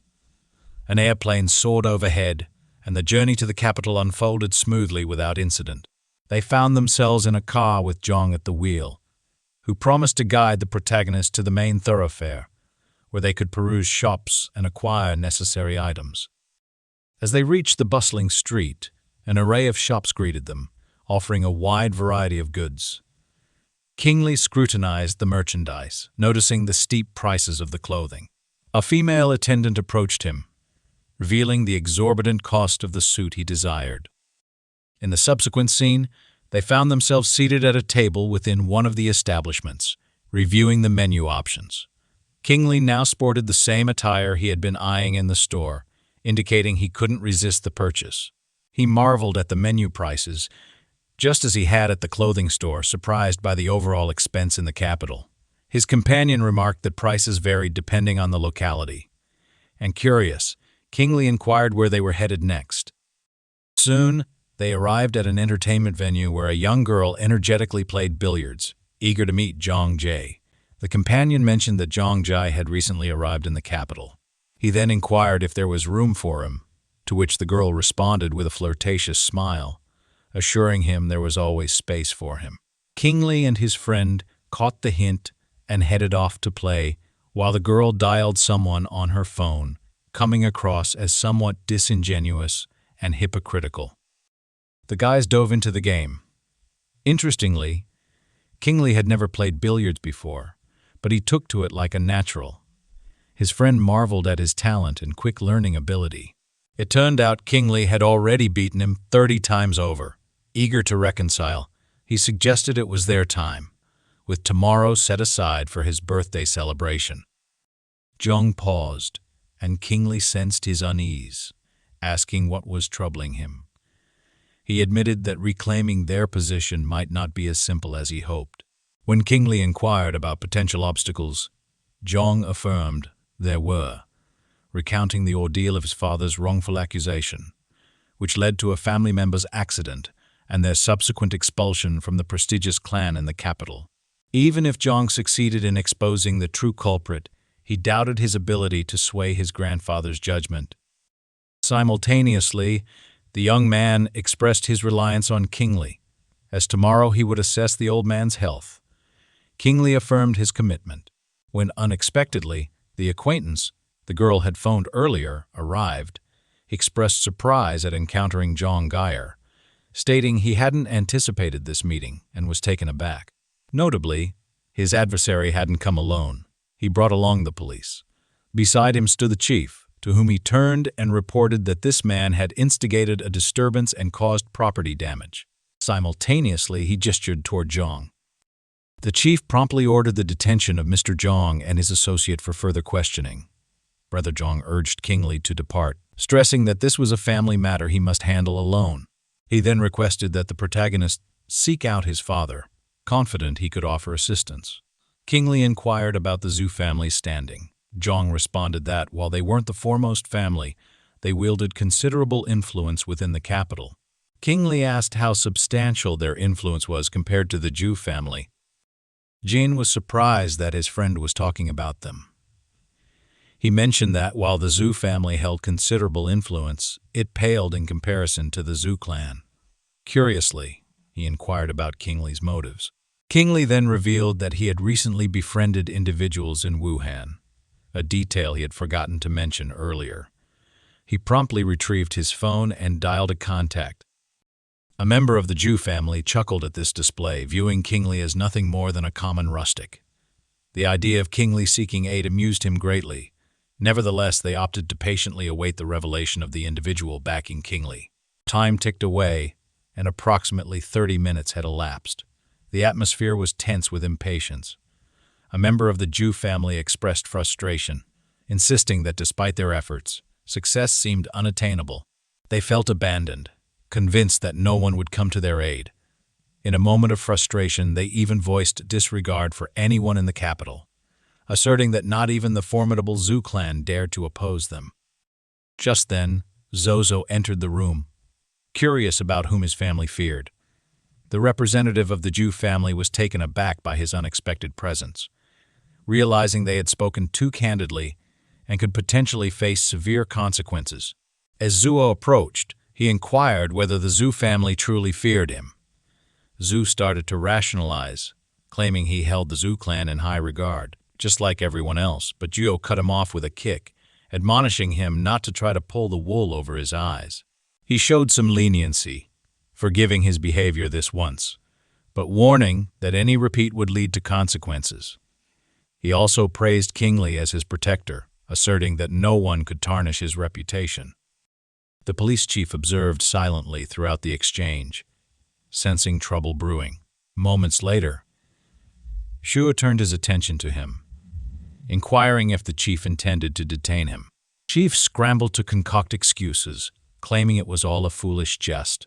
An airplane soared overhead, and the journey to the capital unfolded smoothly without incident. They found themselves in a car with Zhang at the wheel, who promised to guide the protagonist to the main thoroughfare, where they could peruse shops and acquire necessary items. As they reached the bustling street, an array of shops greeted them, offering a wide variety of goods. Qin Li scrutinized the merchandise, noticing the steep prices of the clothing. A female attendant approached him, revealing the exorbitant cost of the suit he desired. In the subsequent scene, they found themselves seated at a table within one of the establishments, reviewing the menu options. Qin Li now sported the same attire he had been eyeing in the store, indicating he couldn't resist the purchase. He marveled at the menu prices, just as he had at the clothing store, surprised by the overall expense in the capital. His companion remarked that prices varied depending on the locality. And curious, Qin Li inquired where they were headed next. Soon, they arrived at an entertainment venue where a young girl energetically played billiards, eager to meet Zhang Jie. The companion mentioned that Zhang Jie had recently arrived in the capital. He then inquired if there was room for him, to which the girl responded with a flirtatious smile, assuring him there was always space for him. Qin Li and his friend caught the hint and headed off to play, while the girl dialed someone on her phone, coming across as somewhat disingenuous and hypocritical. The guys dove into the game. Interestingly, Qin Li had never played billiards before, but he took to it like a natural. His friend marveled at his talent and quick learning ability. It turned out Qin Li had already beaten him 30 times over. Eager to reconcile, he suggested it was their time, with tomorrow set aside for his birthday celebration. Zhang paused, and Qin Li sensed his unease, asking what was troubling him. He admitted that reclaiming their position might not be as simple as he hoped. When Qin Li inquired about potential obstacles, Zhang affirmed there were, recounting the ordeal of his father's wrongful accusation, which led to a family member's accident and their subsequent expulsion from the prestigious clan in the capital. Even if Zhang succeeded in exposing the true culprit, he doubted his ability to sway his grandfather's judgment. Simultaneously, the young man expressed his reliance on Qin Li, as tomorrow he would assess the old man's health. Qin Li affirmed his commitment. When unexpectedly, the acquaintance the girl had phoned earlier arrived, he expressed surprise at encountering Zhang Gaier, stating he hadn't anticipated this meeting and was taken aback. Notably, his adversary hadn't come alone. He brought along the police. Beside him stood the chief, to whom he turned and reported that this man had instigated a disturbance and caused property damage. Simultaneously, he gestured toward Zhang. The chief promptly ordered the detention of Mr. Zhang and his associate for further questioning. Brother Zhang urged Qin Li to depart, stressing that this was a family matter he must handle alone. He then requested that the protagonist seek out his father, confident he could offer assistance. Qin Li inquired about the Zhu family's standing. Zhang responded that, while they weren't the foremost family, they wielded considerable influence within the capital. Qin Li asked how substantial their influence was compared to the Zhu family. Jin was surprised that his friend was talking about them. He mentioned that while the Zhu family held considerable influence, it paled in comparison to the Zhu clan. Curiously, he inquired about Qin Li's motives. Qin Li then revealed that he had recently befriended individuals in Wuhan, a detail he had forgotten to mention earlier. He promptly retrieved his phone and dialed a contact. A member of the Zhu family chuckled at this display, viewing Qin Li as nothing more than a common rustic. The idea of Qin Li seeking aid amused him greatly. Nevertheless, they opted to patiently await the revelation of the individual backing Qin Li. Time ticked away, and approximately 30 minutes had elapsed. The atmosphere was tense with impatience. A member of the Zhu family expressed frustration, insisting that despite their efforts, success seemed unattainable. They felt abandoned, convinced that no one would come to their aid. In a moment of frustration, they even voiced disregard for anyone in the capital, asserting that not even the formidable Zhu clan dared to oppose them. Just then, Zozo entered the room, curious about whom his family feared. The representative of the Zhu family was taken aback by his unexpected presence. realizing they had spoken too candidly and could potentially face severe consequences. As Zhuo approached, he inquired whether the Zhu family truly feared him. Zhu started to rationalize, claiming he held the Zhu clan in high regard, just like everyone else, but Zhuo cut him off with a kick, admonishing him not to try to pull the wool over his eyes. He showed some leniency, forgiving his behavior this once, but warning that any repeat would lead to consequences. He also praised Qin Li as his protector, asserting that no one could tarnish his reputation. The police chief observed silently throughout the exchange, sensing trouble brewing. Moments later, Shu turned his attention to him, inquiring if the chief intended to detain him. Chief scrambled to concoct excuses, claiming it was all a foolish jest.